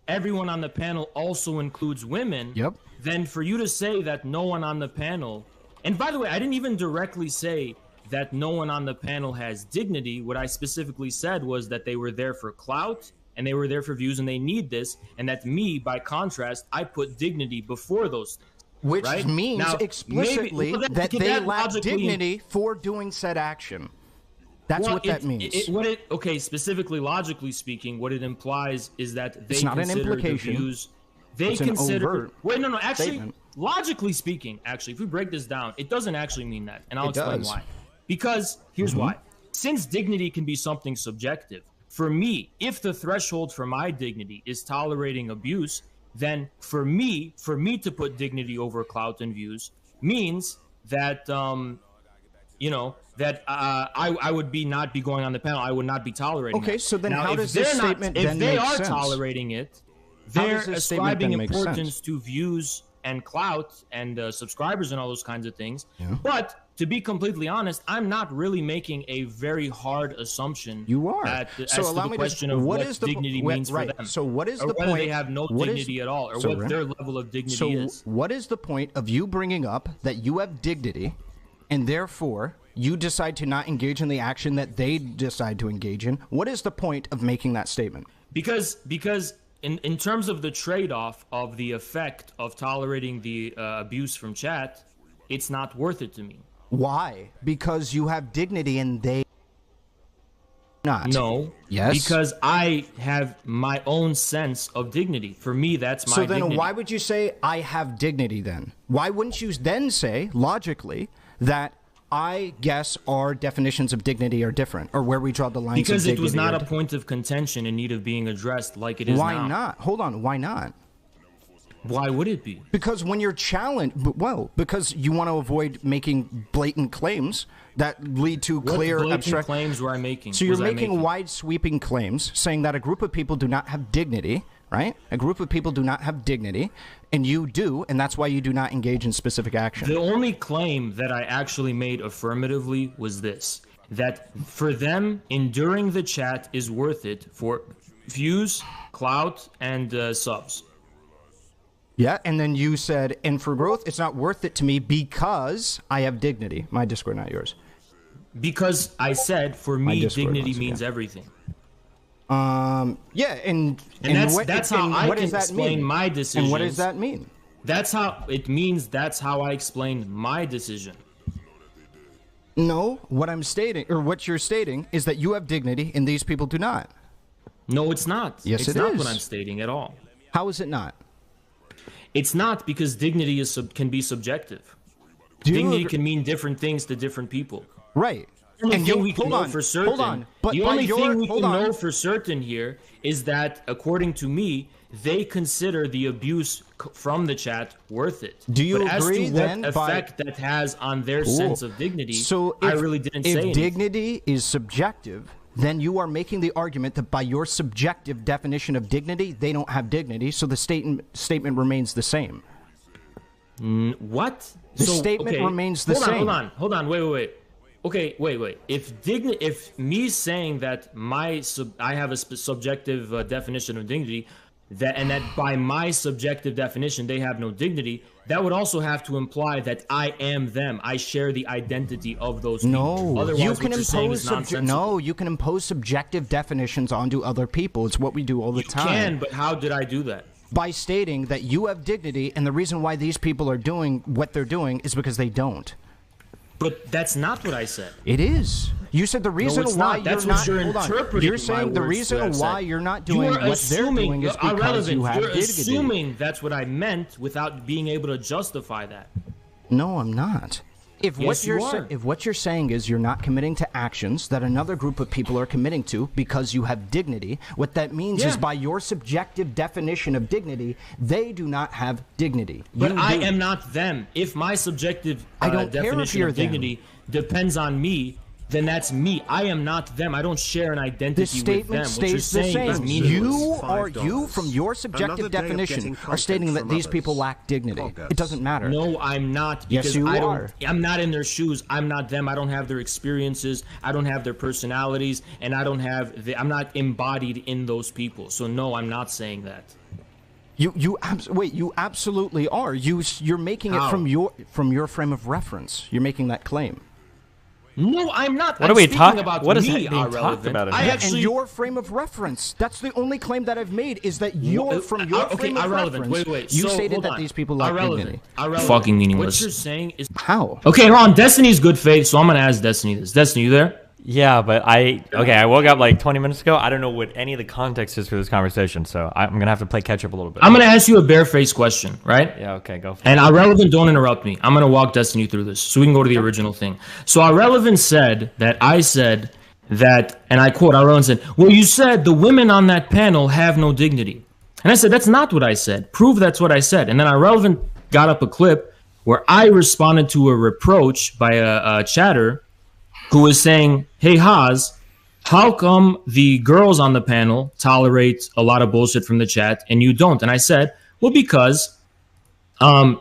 everyone on the panel also includes women, Yep. then for you to say that no one on the panel, and by the way, I didn't even directly say that no one on the panel has dignity. What I specifically said was that they were there for clout and they were there for views and they need this, and that me, by contrast, I put dignity before those things. Which right? means now, explicitly maybe, that they lack dignity for doing said action. That's what that means. Okay, specifically, logically speaking, what it implies is that they it's not consider an implication. the views. They it's consider. An overt wait, no. Actually, statement. Logically speaking, if we break this down, it doesn't actually mean that, and I'll explain does. why. Because here's why. Since dignity can be something subjective, for me, if the threshold for my dignity is tolerating abuse, then for me to put dignity over clout and views means that I would not be going on the panel. I would not be tolerating. Okay, that. so then now, how does this statement then make sense? If they are tolerating it, they're ascribing importance to views and clout and subscribers and all those kinds of things. Yeah. But to be completely honest, I'm not really making a very hard assumption. You are. As to the question of what dignity means for them. So what is the whether point? They have no dignity at all, or what their level of dignity is. So what is the point of you bringing up that you have dignity, and therefore you decide to not engage in the action that they decide to engage in? What is the point of making that statement? Because in terms of the trade-off of the effect of tolerating the abuse from chat, it's not worth it to me. Why? Because you have dignity and they not. No. Yes. Because I have my own sense of dignity. For me, that's my dignity. So then why would you say I have dignity then? Why wouldn't you then say, logically, that I guess our definitions of dignity are different, or where we draw the lines of dignity? Because it was not a point of contention in need of being addressed like it is now. Why not? Hold on. Why not? Why would it be? Because when you're challenged, because you want to avoid making blatant claims that lead to clear, abstract. What claims were I making? So you're making wide sweeping claims saying that a group of people do not have dignity, right? A group of people do not have dignity, and you do, and that's why you do not engage in specific action. The only claim that I actually made affirmatively was this, that for them, enduring the chat is worth it for views, clout, and subs. Yeah, and then you said, and for growth, it's not worth it to me because I have dignity. My Discord, not yours. Because I said, for me, dignity means everything. Yeah, and that's how I can explain my decision. And what does that mean? That's how it means. That's how I explain my decision. No, what I'm stating, or what you're stating, is that you have dignity and these people do not. No, it's not. Yes, it's not what I'm stating at all. How is it not? It's not, because dignity can be subjective. Dignity can mean different things to different people. Right. The only thing we can know for certain, the only thing we can know for certain here is that, according to me, they consider the abuse from the chat worth it. Do you agree then? What effect that has on their sense of dignity? So I really didn't say anything. If dignity is subjective, then you are making the argument that by your subjective definition of dignity, they don't have dignity, so the statement remains the same. What? The statement remains the same. Hold on, wait. Okay, wait. If me saying that I have a subjective definition of dignity, and that by my subjective definition they have no dignity, that would also have to imply that I am them. I share the identity of those people. Otherwise, you can impose subjective definitions onto other people. It's what we do all the time. You can, but how did I do that? By stating that you have dignity, and the reason why these people are doing what they're doing is because they don't. But that's not what I said. It is. You said the reason why you're not. Hold on. You're saying the reason why you're not doing what they're doing is because you have dignity. You're assuming that's what I meant without being able to justify that. No, I'm not. If what you're saying is you're not committing to actions that another group of people are committing to because you have dignity, what that means is by your subjective definition of dignity, they do not have dignity. But I am not them. If my subjective definition of dignity depends on me, then that's me. I am not them. I don't share an identity with them. What you're saying is you, from your subjective definition, are stating that these people lack dignity. It doesn't matter. No, I'm not. Yes, you are. I'm not in their shoes. I'm not them. I don't have their experiences. I don't have their personalities, and I'm not embodied in those people. So no, I'm not saying that. Wait, you absolutely are. You're making it from your frame of reference. You're making that claim. No, I'm not. What I'm are we talking about? about? What is me, being talked about? And your frame of reference. That's the only claim that I've made is that you're from your frame of reference. Wait. You stated that these people lack dignity. Fucking meaningless. What you're saying is how? Okay, hold on. Destiny's good faith, so I'm gonna ask Destiny this. Destiny, you there? Yeah, but I woke up like 20 minutes ago. I don't know what any of the context is for this conversation, so I'm gonna have to play catch up a little bit. I'm gonna ask you a barefaced question, right? Yeah, okay, go for it. And Ahrelevant, don't interrupt me. I'm gonna walk Destiny through this, so we can go to the original thing. So Ahrelevant said that I said that, and I quote, Ahrelevant said, "Well, you said the women on that panel have no dignity," and I said, "That's not what I said. Prove that's what I said." And then Ahrelevant got up a clip where I responded to a reproach by a chatter who was saying, "Hey, Haas, how come the girls on the panel tolerate a lot of bullshit from the chat and you don't?" And I said, "Well, because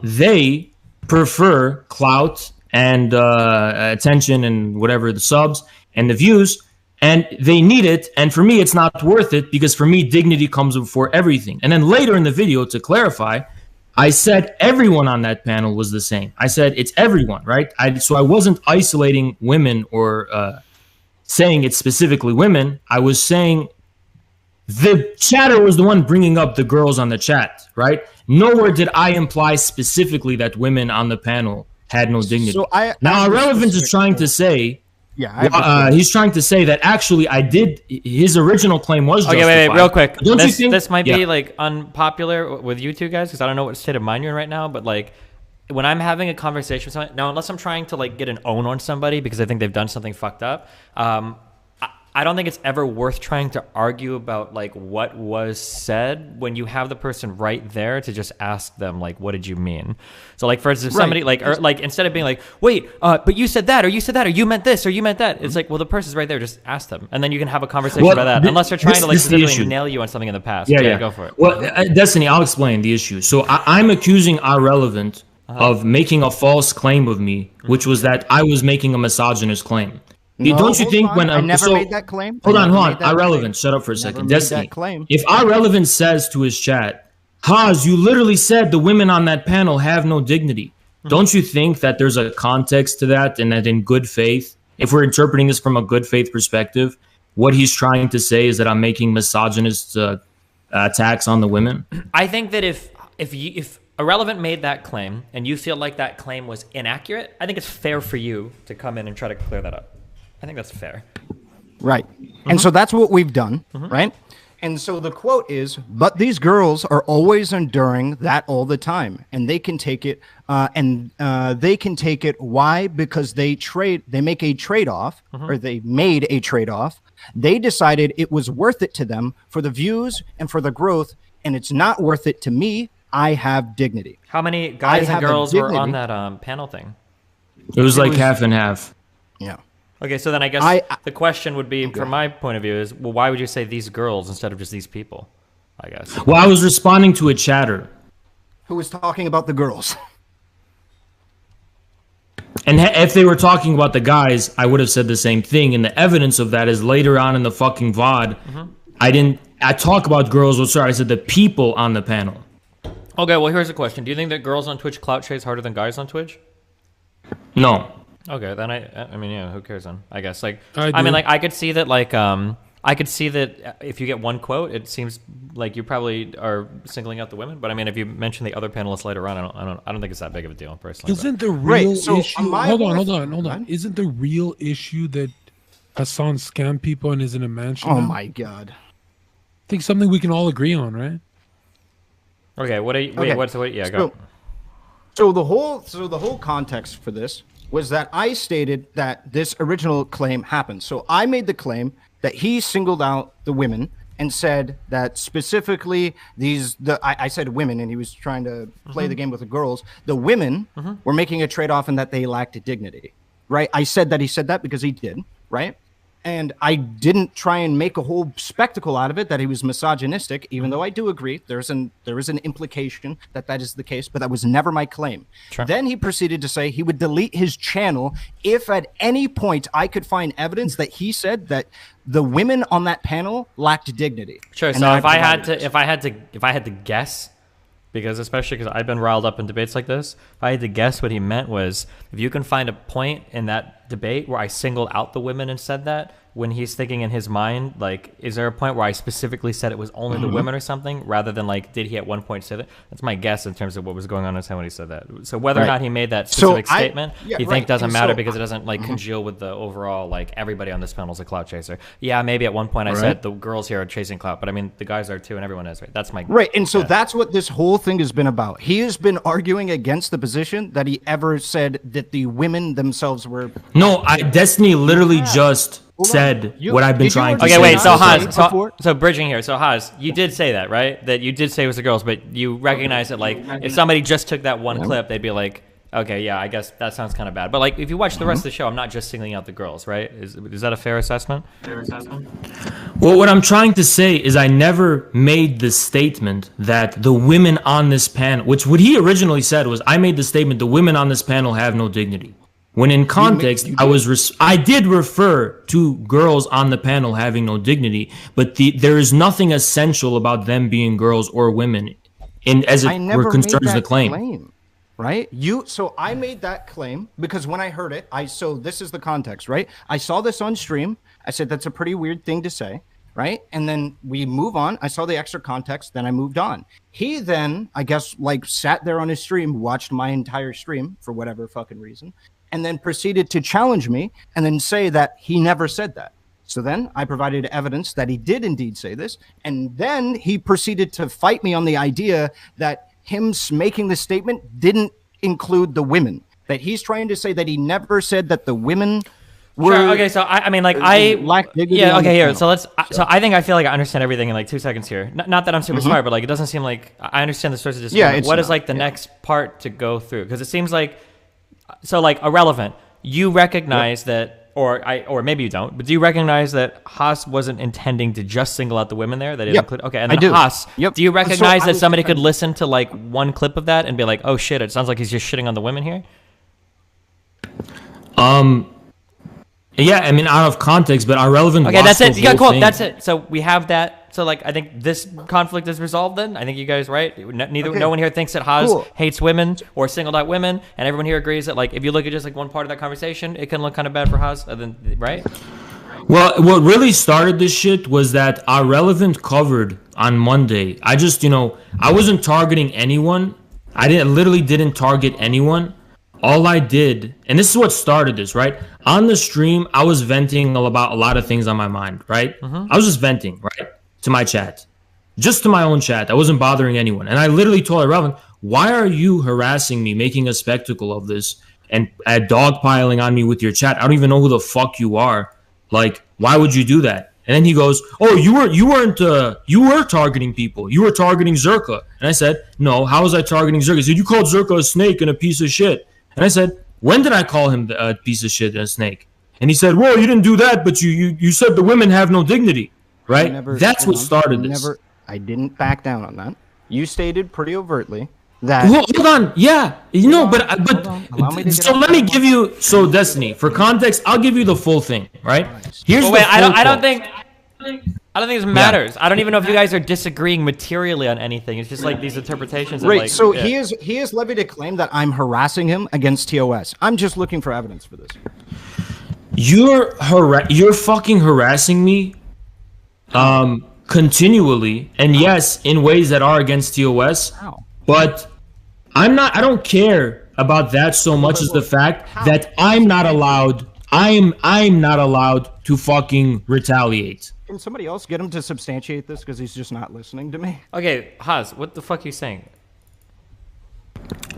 they prefer clout and attention and whatever, the subs and the views, and they need it. And for me, it's not worth it because for me, dignity comes before everything." And then later in the video, to clarify, I said everyone on that panel was the same. I said it's everyone, right? So I wasn't isolating women or saying it's specifically women. I was saying the chatter was the one bringing up the girls on the chat, right? Nowhere did I imply specifically that women on the panel had no dignity. So now Ahrelevant is trying to say, he's trying to say that actually I did. His original claim was justified. Okay, wait, real quick. Don't you think this might be like unpopular with you two guys because I don't know what state of mind you're in right now, but like when I'm having a conversation with someone, now unless I'm trying to like get an own on somebody because I think they've done something fucked up, I don't think it's ever worth trying to argue about like what was said when you have the person right there to just ask them like, what did you mean? So like, for instance, if somebody like, or like instead of being like, wait, but you said that, or you said that, or you meant this, or you meant that. It's like, well, the person's right there. Just ask them. And then you can have a conversation about that. Unless they're trying to like specifically nail you on something in the past. Yeah, go for it. Well, Destiny, I'll explain the issue. So I'm accusing Ahrelevant of making a false claim of me, which was that I was making a misogynist claim. No, don't you think when I never made that claim? Hold on. Ahrelevant, shut up for a second. Destiny, if Ahrelevant says to his chat, Haas, you literally said the women on that panel have no dignity. Don't you think that there's a context to that and that in good faith, if we're interpreting this from a good faith perspective, what he's trying to say is that I'm making misogynist attacks on the women? I think that if Ahrelevant made that claim and you feel like that claim was inaccurate, I think it's fair for you to come in and try to clear that up. I think that's fair. Right. And so that's what we've done, right? And so the quote is, but these girls are always enduring that all the time. And they can take it, they can take it. Why? Because they make a trade-off, or they made a trade-off. They decided it was worth it to them for the views and for the growth, and it's not worth it to me. I have dignity. How many guys and girls were on that panel thing? It was like half and half. Yeah. Okay, so then I guess the question would be, from my point of view, is, well, why would you say these girls instead of just these people, I guess? Well, I was responding to a chatter. Who was talking about the girls. And if they were talking about the guys, I would have said the same thing. And the evidence of that is later on in the fucking VOD. I talk about girls, I said the people on the panel. Okay, well, here's a question. Do you think that girls on Twitch clout chase harder than guys on Twitch? No. Okay, then I mean, yeah, who cares then? I guess I mean, like I could see that if you get one quote, it seems like you probably are singling out the women. But I mean, if you mention the other panelists later on, I don't think it's that big of a deal personally. Isn't the real issue? Hold on. Isn't the real issue that Hassan scammed people and is in a mansion? Oh my god! I think something we can all agree on, right? Okay. Go. So the whole context for this was that I stated that this original claim happened. So I made the claim that he singled out the women and said that specifically I said women, and he was trying to play the game with the girls. The women were making a trade-off in that they lacked dignity, right? I said that he said that because he did, right? And I didn't try and make a whole spectacle out of it that he was misogynistic, even though I do agree there is an implication that is the case, but that was never my claim. Sure. Then he proceeded to say he would delete his channel if at any point I could find evidence that he said that the women on that panel lacked dignity. Sure. So if I had to guess, Because especially because I've been riled up in debates like this, if I had to guess what he meant was, if you can find a point in that debate where I singled out the women and said that, when he's thinking in his mind, like, is there a point where I specifically said it was only the women or something, rather than like, did he at one point say that? That's my guess in terms of what was going on in his head when he said that. So whether or not he made that specific statement, you think doesn't matter because it doesn't like congeal with the overall, like, everybody on this panel is a clout chaser. Yeah, maybe at one point I said the girls here are chasing clout, but I mean, the guys are too, and everyone is, right? That's my and so that's what this whole thing has been about. He has been arguing against the position that he ever said that the women themselves were. No, Destiny literally just said what I've been trying to say. Okay, wait, so Haas, so bridging here. So Haas, you did say that, right? That you did say it was the girls, but you recognize that, like, if somebody just took that one clip, they'd be like, okay, yeah, I guess that sounds kind of bad. But like, if you watch the rest of the show, I'm not just singling out the girls, right? Is that a fair assessment? Well, what I'm trying to say is I never made the statement that the women on this panel, which what he originally said was, I made the statement the women on this panel have no dignity. When in context, I did refer to girls on the panel having no dignity, but there is nothing essential about them being girls or women, as it were concerns the claim. Right? So I made that claim because when I heard it, so this is the context, right? I saw this on stream. I said, that's a pretty weird thing to say, right? And then we move on. I saw the extra context, then I moved on. He then, I guess, like, sat there on his stream, watched my entire stream for whatever fucking reason, and then proceeded to challenge me and then say that he never said that. So then I provided evidence that he did indeed say this. And then he proceeded to fight me on the idea that him making the statement didn't include the women. That he's trying to say that he never said that the women were... Sure, okay, so I mean, like, I... lack dignity. Yeah, okay, here, so let's... So I think I feel like I understand everything in, like, 2 seconds here. Not that I'm super smart, but, like, it doesn't seem like... I understand the source of disagreement. What is, like, the next part to go through? Because it seems like... So, like, Ahrelevant, you recognize that, or maybe you don't, but do you recognize that Haas wasn't intending to just single out the women there? That it included, okay, and then Haas, do you recognize that somebody could listen to, like, one clip of that and be like, oh shit, it sounds like he's just shitting on the women here? Yeah, I mean, out of context, but Ahrelevant. Okay, that's it. Yeah, cool. That's it. So we have that. So, like, I think this conflict is resolved then. I think you guys, right? No one here thinks that Haas hates women or singled out women, and everyone here agrees that, like, if you look at just, like, one part of that conversation, it can look kind of bad for Haas, right? Well, what really started this shit was that Ahrelevant covered on Monday. I just, I wasn't targeting anyone. Literally didn't target anyone. All I did, and this is what started this, right? On the stream, I was venting about a lot of things on my mind, right? I was just venting, right? To my chat. Just to my own chat. I wasn't bothering anyone. And I literally told Ahrelevant, why are you harassing me, making a spectacle of this, and dogpiling on me with your chat? I don't even know who the fuck you are. Like, why would you do that? And then he goes, oh, you were targeting people. You were targeting Zerka. And I said, no, how was I targeting Zerka? He said, you called Zerka a snake and a piece of shit. And I said, when did I call him a piece of shit and a snake? And he said, well, you didn't do that, but you said the women have no dignity. Right? That's what started this. I didn't back down on that. You stated pretty overtly that... Well, hold on. Yeah. So let me give you... So, Destiny, for context, I'll give you the full thing, right? Here's I don't think this matters. I don't even know if you guys are disagreeing materially on anything. It's just like these interpretations. Right. So he has levied a claim that I'm harassing him against TOS. I'm just looking for evidence for this. You're fucking harassing me continually, and yes, in ways that are against TOS. But I don't care about that so much as the fact that I'm not allowed to fucking retaliate. Can somebody else get him to substantiate this, because he's just not listening to me? Okay, Haas, what the fuck are you saying?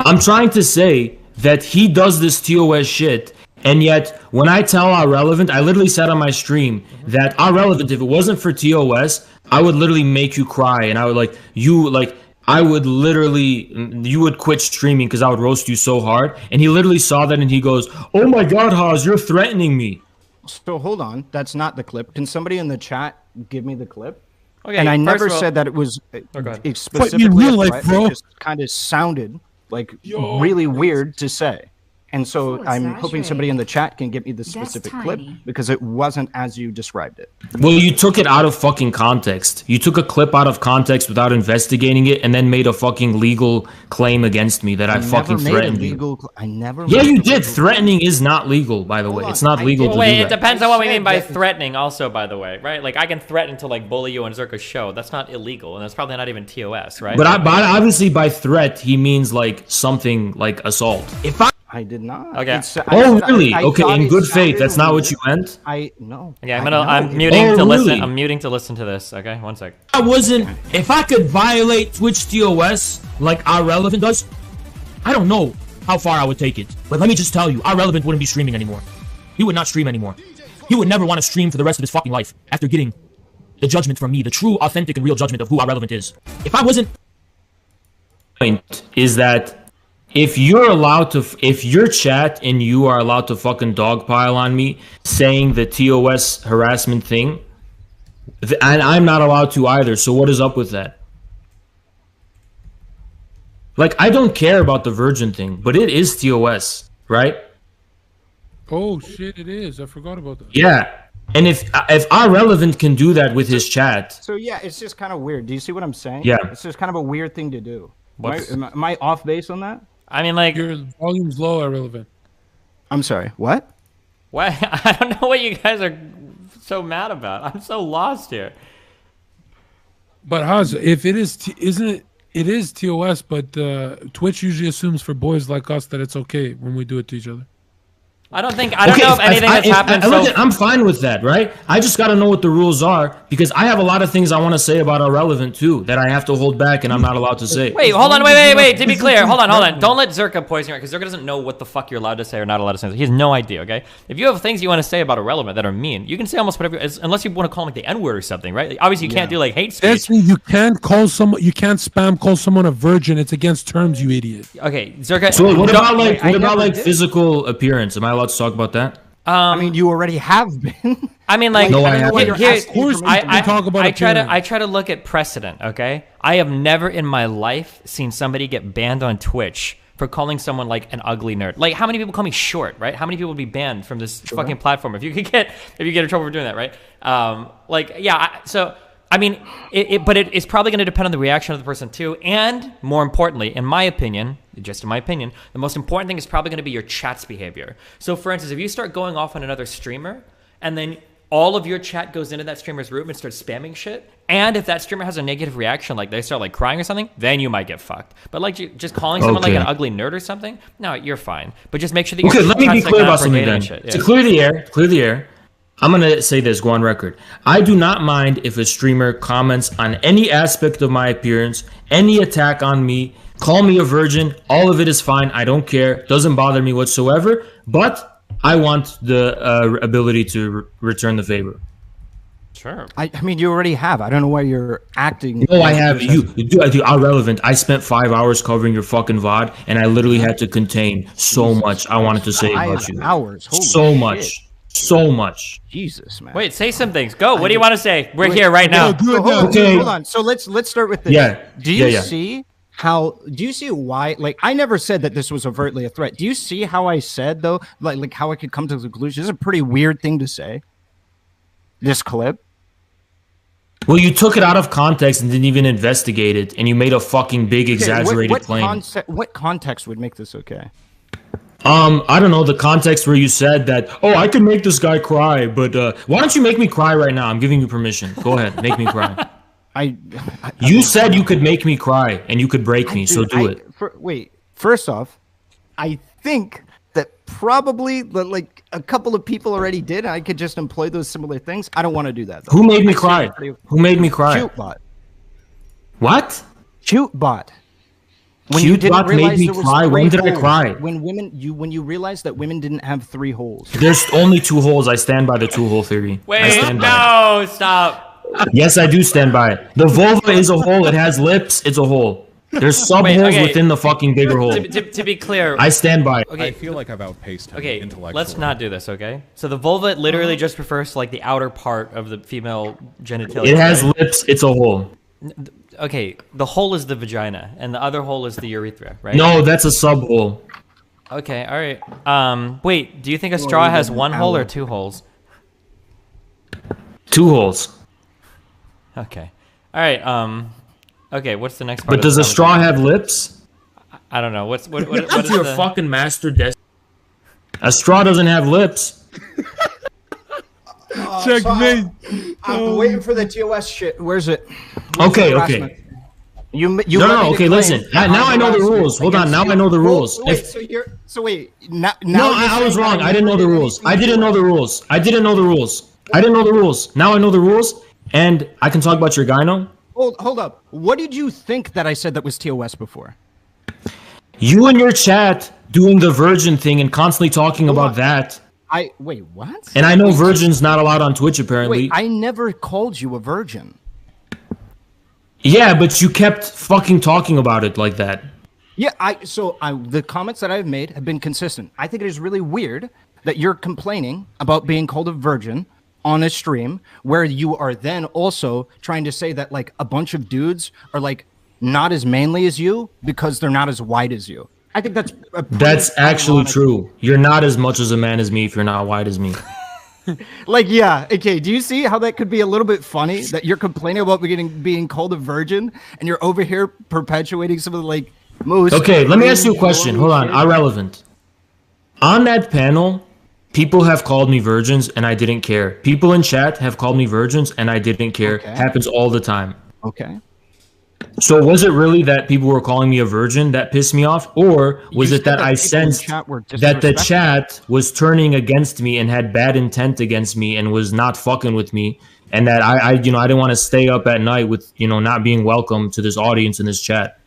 I'm trying to say that he does this TOS shit. And yet, when I tell Ahrelevant, I literally said on my stream that Ahrelevant, if it wasn't for TOS, I would literally make you cry. And I would you would quit streaming because I would roast you so hard. And he literally saw that and he goes, oh my God, Haas, you're threatening me. So hold on. That's not the clip. Can somebody in the chat give me the clip? Okay, and I never said that it was specifically real life, bro. It just kind of sounded like really weird to say. And so I'm hoping somebody in the chat can get me the specific clip because it wasn't as you described it. Well, you took it out of fucking context. You took a clip out of context without investigating it and then made a fucking legal claim against me that I fucking threatened you. I never. Yeah, you did. Threatening is not legal, by the way. It's not legal to do that. Wait, it depends on what we mean by threatening also, by the way, right? Like, I can threaten to, like, bully you on Zerka's show. That's not illegal, and that's probably not even TOS, right? But obviously by threat, he means, like, something like assault. If I did not. Okay. Really? Okay, in good faith. That's not what you meant? No. Okay, I'm muting to listen. I'm muting to listen to this. Okay, one sec. If I could violate Twitch TOS like Ahrelevant does, I don't know how far I would take it. But let me just tell you, Ahrelevant wouldn't be streaming anymore. He would not stream anymore. He would never want to stream for the rest of his fucking life after getting the judgment from me, the true, authentic, and real judgment of who Ahrelevant is. If I wasn't... Point is that if you're allowed to, if your chat and you are allowed to fucking dogpile on me saying the TOS harassment thing, and I'm not allowed to either, so what is up with that? Like, I don't care about the virgin thing, but it is TOS, right? Oh shit, it is. I forgot about that. Yeah. And if Ahrelevant can do that with his chat. So yeah, it's just kind of weird. Do you see what I'm saying? Yeah. It's just kind of a weird thing to do. Am I off base on that? I mean, like, your volume's low, Ahrelevant. I'm sorry. What? What? I don't know what you guys are so mad about. I'm so lost here. But Haz, if it is, it is TOS, but Twitch usually assumes for boys like us that it's okay when we do it to each other. I don't know if anything that's happened. I'm fine with that, right? I just got to know what the rules are because I have a lot of things I want to say about Ahrelevant too that I have to hold back and I'm not allowed to say. Wait, hold on, wait. To be clear, hold on. Don't let Zerka poison you because Zerka doesn't know what the fuck you're allowed to say or not allowed to say. He has no idea. Okay, if you have things you want to say about Ahrelevant that are mean, you can say almost whatever, unless you want to call him like the N-word or something, right? Obviously, you can't do like hate speech. You can't call someone. You can't spam call someone a virgin. It's against terms, you idiot. Okay, Zerka. So what about physical appearance? Am I allowed to talk about that? I mean, you already have been. I mean, like, no, I haven't. I try to look at precedent. Okay, I have never in my life seen somebody get banned on Twitch for calling someone like an ugly nerd. Like, how many people call me short, right? How many people would be banned from this fucking platform if you get in trouble for doing that, right? So. I mean, it's probably going to depend on the reaction of the person too, and more importantly, in my opinion, the most important thing is probably going to be your chat's behavior. So, for instance, if you start going off on another streamer, and then all of your chat goes into that streamer's room and starts spamming shit, and if that streamer has a negative reaction, like they start like crying or something, then you might get fucked. But like just calling someone like an ugly nerd or something, no, you're fine. But just make sure that let me be clear about something then. To clear the air. I'm going to say this, go on record. I do not mind if a streamer comments on any aspect of my appearance, any attack on me, call me a virgin. All of it is fine. I don't care. Doesn't bother me whatsoever. But I want the ability to return the favor. Sure. I mean, you already have. I don't know why you're acting. No, I have. You do Ahrelevant. I spent 5 hours covering your fucking VOD, and I literally had to contain so much I wanted to say about you. Hours. Holy so shit. much. So much. Jesus, man. Wait, say some things. Go. What do you want to say? We're here right now. Hold on. So let's start with this. Yeah. Do you see why? Like, I never said that this was overtly a threat. Do you see how I said though? Like how I could come to the conclusion? This is a pretty weird thing to say. This clip. Well, you took it out of context and didn't even investigate it, and you made a fucking big exaggerated claim. What context would make this okay? I don't know, the context where you said that, oh, I could make this guy cry, but why don't you make me cry right now? I'm giving you permission. Go ahead, make me cry. You said you could make me cry and you could break me, so do it. Wait, first off, I think that probably like a couple of people already did. I could just employ those similar things. I don't want to do that, though. Who made me cry? Who made me cry? Shootbot. What? Shootbot. When you didn't made me cry. When did I cry? When you realized that women didn't have 3 holes. There's only 2 holes. I stand by the 2-hole theory. Wait, no, stop. Yes, I do stand by it. The vulva is a hole. It has lips. It's a hole. There's sub-holes within the fucking bigger hole. To be clear, I stand by it. Okay. I feel like I've outpaced him intellectually. Let's not do this, okay? So the vulva literally just refers to like the outer part of the female genitalia. It has lips. It's a hole. Okay, the hole is the vagina, and the other hole is the urethra, right? No, that's a sub-hole. Okay, all right. Wait, do you think a straw has one hole or two holes? Two holes. Okay. All right. Okay, what's the next part? But does a straw have lips? I don't know. What That's your fucking master desk. A straw doesn't have lips. Checkmate. I'm waiting for the TOS shit. Where's it? Okay. You no. Okay, listen. Now I know the rules. Hold on. Now I know the rules. Now I was wrong. I didn't know the rules. I didn't know the rules. Now I know the rules, and I can talk about your gyno. Hold up. What did you think that I said that was TOS before? You and your chat doing the virgin thing and constantly talking about that. Wait, what? And I know virgin's not allowed on Twitch apparently. Wait, I never called you a virgin. Yeah, but you kept fucking talking about it like that. Yeah, the comments that I've made have been consistent. I think it is really weird that you're complaining about being called a virgin on a stream where you are then also trying to say that like a bunch of dudes are like not as manly as you because they're not as white as you. I think that's actually true. You're not as much as a man as me if you're not white as me. Like, yeah, okay. Do you see how that could be a little bit funny that you're complaining about being called a virgin and you're over here perpetuating some of the like most. Okay, let me ask you a question. Hold on, Ahrelevant. On that panel, people have called me virgins and I didn't care. People in chat have called me virgins and I didn't care. Okay. Happens all the time. Okay. So was it really that people were calling me a virgin that pissed me off? Or was it that I sensed that the chat was turning against me and had bad intent against me and was not fucking with me? And that I didn't want to stay up at night with, not being welcome to this audience in this chat.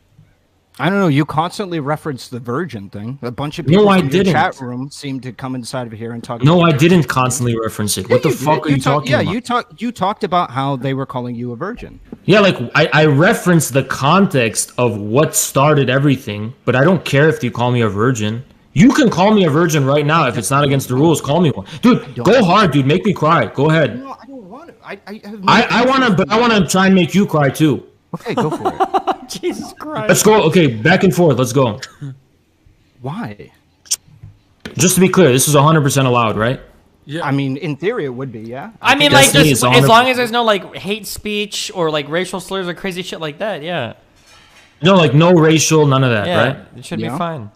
I don't know. You constantly reference the virgin thing. A bunch of people in the chat room seem to come inside of here and talk. No, I didn't constantly reference it. What the fuck are you talking about? Yeah, you talked about how they were calling you a virgin. Yeah, like I referenced the context of what started everything, but I don't care if you call me a virgin. You can call me a virgin right now if it's not against the rules. Call me one, dude. Go hard, dude. Make me cry. Go ahead. No, I don't want to. I want to try and make you cry too. Okay, go for it. Jesus Christ. Let's go. Okay, back and forth. Let's go. Why? Just to be clear, this is 100% allowed, right? Yeah. I mean, in theory, it would be, yeah. I mean, like, as long as there's no, like, hate speech or, like, racial slurs or crazy shit like that, yeah. No, like, no racial, none of that, right? It should be fine.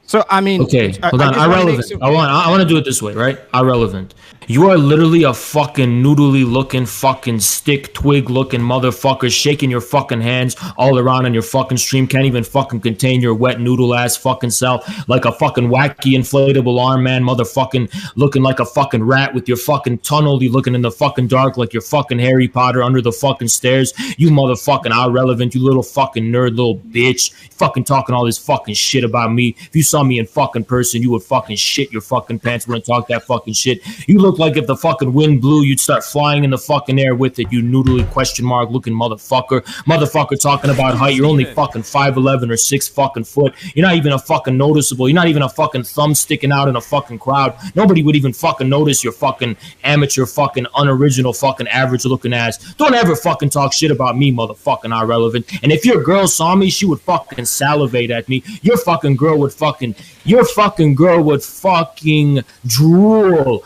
So, I mean... Okay, hold on. Ahrelevant. I want to do it this way, right? Ahrelevant. You are literally a fucking noodly looking fucking stick twig looking motherfucker shaking your fucking hands all around on your fucking stream. Can't even fucking contain your wet noodle ass fucking self like a fucking wacky inflatable arm man motherfucking looking like a fucking rat with your fucking tunnel. You looking in the fucking dark like you're fucking Harry Potter under the fucking stairs. You motherfucking Ahrelevant, you little fucking nerd little bitch. Fucking talking all this fucking shit about me. If you saw me in fucking person, you would fucking shit your fucking pants when I talk that fucking shit. You look like if the fucking wind blew, you'd start flying in the fucking air with it, you noodly question mark looking motherfucker. Motherfucker talking about height. You're only fucking 5'11" or 6 fucking foot. You're not even a fucking noticeable. You're not even a fucking thumb sticking out in a fucking crowd. Nobody would even fucking notice your fucking amateur fucking unoriginal fucking average looking ass. Don't ever fucking talk shit about me, motherfucking Ahrelevant. And if your girl saw me, she would fucking salivate at me. Your fucking girl would fucking drool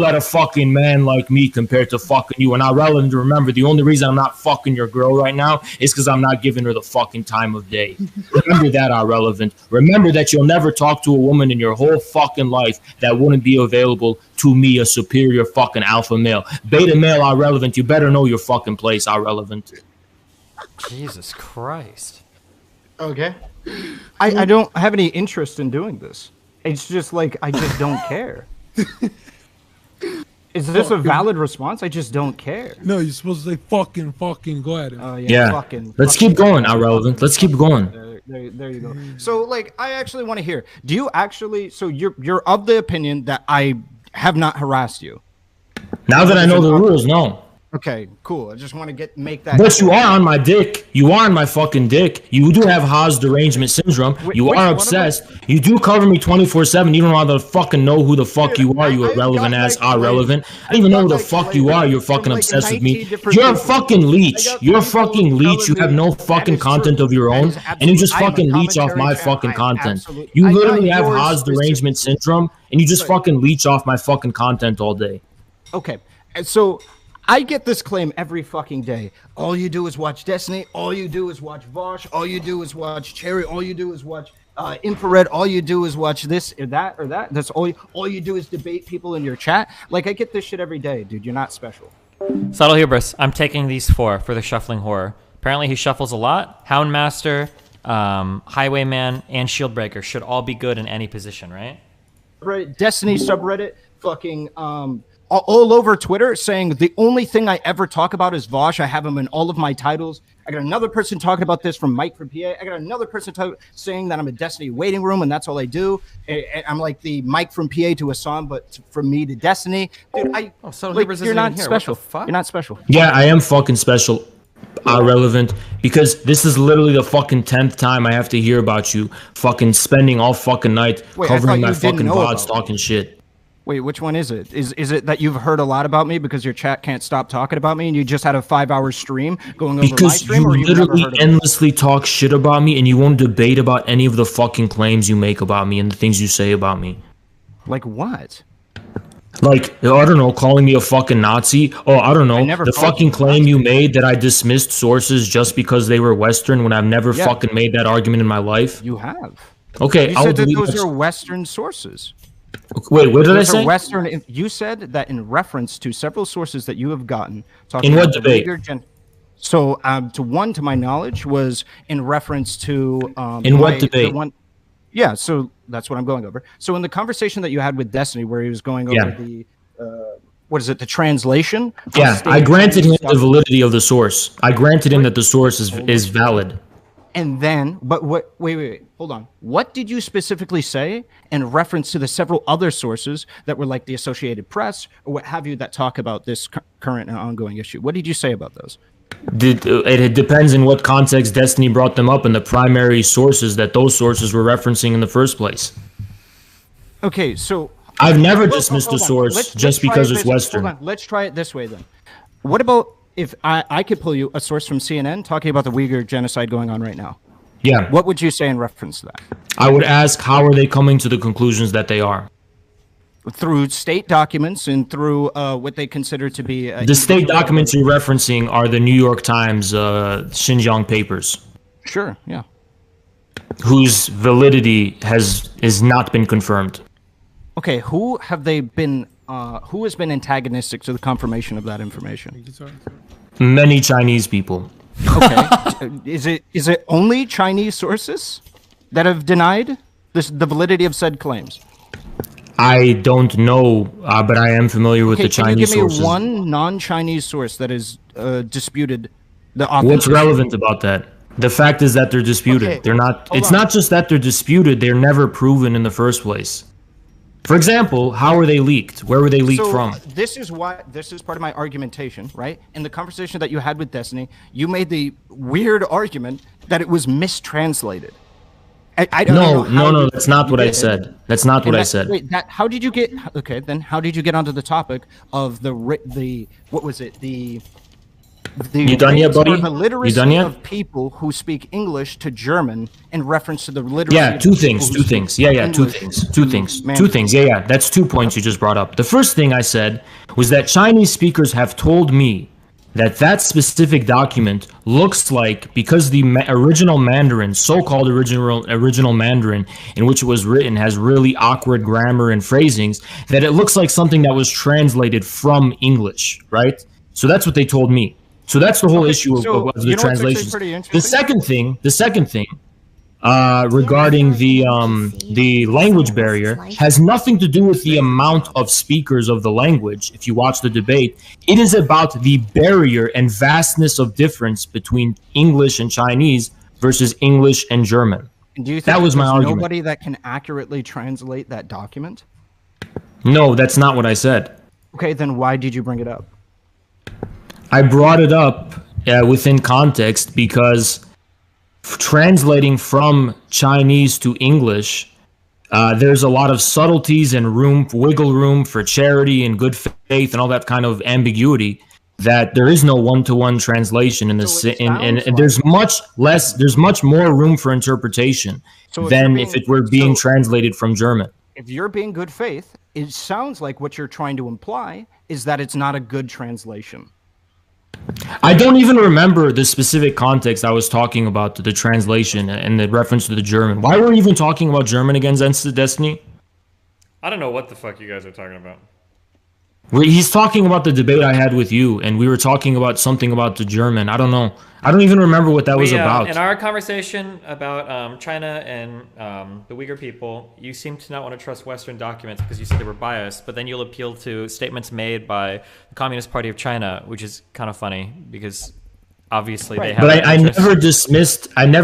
at a fucking man like me compared to fucking you. And Ahrelevant, remember, the only reason I'm not fucking your girl right now is because I'm not giving her the fucking time of day. Remember that, Ahrelevant. Remember that you'll never talk to a woman in your whole fucking life that wouldn't be available to me, a superior fucking alpha male. Beta male, Ahrelevant, you better know your fucking place, Ahrelevant. Jesus Christ. Okay. I don't have any interest in doing this. It's just like, I just don't care. Is this a valid response? I just don't care. No, you're supposed to say fucking, go ahead. Yeah. Let's keep going, Ahrelevant. Let's keep going. There you go. So, like, I actually want to hear. Do you actually? So you're of the opinion that I have not harassed you? Now that I know the rules, no. Okay, cool. I just want to make that. But you are on my dick. You are on my fucking dick. You do have Haas derangement syndrome. You are obsessed. You do cover me 24/7. You don't know how to fucking know who the fuck you are. You irrelevant ass Ahrelevant. I don't even know who the fuck you are. You're fucking obsessed with me. You're a fucking leech. You're a fucking leech. You have no fucking content of your own, and you just fucking leech off my fucking content. You literally have Haas derangement syndrome, and you just fucking leech off my fucking content all day. Okay, so I get this claim every fucking day. All you do is watch Destiny. All you do is watch Vosh. All you do is watch Cherry. All you do is watch Infrared. All you do is watch this or that or that. That's all you do is debate people in your chat. Like, I get this shit every day, dude. You're not special. Subtle Hubris. I'm taking these 4 for the shuffling horror. Apparently he shuffles a lot. Houndmaster, Highwayman, and Shieldbreaker should all be good in any position, right? Destiny subreddit, fucking all over Twitter saying the only thing I ever talk about is Vosh. I have him in all of my titles. I got another person talking about this from Mike from PA. I got another person saying that I'm a Destiny waiting room and that's all I do. I'm like the Mike from PA to Assam, but from me to Destiny. Dude, you're not special. You're not special. Yeah, I am fucking special. Irrelevant, because this is literally the fucking 10th time I have to hear about you fucking spending all fucking night covering my fucking VODs talking shit. Wait, which one is it? Is it that you've heard a lot about me because your chat can't stop talking about me and you just had a 5-hour stream going over my stream? Because you literally endlessly talk shit about me and you won't debate about any of the fucking claims you make about me and the things you say about me. Like what? Like, I don't know, calling me a fucking Nazi. Oh, I don't know. The fucking claim you made that I dismissed sources just because they were Western when I've never fucking made that argument in my life. You have. Okay, I'll delete those are Western sources. Wait, what did I say? Western. You said that in reference to several sources that you have gotten. In what debate? So, to my knowledge, was in reference to. In what debate? Yeah, so that's what I'm going over. So in the conversation that you had with Destiny, where he was going over the, what is it, the translation? Yeah, I granted him the validity of the source. I granted him that the source is valid. And then, but wait, hold on. What did you specifically say in reference to the several other sources that were like the Associated Press or what have you that talk about this current and ongoing issue? What did you say about those? It depends in what context Destiny brought them up and the primary sources that those sources were referencing in the first place. Okay, so I've never dismissed a source just because it's Western. Hold on, let's try it this way then. What about if I could pull you a source from CNN talking about the Uyghur genocide going on right now? Yeah. What would you say in reference to that? I would ask, how are they coming to the conclusions that they are? Through state documents and through what they consider to be... the state documents you're referencing are the New York Times Xinjiang papers. Sure, yeah. Whose validity has not been confirmed. Okay, who have they been... who has been antagonistic to the confirmation of that information? Many Chinese people. Okay. Is it only Chinese sources that have denied the validity of said claims? I don't know, but I am familiar with the Chinese sources. Can you give me one non-Chinese source that is disputed the authenticity? What's relevant about that? The fact is that they're disputed. Okay, they're not. It's not just that they're disputed. They're never proven in the first place. For example, how were they leaked? Where were they leaked from? This is part of my argumentation, right? In the conversation that you had with Destiny, you made the weird argument that it was mistranslated. I don't know. No, that's not what I said. That's not what I said. Wait, how did you get? Okay, then how did you get onto the topic of the what was it? You done yet, buddy? The literacy of people who speak English to German in reference to the literacy. Yeah, two things. Two things. Yeah, that's 2 points you just brought up. The first thing I said was that Chinese speakers have told me that specific document looks like, because the original Mandarin, so-called original Mandarin in which it was written has really awkward grammar and phrasings, that it looks like something that was translated from English, right? So that's what they told me. So that's the whole issue of the translations. The second thing regarding the language barrier has nothing to do with the amount of speakers of the language. If you watch the debate, it is about the barrier and vastness of difference between English and Chinese versus English and German. Do you think that was my argument? Nobody that can accurately translate that document? No, that's not what I said. Okay, then why did you bring it up? I brought it up within context because translating from Chinese to English, there's a lot of subtleties and wiggle room for charity and good faith and all that kind of ambiguity that there is no one-to-one translation in this. And there's much more room for interpretation than if it were being translated from German. If you're being good faith, it sounds like what you're trying to imply is that it's not a good translation. I don't even remember the specific context I was talking about, the translation and the reference to the German. Why were we even talking about German again, Destiny? I don't know what the fuck you guys are talking about. He's talking about the debate I had with you, and we were talking about something about the German. I don't know. I don't even remember what that was about. In our conversation about China and the Uyghur people, you seem to not want to trust Western documents because you said they were biased, but then you'll appeal to statements made by the Communist Party of China, which is kind of funny because obviously they have. But I never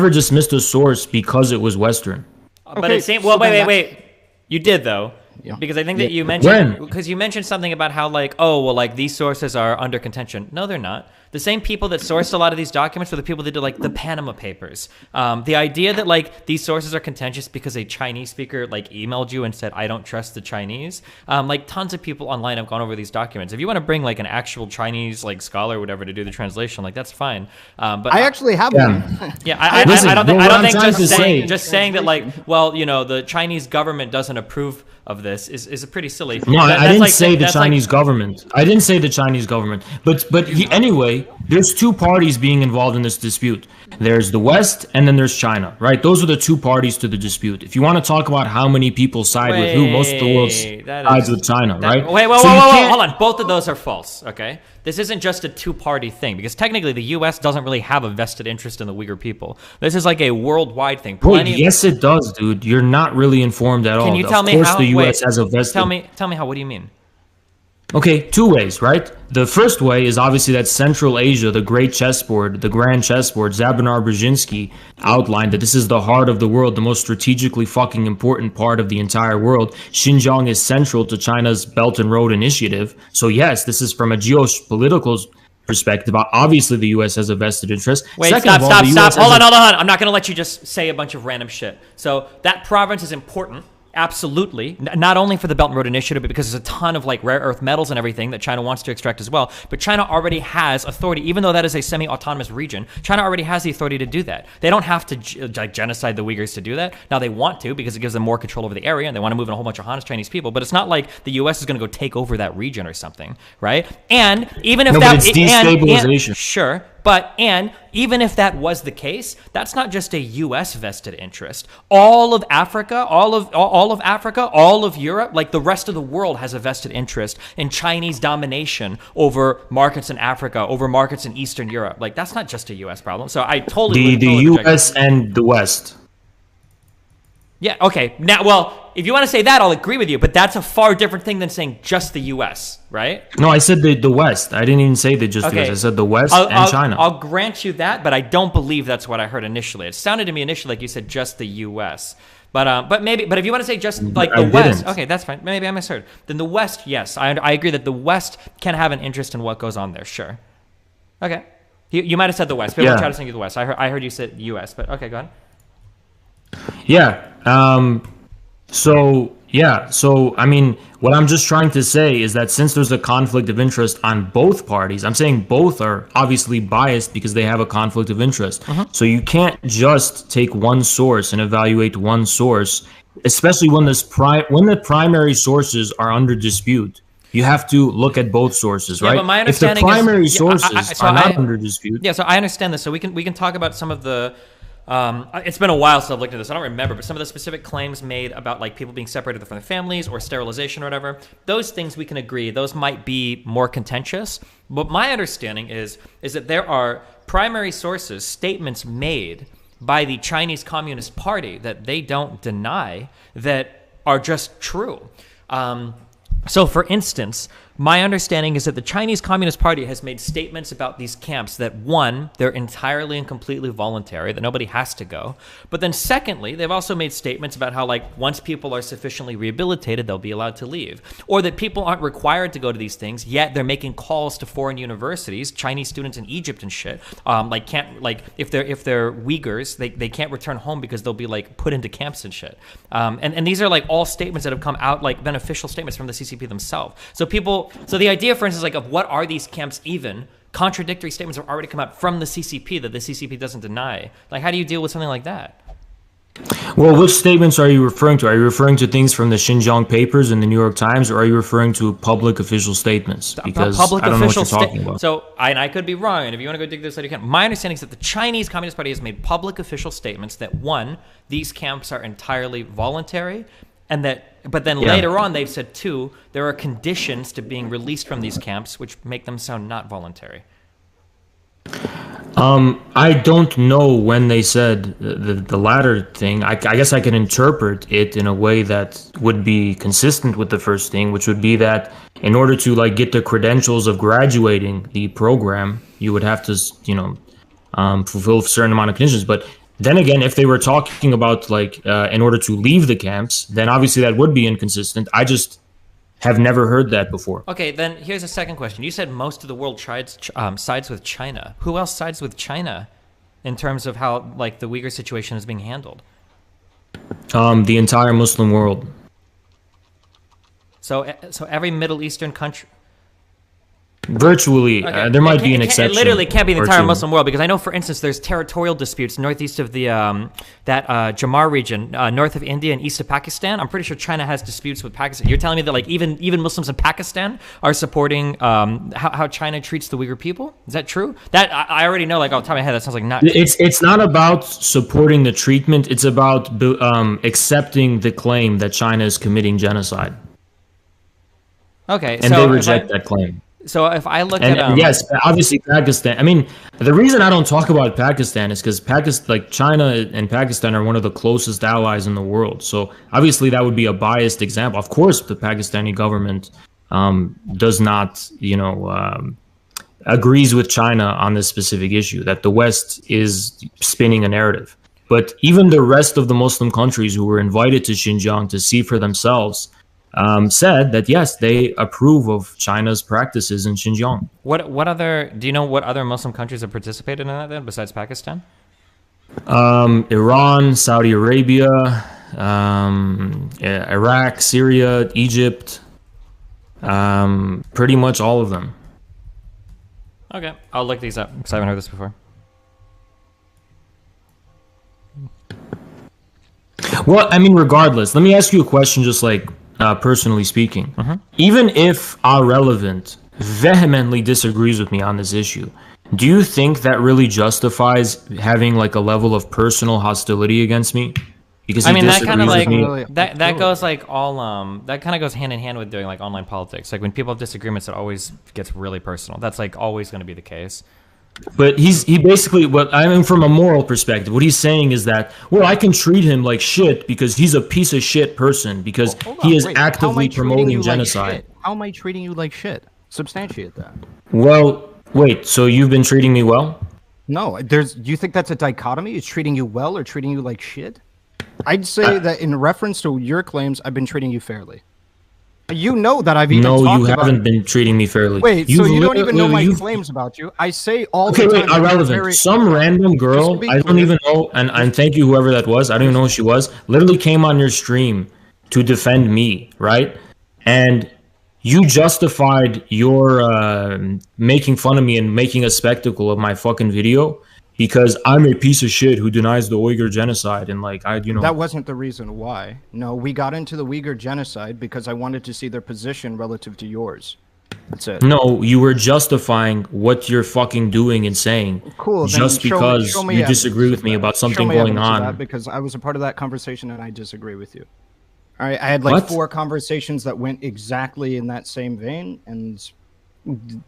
dismissed a source because it was Western. But it seemed wait. You did though. Yeah. Because I think that you mentioned something about how these sources are under contention. No, they're not. The same people that sourced a lot of these documents were the people that did the Panama Papers. The idea that these sources are contentious because a Chinese speaker emailed you and said, I don't trust the Chinese. Tons of people online have gone over these documents. If you want to bring an actual Chinese scholar or whatever to do the translation, that's fine. But I actually have one. Yeah, I don't think just saying that the Chinese government doesn't approve of this is pretty silly. No, I didn't say the Chinese government. I didn't say the Chinese government. But anyway, there's two parties being involved in this dispute. There's the West and then there's China, right? Those are the two parties to the dispute. If you want to talk about how many people side with who, most of the world sides with China, right? Wait, hold on. Both of those are false, okay? This isn't just a two-party thing because technically the U.S. doesn't really have a vested interest in the Uyghur people. This is a worldwide thing. Yes, it does, dude. You're not really informed at all. Can you tell me how? Of course, the U.S. has a vested. Tell me how. What do you mean? Okay, two ways, right? The first way is obviously that Central Asia, the great chessboard, the grand chessboard, Zabinar Brzezinski outlined that this is the heart of the world, the most strategically fucking important part of the entire world. Xinjiang is central to China's Belt and Road Initiative. So yes, this is from a geopolitical perspective. Obviously, the U.S. has a vested interest. Wait, stop. Hold on. I'm not going to let you just say a bunch of random shit. So that province is important. Absolutely. Not only for the Belt and Road Initiative, but because there's a ton of rare earth metals and everything that China wants to extract as well. But China already has authority, even though that is a semi-autonomous region. China already has the authority to do that. They don't have to genocide the Uyghurs to do that. Now they want to because it gives them more control over the area and they want to move in a whole bunch of Han Chinese people. But it's not like the U.S. is going to go take over that region or something, right? And even if it's destabilization. Sure. And even if that was the case, that's not just a U.S. vested interest. All of Africa, all of Europe, the rest of the world has a vested interest in Chinese domination over markets in Africa, over markets in Eastern Europe. That's not just a U.S. problem. So I totally the U.S. and the West. Yeah. Okay. Now, if you want to say that, I'll agree with you. But that's a far different thing than saying just the U.S., right? No, I said the West. I didn't even say the U.S. I said the West and China. I'll grant you that, but I don't believe that's what I heard initially. It sounded to me initially like you said just the U.S. But if you want to say just the West, okay, that's fine. Maybe I misheard. Then the West, yes, I agree that the West can have an interest in what goes on there. Sure. Okay. You might have said the West. People try to say the West. I heard you said U.S. But okay, go on. Yeah. So I mean, what I'm just trying to say is that since there's a conflict of interest on both parties, I'm saying both are obviously biased because they have a conflict of interest. So you can't just take one source and evaluate one source, especially when the primary sources are under dispute. You have to look at both sources, right? But my understanding if the primary sources are not under dispute. Yeah, so I understand this. So we can talk about some of the. It's been a while since I've looked at this. I don't remember, but some of the specific claims made about people being separated from their families or sterilization or whatever, those things we can agree. Those might be more contentious. But my understanding is that there are primary sources, statements made by the Chinese Communist Party that they don't deny that are just true. So, for instance, My understanding is that the Chinese Communist Party has made statements about these camps that, one, they're entirely and completely voluntary, that nobody has to go. But then secondly, they've also made statements about how, like, once people are sufficiently rehabilitated, they'll be allowed to leave. Or that people aren't required to go to these things, yet they're making calls to foreign universities, Chinese students in Egypt and shit, if they're Uyghurs, they can't return home because they'll be, like, put into camps and shit. And these are, like, all statements that have come out, like, beneficial statements from the CCP themselves. So the idea, for instance, like, of what are these camps even? Contradictory statements have already come out from the CCP that the CCP doesn't deny. Like, how do you deal with something like that? Well, which statements are you referring to? Are you referring to things from the Xinjiang papers in the New York Times, or are you referring to public official statements? Because public I don't know what official you're talking about. So, I could be wrong, and if you want to go dig this out, you can. My understanding is that the Chinese Communist Party has made public official statements that, one, these camps are entirely voluntary, but then later on they've said, two, there are conditions to being released from these camps which make them sound not voluntary. I don't know when they said the latter thing. I guess I can interpret it in a way that would be consistent with the first thing, which would be that in order to, like, get the credentials of graduating the program, you would have to, fulfill a certain amount of conditions. But then again, if they were talking about, like, in order to leave the camps, then obviously that would be inconsistent. I just have never heard that before. Okay, then here's a second question. You said most of the world sides with China. Who else sides with China in terms of how, like, the Uyghur situation is being handled? The entire Muslim world. So every Middle Eastern country... Virtually, okay. There might be an exception. It literally can't be the entire two. Muslim world, because I know, for instance, there's territorial disputes northeast of the Jamar region, north of India and east of Pakistan. I'm pretty sure China has disputes with Pakistan. You're telling me that, like, even Muslims in Pakistan are supporting how China treats the Uyghur people? Is that true? That I already know, like, off the top of my head, that sounds like not true. It's not about supporting the treatment. It's about accepting the claim that China is committing genocide. Okay, and they reject that claim. So if I look and yes, obviously Pakistan. I mean, the reason I don't talk about Pakistan is because China and Pakistan are one of the closest allies in the world. So obviously that would be a biased example. Of course, the Pakistani government does not, agrees with China on this specific issue, that the West is spinning a narrative. But even the rest of the Muslim countries who were invited to Xinjiang to see for themselves said that yes, they approve of China's practices in Xinjiang. Do you know what other Muslim countries have participated in that then, besides Pakistan? Iran, Saudi Arabia, Iraq, Syria, Egypt, pretty much all of them. Okay, I'll look these up because I haven't heard this before. Well, I mean, regardless, let me ask you a question, just like personally speaking. Even if Ahrelevant vehemently disagrees with me on this issue, do you think that really justifies having like a level of personal hostility against me? Because I mean, that kind of like that goes like all that kind of goes hand in hand with doing like online politics. Like when people have disagreements, it always gets really personal. That's like always going to be the case. But he basically, what I mean, from a moral perspective, what he's saying is that, well, I can treat him like shit because he's a piece of shit person because he is actively promoting genocide. Like how am I treating you like shit? Substantiate that. Well, wait, so you've been treating me well? No, do you think that's a dichotomy? Is treating you well or treating you like shit? I'd say that in reference to your claims, I've been treating you fairly. You know that I've even talked about... No, you haven't been treating me fairly. Wait, so you don't even know my claims about you? I say all the time... Okay, wait, Ahrelevant. Some random girl, I don't even know, and thank you whoever that was, I don't even know who she was, literally came on your stream to defend me, right? And you justified your making fun of me and making a spectacle of my fucking video because I'm a piece of shit who denies the Uyghur genocide, and like That wasn't the reason why. No, we got into the Uyghur genocide because I wanted to see their position relative to yours. That's it. No, you were justifying what you're fucking doing and saying. Cool. Just because you disagree with me about something going on. Because I was a part of that conversation and I disagree with you. All right, I had like 4 conversations that went exactly in that same vein, and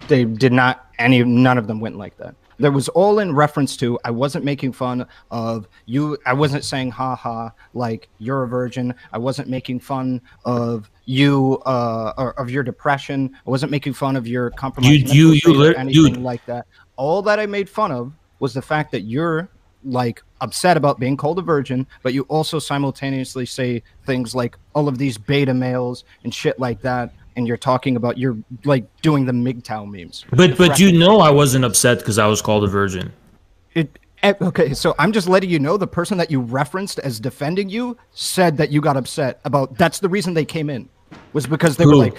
they did not. None of them went like that. There was all in reference to, I wasn't making fun of you. I wasn't saying, ha ha, like you're a virgin. I wasn't making fun of you or of your depression. I wasn't making fun of your compromised mental state or anything like that. All that I made fun of was the fact that you're like upset about being called a virgin, but you also simultaneously say things like all of these beta males and shit like that, and you're talking about you're like doing the MGTOW memes. But you know I wasn't upset because I was called a virgin. Okay, so I'm just letting you know the person that you referenced as defending you said that you got upset about. That's the reason they came in, was because they were like,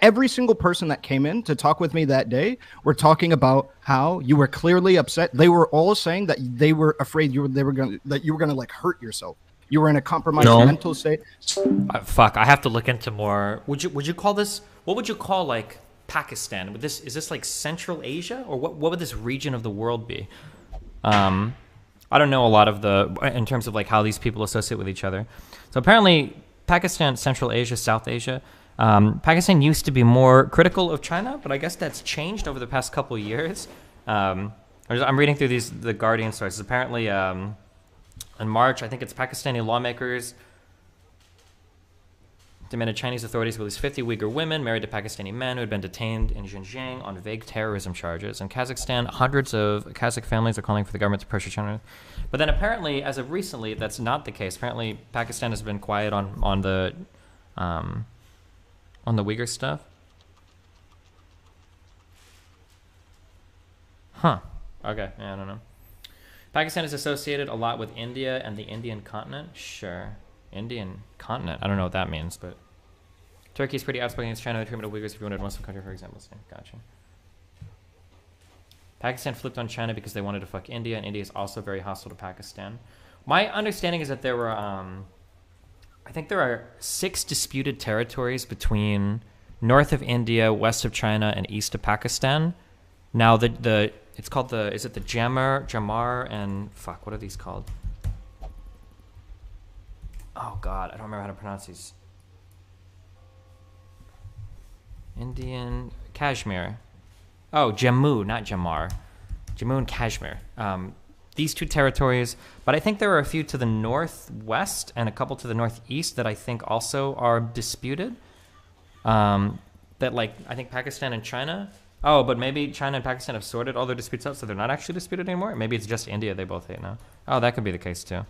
every single person that came in to talk with me that day were talking about how you were clearly upset. They were all saying that they were afraid you were gonna like hurt yourself. You were in a compromised mental state. Fuck, I have to look into more. Would you call this? What would you call like Pakistan? Is this like Central Asia, or what would this region of the world be? I don't know a lot of in terms of like how these people associate with each other. So apparently Pakistan, Central Asia, South Asia. Pakistan used to be more critical of China, but I guess that's changed over the past couple of years. I'm reading through the Guardian sources. Apparently, in March, I think it's Pakistani lawmakers demanded Chinese authorities release 50 Uyghur women married to Pakistani men who had been detained in Xinjiang on vague terrorism charges. In Kazakhstan, hundreds of Kazakh families are calling for the government to pressure China. But then apparently, as of recently, that's not the case. Apparently, Pakistan has been quiet on the Uyghur stuff. Huh. Okay. Yeah, I don't know. Pakistan is associated a lot with India and the Indian continent. Sure. Indian continent. I don't know what that means, but Turkey is pretty outspoken against China. The treatment of Uyghurs if you wanted a Muslim country, for example. So, gotcha. Pakistan flipped on China because they wanted to fuck India, and India is also very hostile to Pakistan. My understanding is that there were, I think there are 6 disputed territories between north of India, west of China, and east of Pakistan. Now it's called is it the Jamar, and fuck, what are these called? Oh God, I don't remember how to pronounce these. Indian Kashmir. Oh, Jammu, not Jamar. Jammu and Kashmir. These 2 territories, but I think there are a few to the northwest and a couple to the northeast that I think also are disputed. That like, I think Pakistan and China. Oh, but maybe China and Pakistan have sorted all their disputes out, so they're not actually disputed anymore. Maybe it's just India they both hate now. Oh, that could be the case too.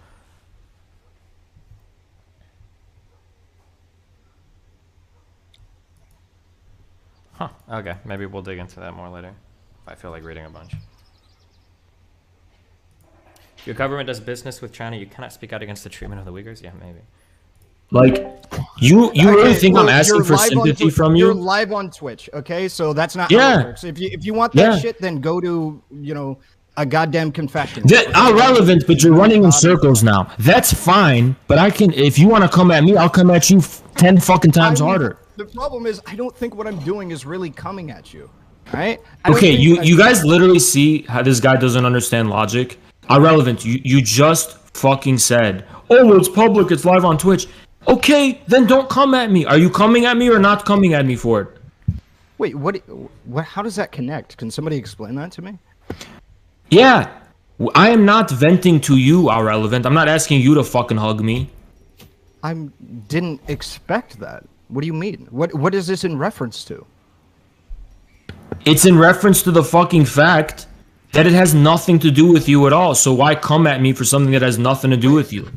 Huh. Okay, maybe we'll dig into that more later. If I feel like reading a bunch. If your government does business with China, you cannot speak out against the treatment of the Uyghurs? Yeah, maybe. Like, you really think I'm asking for sympathy from you? You're live on Twitch, okay? So that's not how it works. If you want that shit, then go to, a goddamn confession. Irrelevant, but you're running in circles now. That's fine, but if you want to come at me, I'll come at you 10 fucking times harder. The problem is, I don't think what I'm doing is really coming at you, right? Okay, you guys literally see how this guy doesn't understand logic? Irrelevant, you just fucking said, oh, it's public, it's live on Twitch. Okay, then don't come at me. Are you coming at me or not coming at me for it? Wait, what? How does that connect? Can somebody explain that to me? Yeah, I am not venting to you, Ahrelevant. I'm not asking you to fucking hug me. I didn't expect that. What do you mean? What is this in reference to? It's in reference to the fucking fact that it has nothing to do with you at all. So why come at me for something that has nothing to do with you?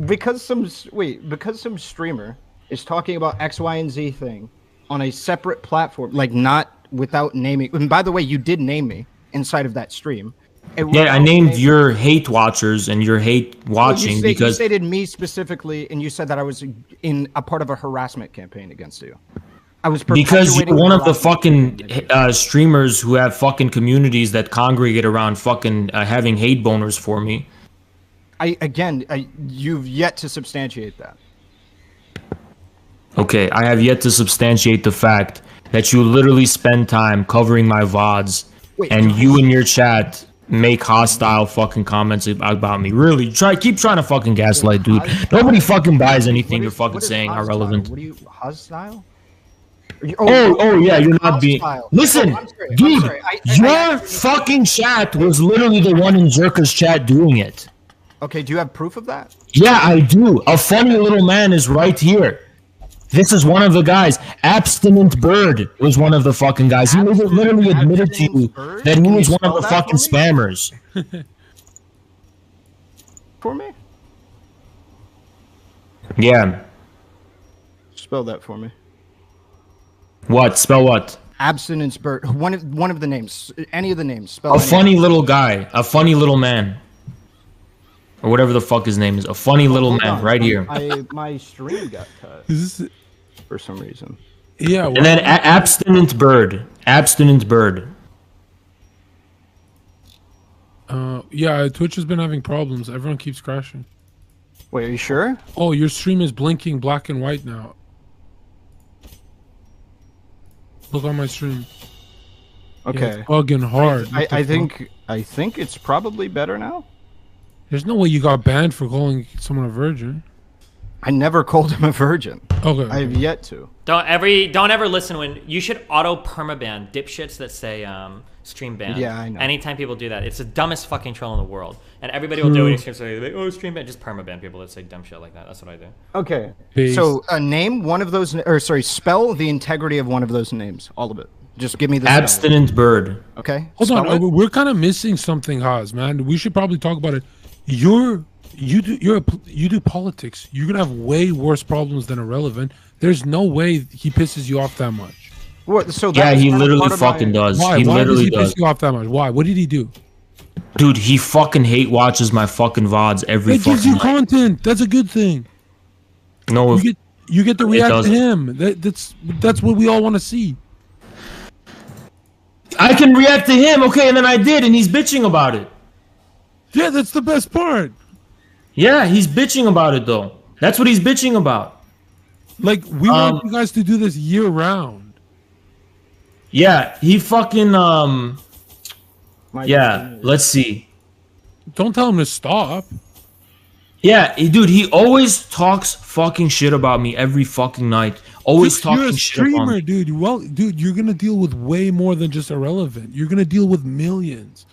Because some streamer is talking about X, Y, and Z thing on a separate platform, like not without naming. And by the way, you did name me inside of that stream. Yeah, I named your hate watchers and your hate watching because you stated me specifically, and you said that I was in a part of a harassment campaign against you. I was because you're one of the fucking streamers who have fucking communities that congregate around fucking having hate boners for me. You've yet to substantiate that. Okay, I have yet to substantiate the fact that you literally spend time covering my VODs, and you in your chat make hostile fucking comments about me. Really, keep trying to fucking gaslight, dude. Nobody fucking buys anything you're fucking saying. Irrelevant. What are you, hostile? Oh yeah, you're not being. Listen, dude, your fucking chat was literally the one in Zerka's chat doing it. Okay, do you have proof of that? Yeah, I do. A funny little man is right here. This is one of the guys. Abstinent Bird was one of the fucking guys. He literally admitted to you that he was one of the fucking spammers. For me? Yeah. Spell that for me. What? Spell what? Abstinence Bird. One of the names. Any of the names. Spell a funny little guy. A funny little man. Or whatever the fuck his name is. A funny little man right here. My stream got cut. For some reason. Yeah. Well, and then Abstinent Bird. Abstinent Bird. Yeah, Twitch has been having problems. Everyone keeps crashing. Wait, are you sure? Oh, your stream is blinking black and white now. Look on my stream. Okay. Yeah, it's bugging hard. I think it's probably better now. There's no way you got banned for calling someone a virgin. I never called him a virgin. Okay. I have yet to. Don't ever listen when you should auto permaban dipshits that say stream ban. Yeah, I know. Anytime people do that, it's the dumbest fucking troll in the world, and everybody will do it. Say, like, oh, stream ban, just permaban people that say dumb shit like that. That's what I do. Okay. Peace. So name one of those, or sorry, spell the integrity of one of those names, all of it. Just give me the Abstinent Bird. Okay. Hold on, we're kind of missing something, Haas, man. We should probably talk about it. You do politics. You're gonna have way worse problems than Ahrelevant. There's no way he pisses you off that much. What? So yeah, he literally fucking does. Why? He Why literally does he piss you off that much? Why? What did he do? Dude, he fucking hate watches my fucking VODs every It fucking gives you night. content. That's a good thing. No, you get to react to him. That's what we all want to see. I can react to him, okay, and then I did, and he's bitching about it. Yeah, that's the best part. Yeah, he's bitching about it though. That's what he's bitching about. Like, we want you guys to do this year round. Yeah, he fucking yeah, let's see. Don't tell him to stop. Yeah, dude, he always talks fucking shit about me every fucking night. Always talking You're a shit about streamer, me. dude. Well, dude, you're gonna deal with way more than just Ahrelevant. You're gonna deal with millions.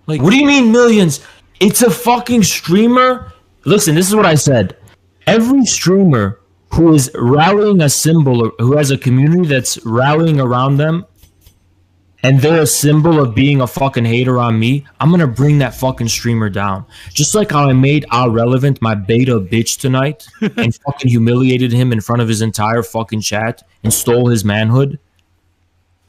Like, What do you mean millions? It's a fucking streamer. Listen, this is what I said. Every streamer who is rallying a symbol, or who has a community that's rallying around them, and they're a symbol of being a fucking hater on me, I'm gonna bring that fucking streamer down. Just like how I made Ahrelevant my beta bitch tonight and fucking humiliated him in front of his entire fucking chat and stole his manhood.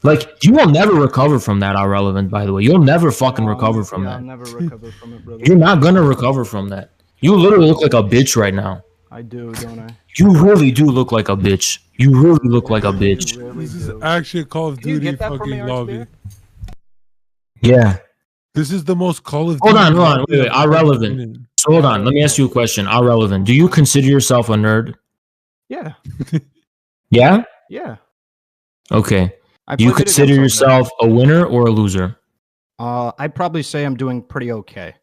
Like, you will never recover from that, Ahrelevant, by the way. You'll never fucking recover from that. I'll never recover from it, brother. You're not gonna recover from that. You literally look like a bitch right now. I do, don't I? You really do look like a bitch. You really look like a bitch. this is actually a Call of Duty fucking lobby. Yeah. This is the most Call of Duty. Hold on. Wait. Ahrelevant. So hold on. Let me ask you a question. Ahrelevant. Do you consider yourself a nerd? Yeah. Yeah? Yeah. Okay. Do you consider yourself a winner or a loser? I'd probably say I'm doing pretty okay.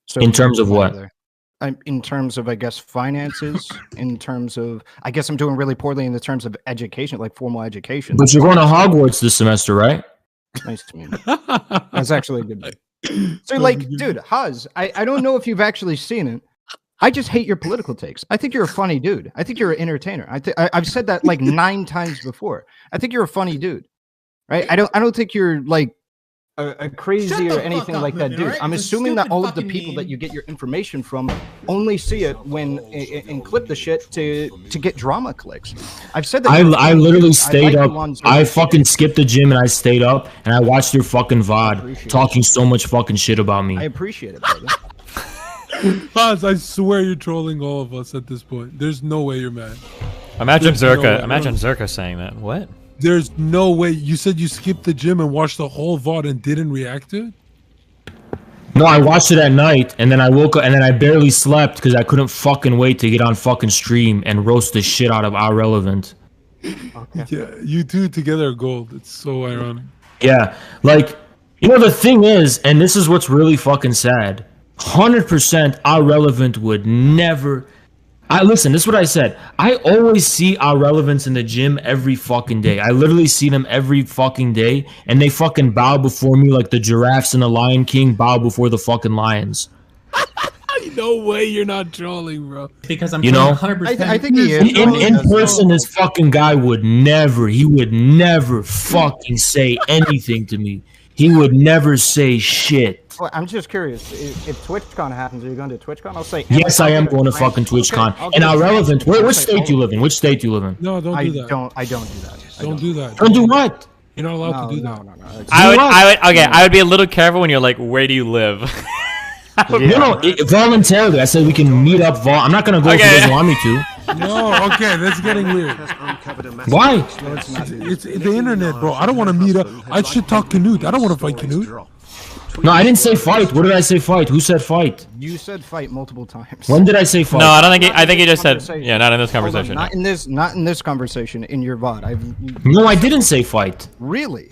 So in terms of what? In terms of, I guess, finances. In terms of, I guess I'm doing really poorly in the terms of education, like formal education. But you're going to Hogwarts this semester, right? Nice to meet you. That's actually a good day. So, like, dude, Haz, I don't know if you've actually seen it. I just hate your political takes. I think you're a funny dude. I think you're an entertainer. I've said that like 9 times before. I think you're a funny dude, right? I don't think you're like a crazy or anything like that, dude. Right? I'm assuming that all of the people that you get your information from only see it when and clip the shit to get drama clicks. I've said that. I literally stayed up. I fucking skipped the gym and I stayed up and I watched your fucking VOD talking so much fucking shit about me. I appreciate it, brother. Paz, I swear you're trolling all of us at this point. There's no way you're mad. Imagine Zerka saying that. What? There's no way. You said you skipped the gym and watched the whole VOD and didn't react to it? No, I watched it at night and then I woke up and then I barely slept because I couldn't fucking wait to get on fucking stream and roast the shit out of Ahrelevant. Okay. Yeah, you two together are gold. It's so ironic. Yeah, like, you know, the thing is, and this is what's really fucking sad, 100% Ahrelevant would never... Listen, this is what I said. I always see Ahrelevants in the gym every fucking day. I literally see them every fucking day, and they fucking bow before me like the giraffes in the Lion King bow before the fucking lions. No way you're not trolling, bro. Because I'm 100%. I think he is. In person, this fucking guy would never fucking say anything to me. He would never say shit. Well, I'm just curious. If TwitchCon happens, are you going to TwitchCon? I'll say. Yes, I am going to fucking TwitchCon. And Ahrelevant, which state do you live in? Which state do you live in? No, don't do that. I don't do that. Don't do that. Don't do what? You're not allowed to do that. No. I would be a little careful when you're like, where do you live? Voluntarily. I said we can meet up. I'm not gonna go if he doesn't want me to. No, okay, that's getting weird. Why? It's the internet, bro. I don't want to meet up. I should talk Canute. I don't want to fight Canute. No, I didn't say fight. What did I say fight? Who said fight? You said fight multiple times. When did I say fight? No, I don't think. I think you just said. Yeah, not in this conversation. Not in this conversation. In your VOD. No, I didn't say fight. Really?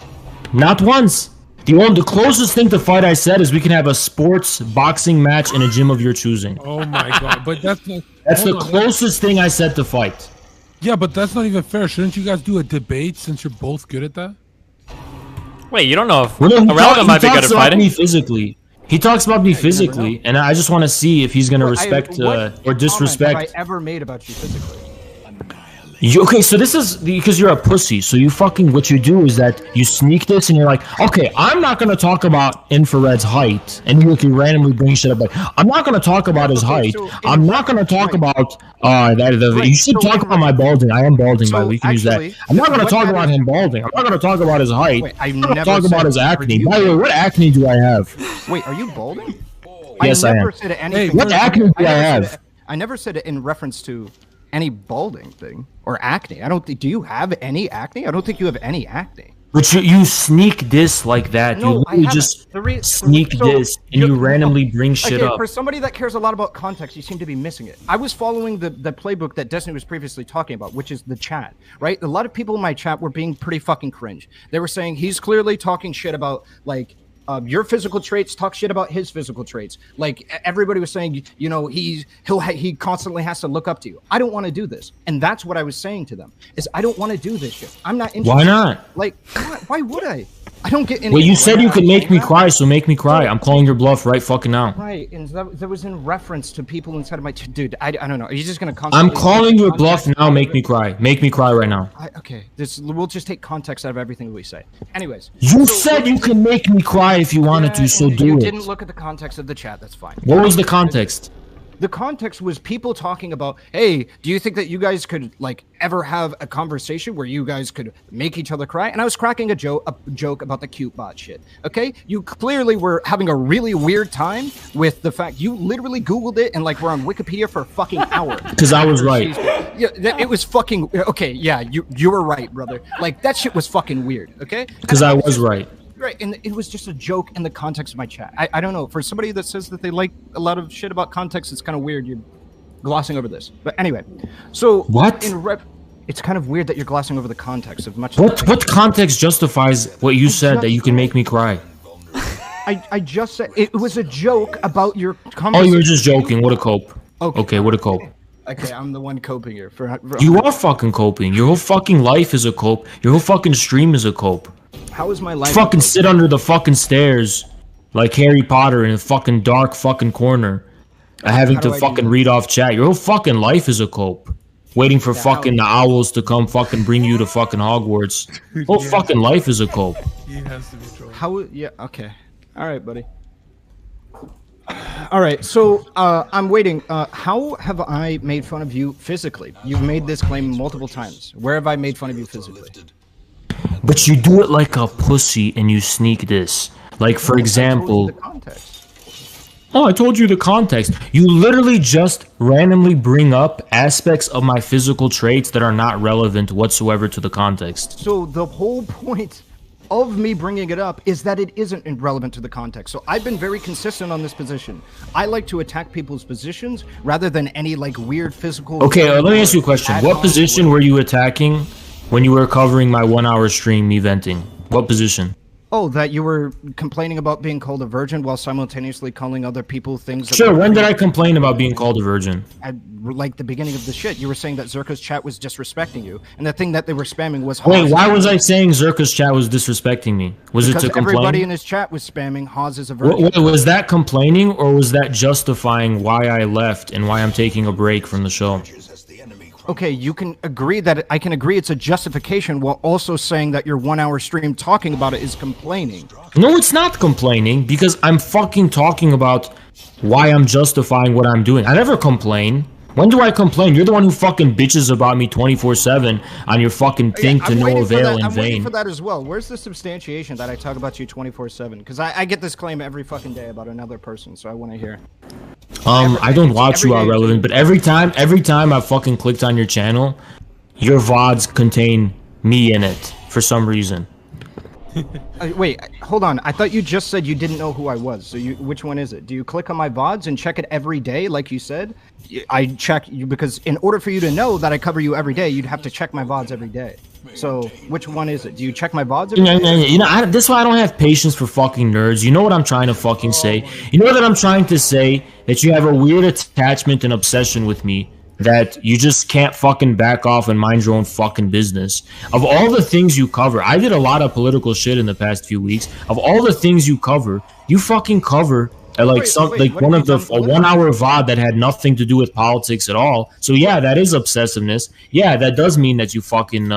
Not once. The closest thing to fight I said is we can have a sports boxing match in a gym of your choosing. Oh my god! But that's the closest thing I said to fight. Yeah, but that's not even fair. Shouldn't you guys do a debate since you're both good at that? Wait, you don't know if Ahrelevant might be good at fighting? Me physically. He talks about me physically, and I just want to see if he's gonna respect or disrespect. Have I ever made about you physically? Okay, so this is because you're a pussy. So you fucking what you do is that you sneak this, and you're like, okay, I'm not gonna talk about Infrared's height, and you can randomly bring shit up. Like, I'm not gonna talk about his height. I'm not gonna talk about you should talk about my balding. I am balding, by the way. We can use that. I'm not gonna talk about him balding. I'm not gonna talk about his height. I'm not gonna talk about his acne. By the way, what acne do I have? Wait, are you balding? Yes, I am. Hey, what acne do I have? I never said it in reference to any balding thing or acne. I don't think. Do you have any acne? I don't think you have any acne. But you sneak this like that. No, you literally just sneak this and you randomly bring shit up. For somebody that cares a lot about context, you seem to be missing it. I was following the playbook that Destiny was previously talking about, which is the chat, right? A lot of people in my chat were being pretty fucking cringe. They were saying he's clearly talking shit about like your physical traits, talk shit about his physical traits. Like everybody was saying, you know, he constantly has to look up to you. I don't want to do this, and that's what I was saying to them. Is I don't want to do this shit. I'm not interested. Why not? Like, why would I? I don't get any. Well, you said you could make me cry, so make me cry. I'm calling your bluff right fucking now. Right, and that was in reference to people inside of my dude. I don't know. Are you just gonna? I'm calling your bluff now. Make me cry. Make me cry right now. Okay, we'll just take context out of everything we say. Anyways, you said you can make me cry if you wanted to, so do it. You didn't look at the context of the chat. That's fine. What was the context? The context was people talking about, hey, do you think that you guys could like ever have a conversation where you guys could make each other cry? And I was cracking a joke about the cute bot shit. Okay, you clearly were having a really weird time with the fact you literally Googled it and like we're on Wikipedia for a fucking hour. Because I was right. Yeah, it was fucking okay. Yeah, you were right, brother. Like that shit was fucking weird. Okay, because I was right. Right, and it was just a joke in the context of my chat. I don't know. For somebody that says that they like a lot of shit about context, it's kind of weird. You're glossing over this. But anyway, so what? It's kind of weird that you're glossing over the context of much. What context justifies what you said that you can make me cry? I just said it was a joke about your conversation. Oh, you were just joking. What a cope. Okay, what a cope. Okay, I'm the one coping here. You are fucking coping. Your whole fucking life is a cope. Your whole fucking stream is a cope. How is my life? Fucking sit under the fucking stairs like Harry Potter in a fucking dark fucking corner, having to fucking read off chat. Your whole fucking life is a cope. Waiting for fucking the owls to come fucking bring you to fucking Hogwarts. Whole fucking life is a cope. He has to be trolling. How? Yeah. Okay. All right, buddy. All right. So I'm waiting. How have I made fun of you physically? You've made this claim multiple times. Where have I made fun of you physically? But you do it like a pussy and you sneak this. Like, for example... Oh, I told you the context. You literally just randomly bring up aspects of my physical traits that are not relevant whatsoever to the context. So the whole point of me bringing it up is that it isn't relevant to the context. So I've been very consistent on this position. I like to attack people's positions rather than any, like, weird physical... Okay, let me ask you a question. What position were you attacking when you were covering my 1 hour stream, me venting? What position? Oh, that you were complaining about being called a virgin while simultaneously calling other people things. Sure, when did I complain about being called a virgin? At, like the beginning of the shit, you were saying that Zerka's chat was disrespecting you, and the thing that they were spamming was. Wait, why was I saying Zerka's chat was disrespecting me? Was because it to complain? Everybody in his chat was spamming Haas is a virgin. Was that complaining, or was that justifying why I left and why I'm taking a break from the show? Okay, you can agree that I can agree it's a justification while also saying that your 1 hour stream talking about it is complaining. No, it's not complaining because I'm fucking talking about why I'm justifying what I'm doing. I never complain. When do I complain? You're the one who fucking bitches about me 24/7 on your fucking thing to no avail in I'm vain. waiting for that as well. Where's the substantiation that I talk about you 24/7? Because I get this claim every fucking day about another person, so I want to hear. I don't watch you Ahrelevant, but every time I fucking clicked on your channel, your VODs contain me in it for some reason. Wait, hold on. I thought you just said you didn't know who I was. So which one is it? Do you click on my VODs and check it every day, like you said? I check you because in order for you to know that I cover you every day, you'd have to check my VODs every day. So which one is it? Do you check my VODs every day? You know, this is why I don't have patience for fucking nerds. You know what I'm trying to fucking say? You know that I'm trying to say? That you have a weird attachment and obsession with me. That you just can't fucking back off and mind your own fucking business. Of all the things you cover, I did a lot of political shit in the past few weeks. Of all the things you cover, you fucking cover like one of the a 1 hour VOD that had nothing to do with politics at all. So yeah, that is obsessiveness. Yeah, that does mean that you fucking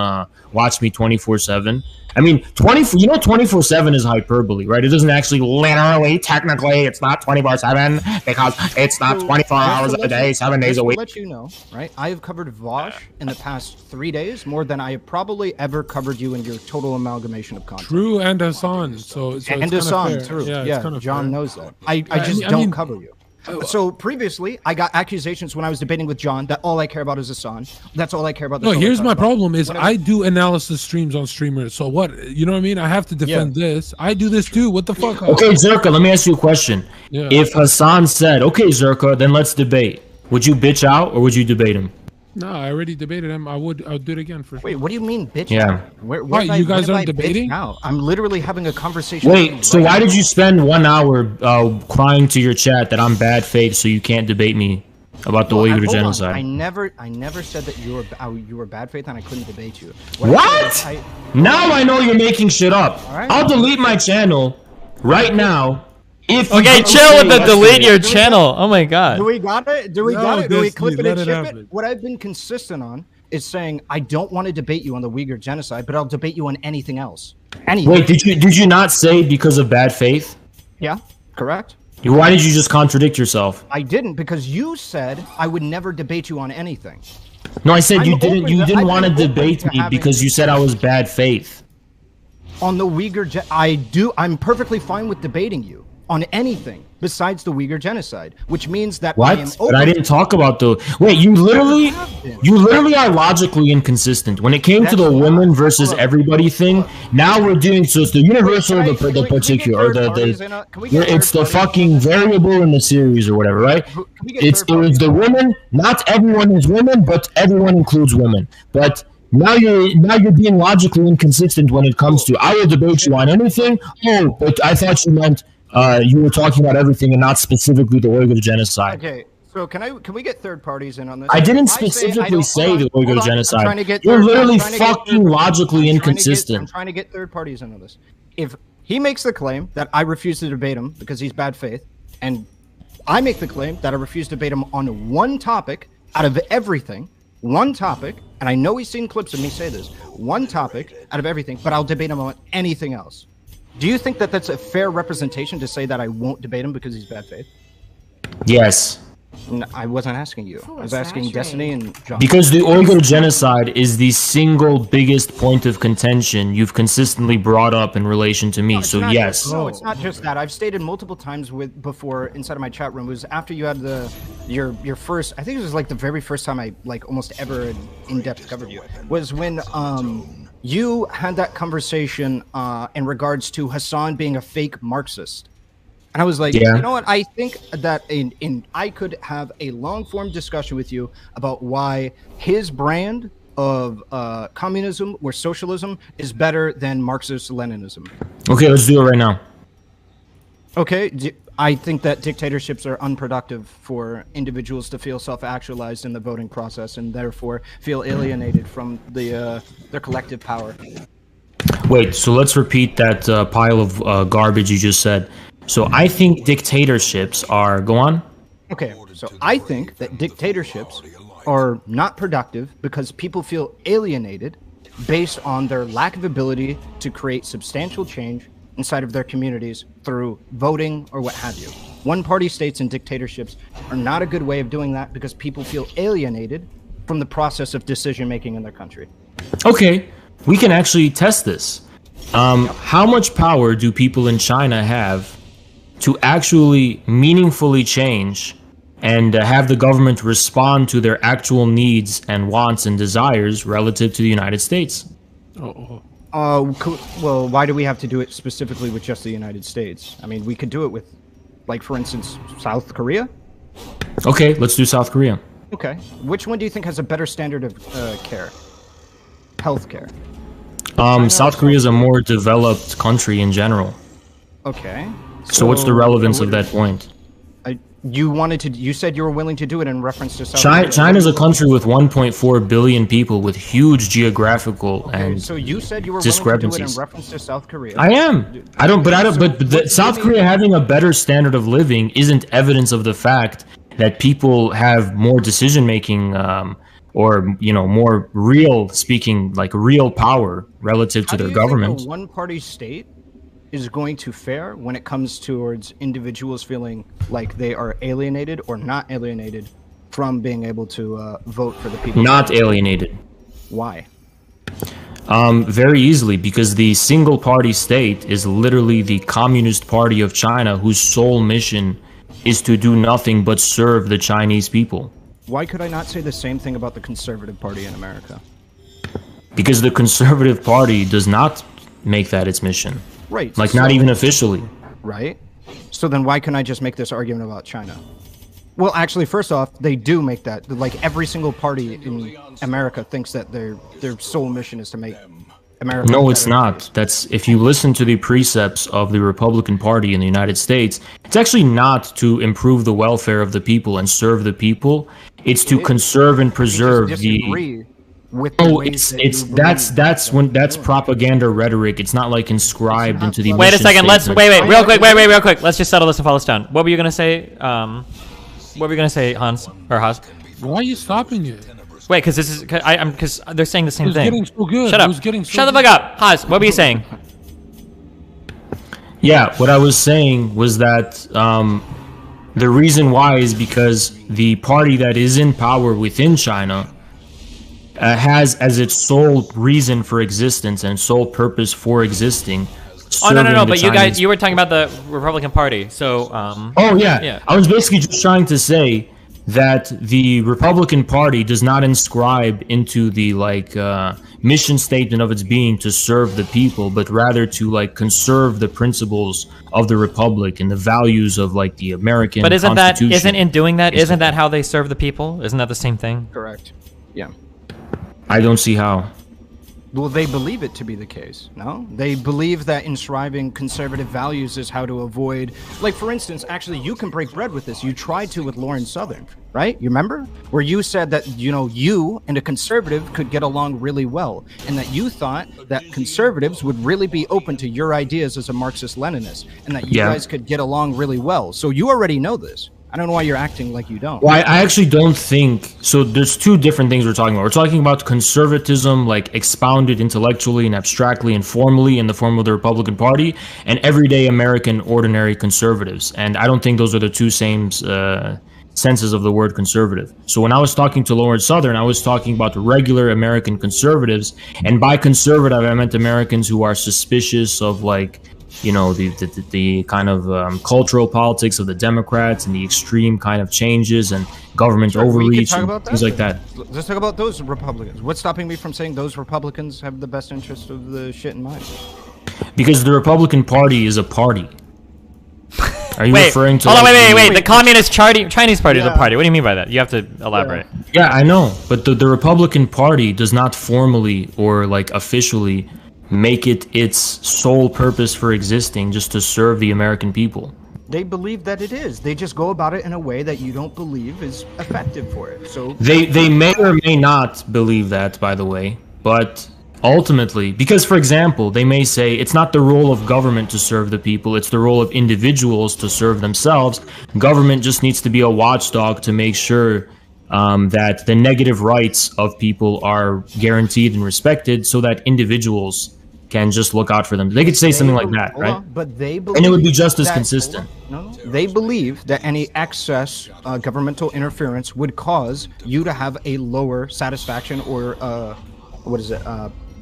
watch me 24/7. I mean, 24/7 is hyperbole, right? It doesn't actually literally, technically, it's not 24/7 because it's not 24 hours a day, 7 days a week. To let you know, right? I have covered Vosh in the past 3 days more than I have probably ever covered you in your total amalgamation of content. True, and Hassan. So and Hassan, true. Yeah, John knows that. I just don't cover you. So previously, I got accusations when I was debating with John that all I care about is Hassan. That's all I care about. No, here's my problem is I do analysis streams on streamers. So what? You know what I mean? I have to defend this. I do this too. What the fuck? Okay, Zerka, let me ask you a question. Yeah. If Hassan said, okay, Zerka, then let's debate. Would you bitch out or would you debate him? No, I already debated him. I'll do it again for sure. Wait, what do you mean, bitch? Yeah. Why you guys aren't debating? Now? I'm literally having a conversation. Wait, so why did you spend 1 hour crying to your chat that I'm bad faith, so you can't debate me about the Uyghur genocide? I never said that you were bad faith and I couldn't debate you. What? Now I know you're making shit up. Right. I'll delete my channel right now. Okay, chill with the delete your channel. Oh my god. Do we got it? Do we clip it and ship it? What I've been consistent on is saying I don't want to debate you on the Uyghur genocide, but I'll debate you on anything else. Anything. Wait, did you not say because of bad faith? Yeah, correct. Why did you just contradict yourself? I didn't, because you said I would never debate you on anything. No, I said you didn't want to debate me because you said I was bad faith. On the Uyghur I'm perfectly fine with debating you on anything besides the Uyghur genocide, which means that what? But I didn't talk about the. Wait, you literally are logically inconsistent. When it came to the women versus everybody thing, now we're doing so it's the universal, the particular, it's the fucking variable in the series or whatever, right? It was the women. Not everyone is women, but everyone includes women. But now you're being logically inconsistent when it comes to I will debate you on anything. Oh, but I thought you meant. You were talking about everything and not specifically the Uyghur genocide. Okay, so can we get third parties in on this? I didn't specifically say the Uyghur genocide. You're literally fucking logically inconsistent. I'm trying to get third parties in on this. If he makes the claim that I refuse to debate him because he's bad faith, and I make the claim that I refuse to debate him on one topic out of everything, one topic, and I know he's seen clips of me say this, one topic out of everything, but I'll debate him on anything else. Do you think that that's a fair representation to say that I won't debate him because he's bad faith? Yes. No, I wasn't asking you. I was asking Destiny and John. Because the Uyghur genocide is the single biggest point of contention you've consistently brought up in relation to me. No, so yes. No, it's not just that. I've stated multiple times before inside of my chat room. It was after you had your first. I think it was like the very first time I almost ever in-depth covered you. Was when you had that conversation in regards to Hassan being a fake Marxist. And I was like, You know what? I think that I could have a long-form discussion with you about why his brand of communism or socialism is better than Marxist-Leninism? Okay, let's do it right now. Okay, I think that dictatorships are unproductive for individuals to feel self-actualized in the voting process and therefore feel alienated from their collective power. Wait, so let's repeat that pile of garbage you just said. So I think dictatorships are... Go on. Okay, so I think that dictatorships are not productive because people feel alienated based on their lack of ability to create substantial change inside of their communities through voting or what have you. One-party states and dictatorships are not a good way of doing that because people feel alienated from the process of decision-making in their country. Okay, we can actually test this. How much power do people in China have to actually meaningfully change and have the government respond to their actual needs and wants and desires relative to the United States? Well, why do we have to do it specifically with just the United States? I mean, we could do it with, like, for instance, South Korea? Okay, let's do South Korea. Okay. Which one do you think has a better standard of care? Health care? South Korea is a more developed country in general. Okay. So what's the relevance of that point? You said you were willing to do it in reference to South Korea. China's a country with 1.4 billion people with huge geographical and so you said you were discrepancies. Willing to do it in reference to South Korea. I am. But South Korea having a better standard of living isn't evidence of the fact that people have more decision making or more real power relative to their government. A one-party state is going to fare when it comes towards individuals feeling like they are alienated or not alienated from being able to vote for the people. Not alienated. Why? Very easily, because the single party state is literally the Communist Party of China, whose sole mission is to do nothing but serve the Chinese people. Why could I not say the same thing about the Conservative Party in America? Because the Conservative Party does not make that its mission. Right. Like, not even officially. Right. So then why can I just make this argument about China? Well, actually, first off, they do make that. Like, every single party in America thinks that their sole mission is to make America... No, it's not. That's, if you listen to the precepts of the Republican Party in the United States, it's actually not to improve the welfare of the people and serve the people. It's to conserve and preserve the... That's propaganda rhetoric. It's not like inscribed into the. Wait a second. Wait, real quick. Let's just settle this and follow this down. What were you gonna say? What were you gonna say, Hans or Haas? Why are you stopping it? Wait, because this is because they're saying the same thing. Getting so good. Shut up. Shut the fuck up, Haas. What were you saying? Yeah, what I was saying was that the reason why is because the party that is in power within China has as its sole reason for existence and sole purpose for existing. Oh no! But you were talking about the Republican Party, so. Oh yeah. I was basically just trying to say that the Republican Party does not inscribe into the mission statement of its being to serve the people, but rather to conserve the principles of the republic and the values of the American. But isn't Constitution. in doing that? Isn't that how they serve the people? Isn't that the same thing? Correct. Yeah. I don't see how. Well, they believe it to be the case, no? They believe that inscribing conservative values is how to avoid... Like, for instance, actually, you can break bread with this. You tried to with Lauren Southern, right? You remember? Where you said that, you and a conservative could get along really well, and that you thought that conservatives would really be open to your ideas as a Marxist-Leninist, and that you guys could get along really well. So you already know this. I don't know why you're acting like you don't. Well, I actually don't think... So there's two different things we're talking about. We're talking about conservatism, expounded intellectually and abstractly and formally in the form of the Republican Party, and everyday American ordinary conservatives. And I don't think those are the two same senses of the word conservative. So when I was talking to Lauren Southern, I was talking about regular American conservatives. And by conservative, I meant Americans who are suspicious of, the kind of cultural politics of the Democrats and the extreme kind of changes and government overreach and things like that. Let's talk about those Republicans. What's stopping me from saying those Republicans have the best interest of the shit in mind? Because the Republican Party is a party. Are you referring to? Hold on, wait. The Communist Chinese Party is a party. What do you mean by that? You have to elaborate. Yeah, I know, but the Republican Party does not formally or like officially make it its sole purpose for existing just to serve the American people. They believe that it is. They just go about it in a way that you don't believe is effective for it. So they may or may not believe that, by the way, but ultimately, because for example, they may say it's not the role of government to serve the people, it's the role of individuals to serve themselves. Government just needs to be a watchdog to make sure that the negative rights of people are guaranteed and respected so that individuals can just look out for them. They could say something like that, right? But they believe and it would be just as consistent. No, they believe that any excess governmental interference would cause you to have a lower satisfaction or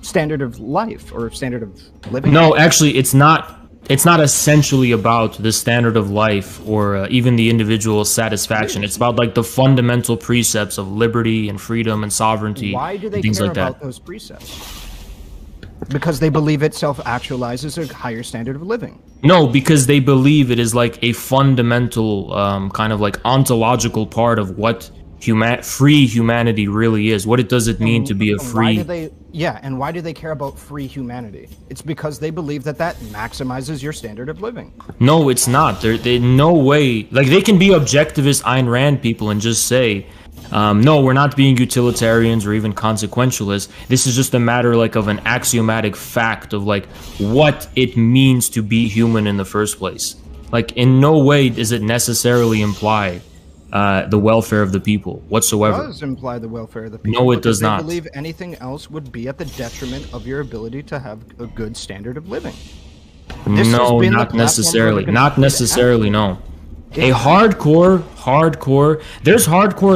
standard of life or standard of living. No, actually, it's not essentially about the standard of life or even the individual satisfaction. It's about like the fundamental precepts of liberty and freedom and sovereignty. Why do they things care like that. about those precepts? Because they believe it self-actualizes a higher standard of living. No, because they believe it is like a fundamental kind of like ontological part of what free humanity really is. What does it mean to be a free... And why do they care about free humanity? It's because they believe that maximizes your standard of living. No, it's not. They no way... Like, they can be objectivist Ayn Rand people and just say... no, we're not being utilitarians or even consequentialists. This is just a matter like of an axiomatic fact of like what it means to be human in the first place. Like in no way does it necessarily imply the welfare of the people whatsoever. It does imply the welfare of the people. No, it does not. I believe anything else would be at the detriment of your ability to have a good standard of living. No, not necessarily. Not necessarily, no. There's hardcore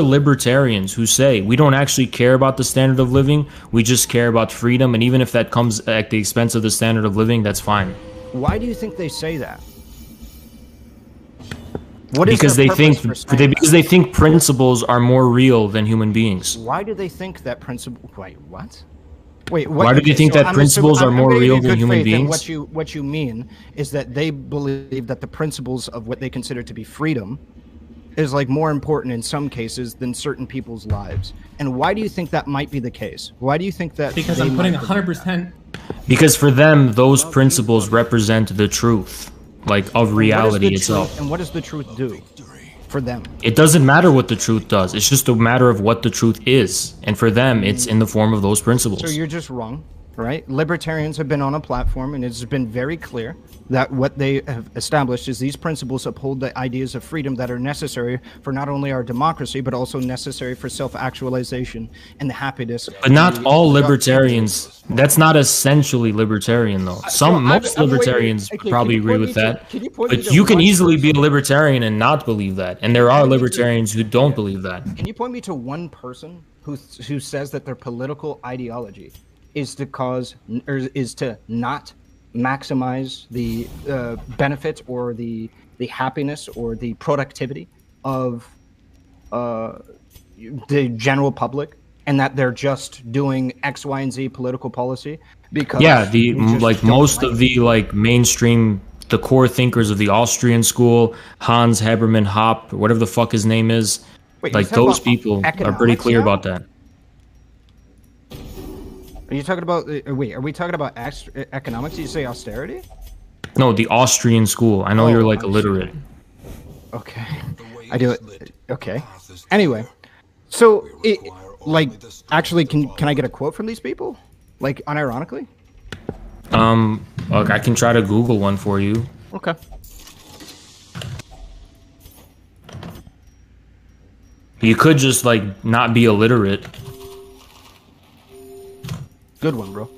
libertarians who say we don't actually care about the standard of living, we just care about freedom, and even if that comes at the expense of the standard of living, that's fine. Why do you think they say that? Because they think principles are more real than human beings. Why do they think that principle? Wait, what? Why do you think that principles are more real than human beings? What you mean is that they believe that the principles of what they consider to be freedom is like more important in some cases than certain people's lives. And why do you think that might be the case? Why do you think that? Because I'm putting 100%. Because for them, those principles represent the truth, like of reality itself. And what does the truth do for them? It doesn't matter what the truth does. It's just a matter of what the truth is. And for them, it's in the form of those principles. So you're just wrong, right? Libertarians have been on a platform and it's been very clear that what they have established is these principles uphold the ideas of freedom that are necessary for not only our democracy, but also necessary for self-actualization and the happiness. But not all libertarians. That's not essentially libertarian, though. Most libertarians probably agree with that. But you can easily be a libertarian and not believe that. And there are libertarians who don't believe that. Can you point me to one person who says that their political ideology is to not maximize the benefits or the happiness or the productivity of the general public, and that they're just doing X, Y, and Z political policy? Because most of the mainstream, the core thinkers of the Austrian school, Hans Haberman Hoppe, whatever the fuck his name is, those people are pretty clear about that. Are you talking about? Are we talking about economics? Did you say austerity? No, the Austrian school. I know you're illiterate. Okay, I do it. Okay. Anyway, so actually, can I get a quote from these people? Unironically? I can try to Google one for you. Okay. You could just not be illiterate. Good one, bro.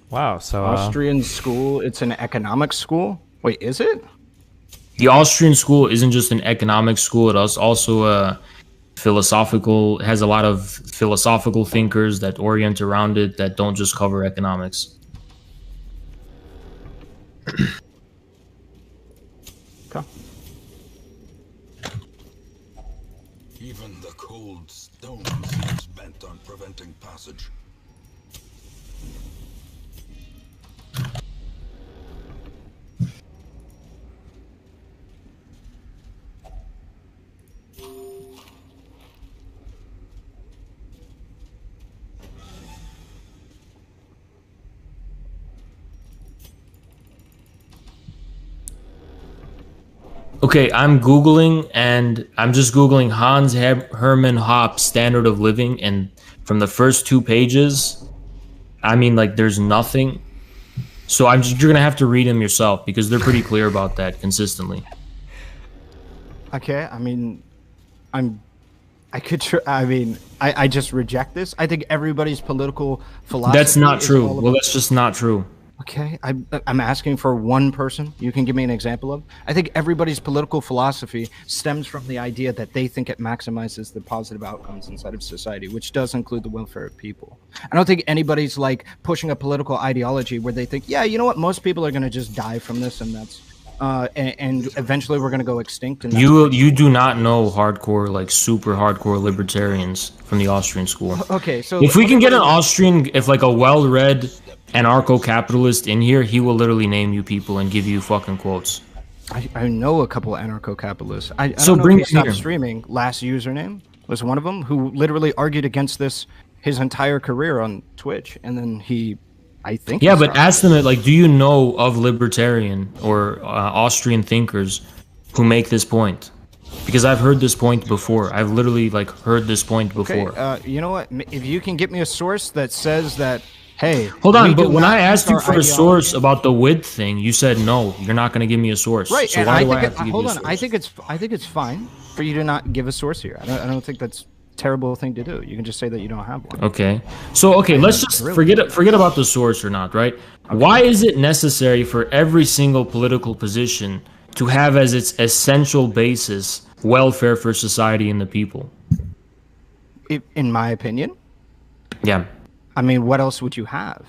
Wow, so... Austrian school, it's an economics school? Wait, is it? The Austrian school isn't just an economics school, it is also a philosophical, has a lot of philosophical thinkers that orient around it that don't just cover economics. Okay. Even the cold stone seems bent on preventing passage. Okay, I'm Googling, and I'm just Googling Hans Hermann Hoppe standard of living, and from the first 2 pages, I mean, like, there's nothing. So you're gonna have to read them yourself, because they're pretty clear about that consistently. Okay, I mean, I just reject this. I think everybody's political philosophy. That's not true. Well, that's just not true. Okay, I'm asking for one person you can give me an example of. I think everybody's political philosophy stems from the idea that they think it maximizes the positive outcomes inside of society, which does include the welfare of people. I don't think anybody's like pushing a political ideology where they think, yeah, you know what, most people are going to just die from this, and that's and eventually we're going to go extinct. And you do not know hardcore, like super hardcore libertarians from the Austrian school. Okay, so if we can get an Austrian, if like a well-read anarcho-capitalist in here, he will literally name you people and give you fucking quotes. I know a couple of anarcho-capitalists. I so don't know bring if he stopped streaming. Last Username was one of them who literally argued against this his entire career on Twitch, and then I think. Yeah, but ask them, like, do you know of libertarian or Austrian thinkers who make this point? Because I've heard this point before. I've literally like heard this point before. Okay, you know what? If you can get me a source that says that. Hey, hold on, but when I asked you for a source about the WID thing, you said no, you're not going to give me a source. Right, so and why I do think I have to give you a source? I think it's fine for you to not give a source here. I don't think that's a terrible thing to do. You can just say that you don't have one. Okay. So let's just forget about the source or not, right? Okay. Why is it necessary for every single political position to have as its essential basis welfare for society and the people? In my opinion? Yeah. I mean, what else would you have?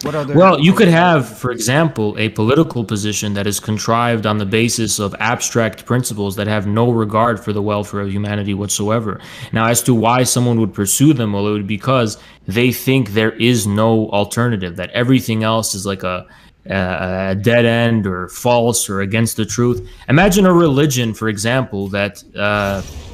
Well, you could have, for example, a political position that is contrived on the basis of abstract principles that have no regard for the welfare of humanity whatsoever. Now, as to why someone would pursue them, well, it would be because they think there is no alternative, that everything else is like a dead end or false or against the truth. Imagine a religion, for example, that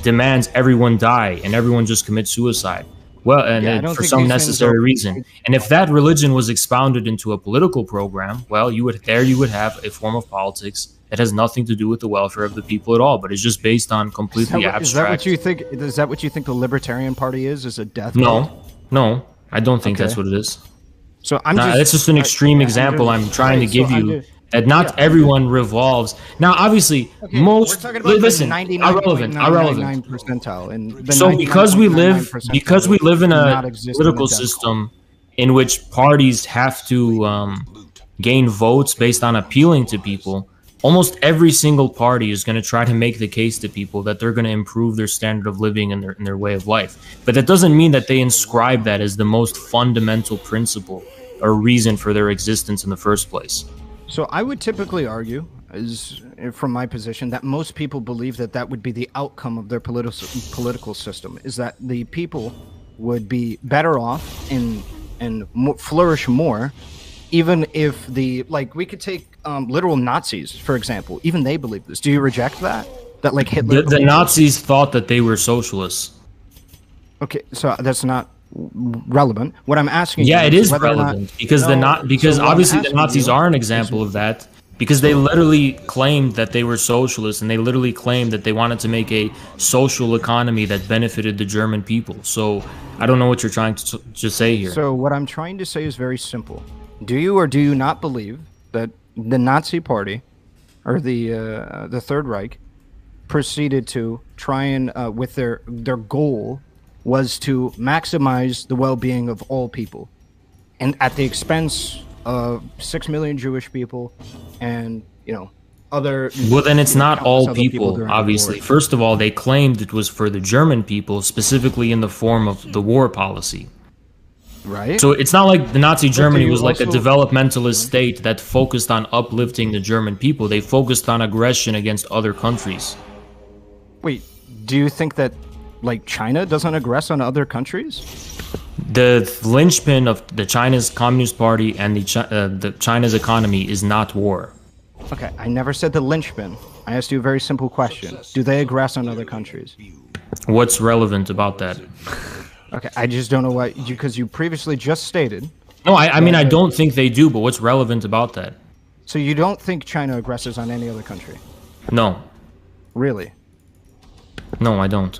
demands everyone die and everyone just commit suicide. Well, and for some necessary reason. And if that religion was expounded into a political program, well, you would have a form of politics that has nothing to do with the welfare of the people at all, but it's just based on completely abstract. Is that what you think? Is that what you think the Libertarian Party is? Is a death? No, I don't think that's what it is. So that's just an extreme example I'm trying to give you. That not everyone revolves. Now, obviously, most listen. Irrelevant. Percentile. And so because we live in a political system in which parties have to gain votes based on appealing to people, almost every single party is going to try to make the case to people that they're going to improve their standard of living and their way of life. But that doesn't mean that they inscribe that as the most fundamental principle or reason for their existence in the first place. So I would typically argue, from my position, that most people believe that would be the outcome of their political system, is that the people would be better off and flourish more, even if we could take literal Nazis, for example. Even they believe this. Do you reject that? That like Hitler? The Nazis thought that they were socialists. Okay, so that's not relevant. What I'm asking you it is relevant because obviously the Nazis are an example of that, because they literally claimed that they were socialists, and they literally claimed that they wanted to make a social economy that benefited the German people. So I don't know what you're trying to say here. So what I'm trying to say is very simple. Do you or do you not believe that the Nazi Party or the Third Reich proceeded to try and with their goal was to maximize the well-being of all people, and at the expense of 6 million Jewish people and, other... Well, then it's not all people, obviously. First of all, they claimed it was for the German people, specifically in the form of the war policy. Right. So it's not like the Nazi Germany was like a developmentalist state that focused on uplifting the German people. They focused on aggression against other countries. Wait, do you think that like China doesn't aggress on other countries? The linchpin of the China's Communist Party and the China's economy is not war. Okay, I never said the linchpin. I asked you a very simple question. Do they aggress on other countries? What's relevant about that? Okay, I just don't know why, because you previously just stated. No, I mean, I don't think they do, but what's relevant about that? So you don't think China aggresses on any other country? No. Really? No, I don't.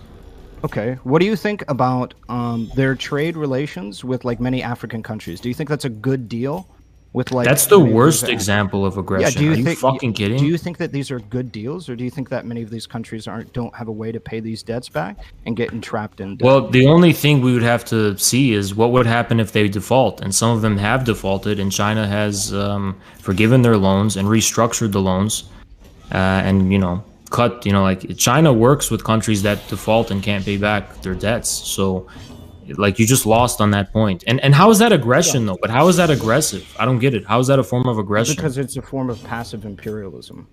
Okay, what do you think about their trade relations with like many African countries? Do you think that's a good deal? With like that's the worst example of aggression. Yeah, are you fucking kidding? Do you think that these are good deals, or do you think that many of these countries don't have a way to pay these debts back and get entrapped in debt? Well, the only thing we would have to see is what would happen if they default, and some of them have defaulted, and China has forgiven their loans and restructured the loans, and cut. Like China works with countries that default and can't pay back their debts, so. Like you just lost on that point. And how is that aggression though? But how is that aggressive? I don't get it. How is that a form of aggression? Because it's a form of passive imperialism.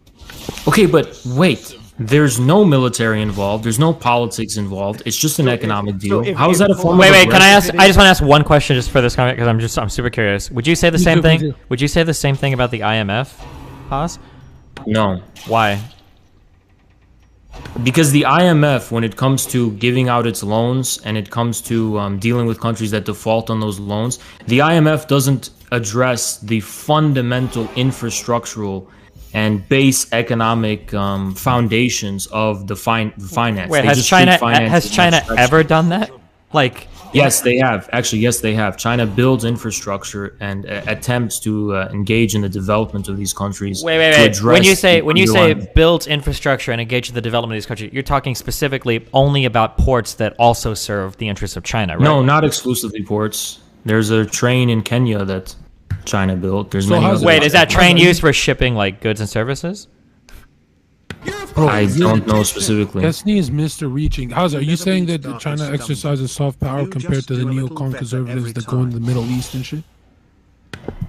Okay, but wait. There's no military involved. There's no politics involved. It's just an economic deal. How is that a form of aggression? Wait, can I ask? I just want to ask one question just for this comment because I'm super curious. Would you say the same thing? Would you say the same thing about the IMF, Haas? No. Why? Because the IMF, when it comes to giving out its loans and it comes to dealing with countries that default on those loans, the IMF doesn't address the fundamental infrastructural and base economic foundations of the finance. Wait, has China ever done that? Like, yes, they have. Actually, yes, they have. China builds infrastructure and attempts to engage in the development of these countries. Wait. When you say build infrastructure and engage in the development of these countries, you're talking specifically only about ports that also serve the interests of China, right? No, not exclusively ports. There's a train in Kenya that China built. There's many other. Wait, is that train used for shipping like goods and services? I don't know specifically. Kesney is Mr. Reaching. Are you saying that China exercises soft power compared to the neocon conservatives that go in the Middle East and shit?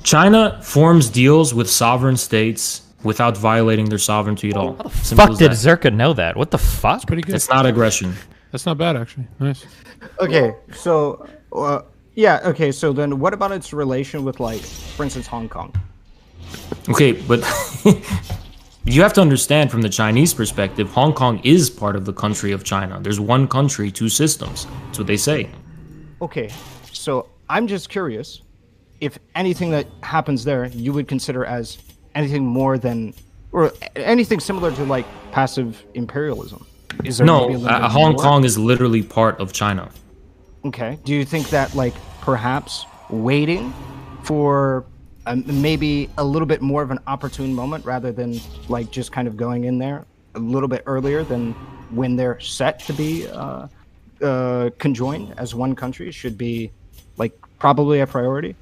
China forms deals with sovereign states without violating their sovereignty at all. How the fuck did Zerka know that? What the fuck? That's pretty good. It's not aggression. That's not bad, actually. Nice. Okay, so... yeah, okay, so then what about its relation with, like, for instance, Hong Kong? Okay, but... You have to understand from the Chinese perspective, Hong Kong is part of the country of China. There's one country, two systems. That's what they say. Okay, so I'm just curious if anything that happens there you would consider as anything more than, or anything similar to like passive imperialism. Is there Hong Kong is literally part of China. Okay, do you think that like perhaps waiting for maybe a little bit more of an opportune moment rather than like just kind of going in there a little bit earlier than when they're set to be conjoined as one country should be like probably a priority?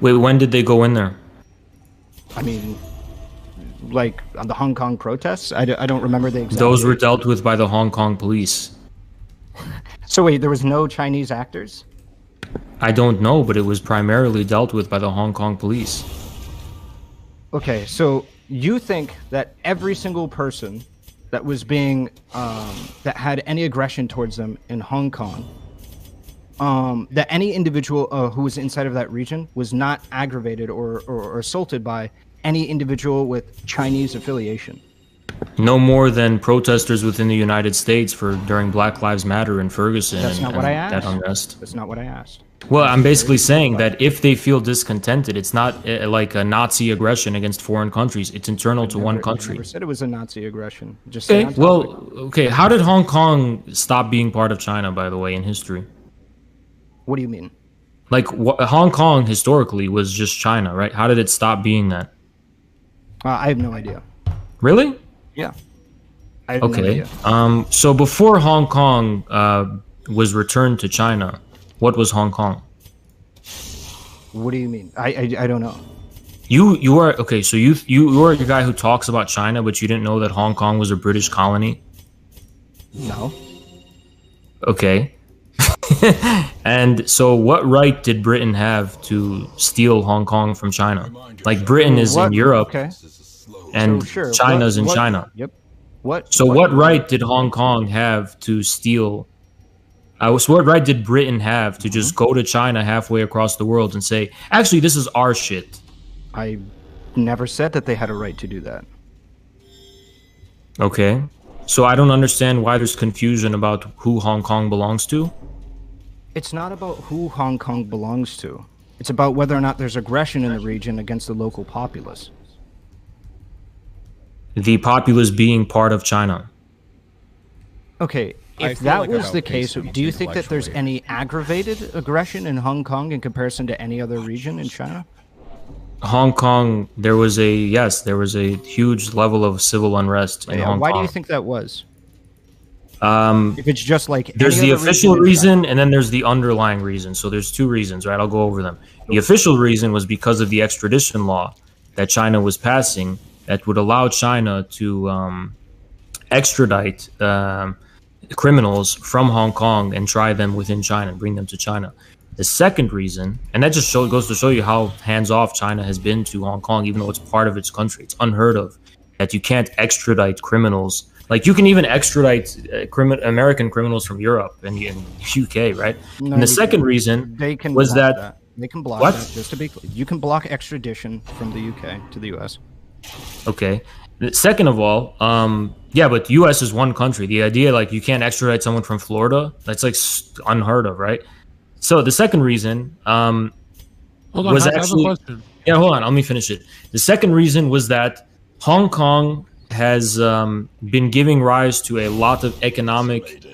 Wait, when did they go in there? I mean, like on the Hong Kong protests? I don't remember the exact Those were dealt with by the Hong Kong police. So wait, there was no Chinese actors? I don't know, but it was primarily dealt with by the Hong Kong police. Okay, so you think that every single person that was being, that had any aggression towards them in Hong Kong, that any individual who was inside of that region was not aggravated or assaulted by any individual with Chinese affiliation? No more than protesters within the United States during Black Lives Matter in Ferguson. That's not what I asked. That unrest. That's not what I asked. Well, I'm basically saying that if they feel discontented, it's not like a Nazi aggression against foreign countries. It's internal to one country. I never said it was a Nazi aggression. Just okay. Well, okay. How did Hong Kong stop being part of China, by the way, in history? What do you mean? Like, Hong Kong historically was just China, right? How did it stop being that? I have no idea. Really? Yeah. I have no idea. So before Hong Kong was returned to China, what was Hong Kong? What do you mean? I don't know. You are okay. So you are the guy who talks about China, but you didn't know that Hong Kong was a British colony? No. Okay. And so what right did Britain have to steal Hong Kong from China? Like Britain is in Europe, okay. And so, sure. China's in China. Yep. So what right did Hong Kong have to steal What right did Britain have to just go to China halfway across the world and say, actually, this is our shit? I never said that they had a right to do that. Okay. So I don't understand why there's confusion about who Hong Kong belongs to. It's not about who Hong Kong belongs to. It's about whether or not there's aggression in the region against the local populace. The populace being part of China. Okay, if that was the case, do you think that there's any aggravated aggression in Hong Kong in comparison to any other region in China? Hong Kong, there was a huge level of civil unrest in Hong Kong. Why do you think that was? If it's just like there's the official reason and then there's the underlying reason. So there's two reasons, right? I'll go over them. The official reason was because of the extradition law that China was passing that would allow China to extradite criminals from Hong Kong and try them within China and bring them to China. The second reason, and that just goes to show you how hands-off China has been to Hong Kong, even though it's part of its country. It's unheard of that you can't extradite criminals. Like, you can even extradite American criminals from Europe and UK, right? No, and the second reason was that they can block that. Just to be clear, you can block extradition from the UK to the US. Okay. Second of all, yeah, but the US is one country. The idea, like, you can't extradite someone from Florida, that's like unheard of, right? So the second reason was actually... Yeah, hold on. Let me finish it. The second reason was that Hong Kong has been giving rise to a lot of economic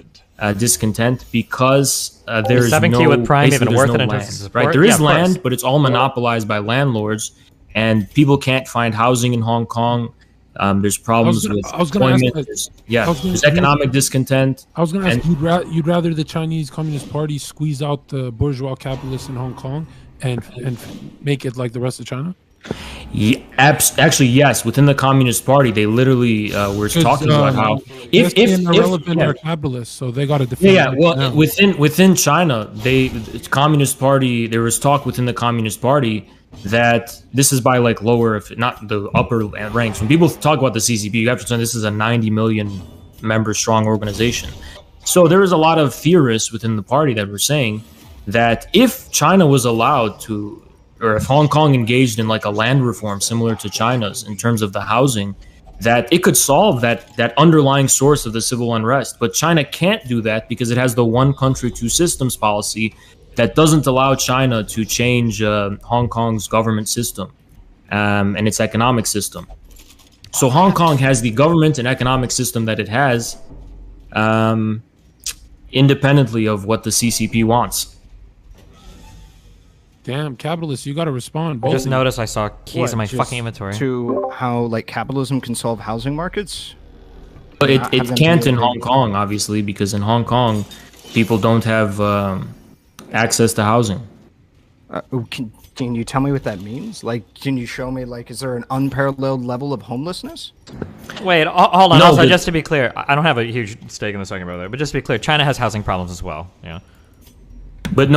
discontent because there is no, with Prime even worth no land, right? There is land, but it's all monopolized by landlords, and people can't find housing in Hong Kong. There's problems with employment. There's economic discontent. I was going to ask, you'd rather the Chinese Communist Party squeeze out the bourgeois capitalists in Hong Kong and make it like the rest of China? Yeah, actually, yes. Within the Communist Party, they literally were talking about how if they're capitalists, so they got to defend. Yeah, well, within China, the Communist Party, there was talk within the Communist Party that this is by like lower, if not the upper ranks. When people talk about the CCP, you have to understand this is a 90 million member strong organization. So there is a lot of theorists within the party that were saying that if China was allowed to, or if Hong Kong engaged in like a land reform similar to China's in terms of the housing, that it could solve that underlying source of the civil unrest. But China can't do that because it has the one country, two systems policy that doesn't allow China to change Hong Kong's government system and its economic system. So Hong Kong has the government and economic system that it has independently of what the CCP wants. Damn, capitalists, you got to respond. I just noticed I saw keys in my fucking inventory. To how like capitalism can solve housing markets? But it can't in Hong Kong, obviously, because in Hong Kong, people don't have access to housing. Can you tell me what that means? Like, can you show me, like, is there an unparalleled level of homelessness? Wait, hold on. No, also, just to be clear, I don't have a huge stake in the second brother, but just to be clear, China has housing problems as well. Yeah. But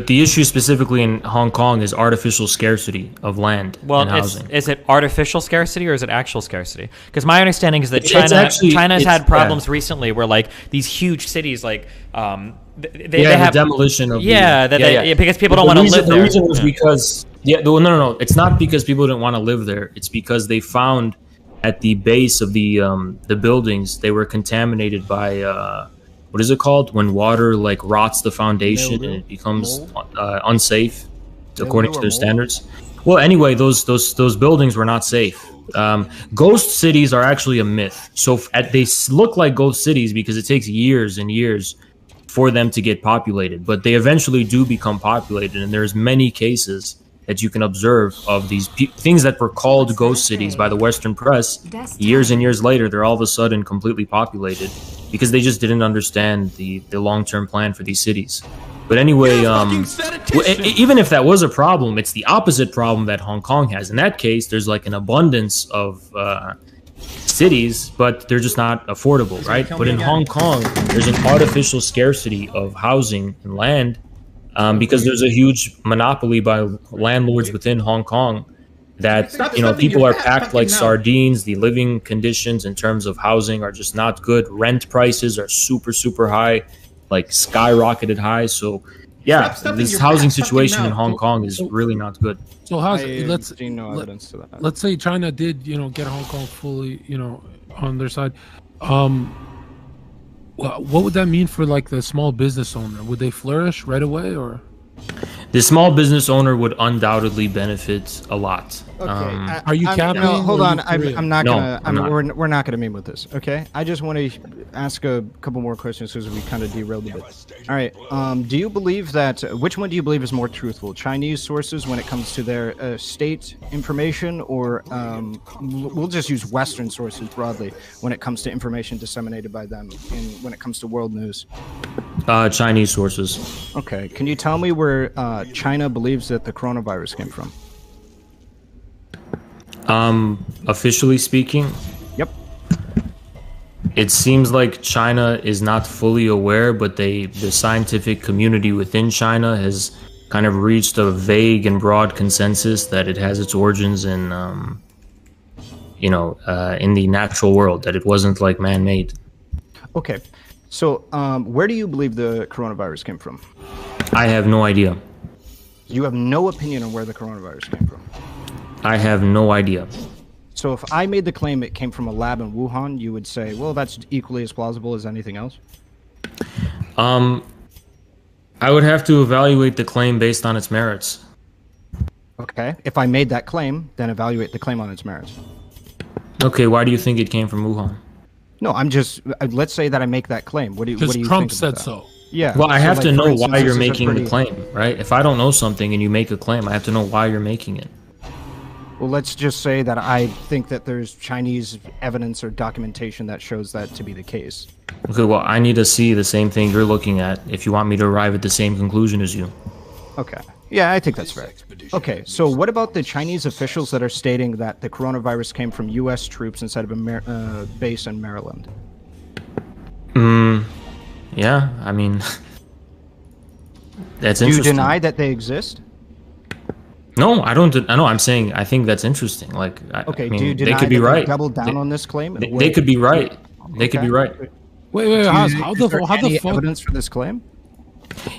the issue specifically in Hong Kong is artificial scarcity of land and housing. Is it artificial scarcity or is it actual scarcity? Because my understanding is that China's had problems recently where like these huge cities like they have the demolition of because people don't want to live there. The reason was because no, it's not because people didn't want to live there. It's because they found at the base of the buildings they were contaminated by what is it called when water like rots the foundation and it becomes unsafe according to their standards? Well, anyway, those buildings were not safe. Ghost cities are actually a myth. So they look like ghost cities because it takes years and years for them to get populated, but they eventually do become populated, and there's many cases that you can observe of these things that were called ghost cities by the Western press. Years and years later, they're all of a sudden completely populated because they just didn't understand the long-term plan for these cities. But anyway, even if that was a problem, it's the opposite problem that Hong Kong has. In that case, there's like an abundance of cities, but they're just not affordable, right? But in Hong Kong, there's an artificial scarcity of housing and land because there's a huge monopoly by landlords within Hong Kong that, people are packed like sardines. The living conditions in terms of housing are just not good. Rent prices are super, super high. like skyrocketed high. So yeah, this housing situation in Hong Kong is really not good. So let's say China did, get Hong Kong fully, on their side. What would that mean for like the small business owner? Would they flourish right away, or? The small business owner would undoubtedly benefit a lot. Okay. Are you capping? No, hold on. I'm not gonna. No, we're not gonna meet with this. Okay. I just want to ask a couple more questions because we kind of derailed a bit. All right. Do you believe that? Which one do you believe is more truthful? Chinese sources when it comes to their state information, or we'll just use Western sources broadly when it comes to information disseminated by them, when it comes to world news? Chinese sources. Okay. Can you tell me where China believes that the coronavirus came from? Officially speaking, Yep. it seems like China is not fully aware, but the scientific community within China has kind of reached a vague and broad consensus that it has its origins in, in the natural world, that it wasn't like man-made. Okay. So, where do you believe the coronavirus came from? I have no idea. You have no opinion on where the coronavirus came from? I have no idea. So if I made the claim it came from a lab in Wuhan, you would say, well, that's equally as plausible as anything else? I would have to evaluate the claim based on its merits. Okay. If I made that claim, then evaluate the claim on its merits. Okay, why do you think it came from Wuhan? No, I'm just, let's say that I make that claim. What do you think about Trump that? said so. Yeah. Well, I have to know why you're this is a making the claim, right? If I don't know something and you make a claim, I have to know why you're making it. Well, let's just say that I think that there's Chinese evidence or documentation that shows that to be the case. Okay, well, I need to see the same thing you're looking at if you want me to arrive at the same conclusion as you. Okay. Yeah, I think that's fair. Okay, so what about the Chinese officials that are stating that the coronavirus came from U.S. troops instead of a base in Maryland? Yeah, I mean, that's Do you interesting. deny that they exist? No, I don't. I know. I'm saying I think that's interesting. Like, Okay, I mean, do you deny they could be that right. Double down on this claim? They could be right. They could be right. Wait, how the fuck? Evidence for this claim?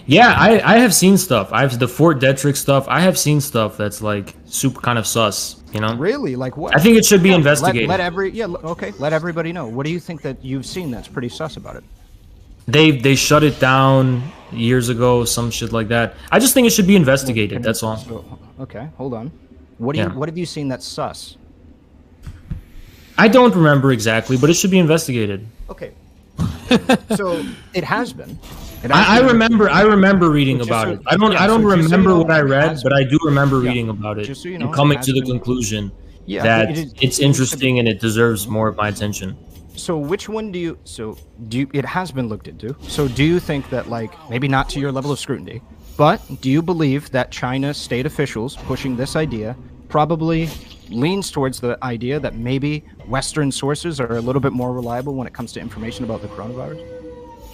Yeah, I have seen stuff. I have the Fort Detrick stuff. I have seen stuff that's like super kind of sus. You know? Really? Like what? I think it should be investigated. Let everybody know. What do you think that you've seen that's pretty sus about it? They shut it down years ago, some shit like that. I just think it should be investigated. That's all. Okay, hold on. What have you seen that's sus? I don't remember exactly, but it should be investigated. Okay. So it has been. I remember reading about it. I don't remember what I read, but I do remember reading about it and coming to the conclusion that it's interesting and it deserves more of my attention. So which one do you? It has been looked into. So do you think that, like, maybe not to your level of scrutiny, but do you believe that China state officials pushing this idea probably leans towards the idea that maybe Western sources are a little bit more reliable when it comes to information about the coronavirus?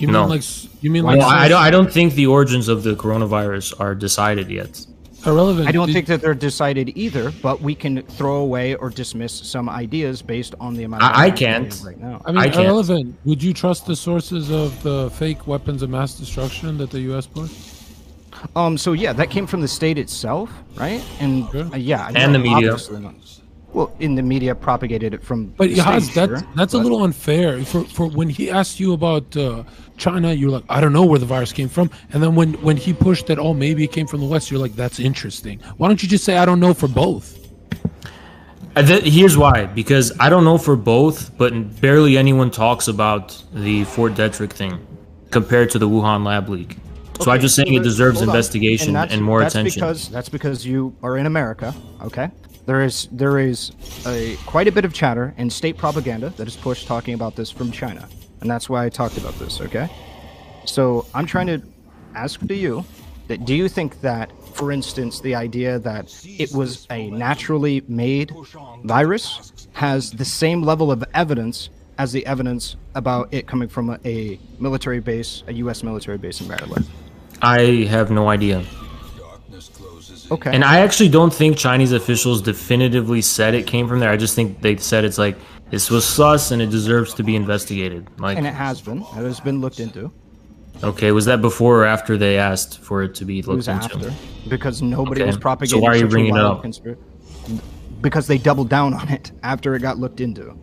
I don't think the origins of the coronavirus are decided yet. Irrelevant. I don't think that they're decided either, but we can throw away or dismiss some ideas based on the amount of I can't right now. I mean, Irrelevant. Would you trust the sources of the fake weapons of mass destruction that the U.S. pushed? So yeah, that came from the state itself, right? And and the media. Well, in the media propagated it from. But that's a little unfair. For when he asked you about China, you're like, I don't know where the virus came from. And then when he pushed that, oh, maybe it came from the West, you're like, that's interesting. Why don't you just say I don't know for both? Here's why. Because I don't know for both, but barely anyone talks about the Fort Detrick thing compared to the Wuhan lab leak. So I'm just saying it deserves investigation and more attention. That's because you are in America, okay? There is quite a bit of chatter and state propaganda that is pushed talking about this from China. And that's why I talked about this, okay? So I'm trying to ask to you, that do you think that, for instance, the idea that it was a naturally made virus has the same level of evidence as the evidence about it coming from a military base, a U.S. military base in Maryland? I have no idea. Okay. And I actually don't think Chinese officials definitively said it came from there. I just think they said it's like, this was sus and it deserves to be investigated. Like, and it has been. It has been looked into. Okay, was that before or after they asked for it to be looked into? It was after, because nobody was propagating. So why are you bringing it up? Because they doubled down on it after it got looked into.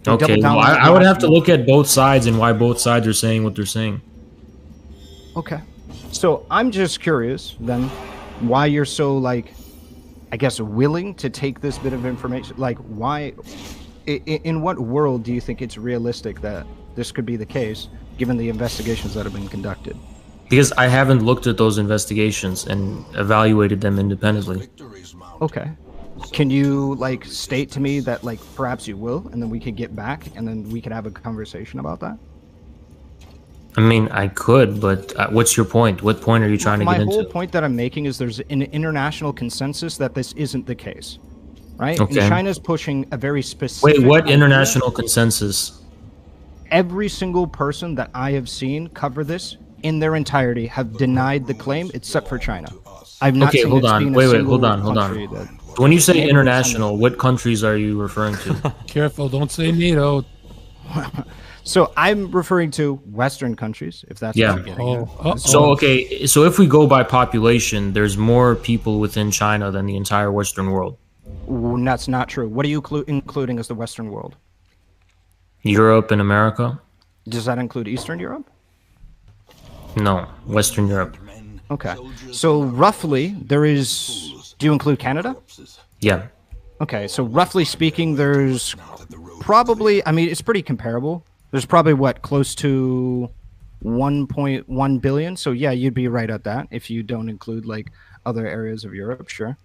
Okay, well, I would have to look at both sides and why both sides are saying what they're saying. Okay, so I'm just curious then, why you're so, like, I guess, willing to take this bit of information. Like, why? In what world do you think it's realistic that this could be the case, given the investigations that have been conducted? Because I haven't looked at those investigations and evaluated them independently. Okay. Can you, like, state to me that, like, perhaps you will, and then we could get back, and then we could have a conversation about that? I mean, I could, but what's your point? What point are you trying to get into? My whole point that I'm making is there's an international consensus that this isn't the case, right? Okay. And China's pushing a very specific... Wait, what international consensus? Every single person that I have seen cover this in their entirety have denied the claim, except for China. I've not seen hold on. Wait, hold on. When you say international, what countries are you referring to? Careful, don't say NATO. So I'm referring to Western countries, if that's what you're getting at. So, okay, so if we go by population, there's more people within China than the entire Western world. That's not true. What are you including as the Western world? Europe and America. Does that include Eastern Europe? No, Western Europe. Okay. So roughly, there is... Do you include Canada? Yeah. Okay, so roughly speaking, there's probably... I mean, it's pretty comparable. There's probably, what, close to 1.1 billion? So yeah, you'd be right at that if you don't include, like, other areas of Europe, sure.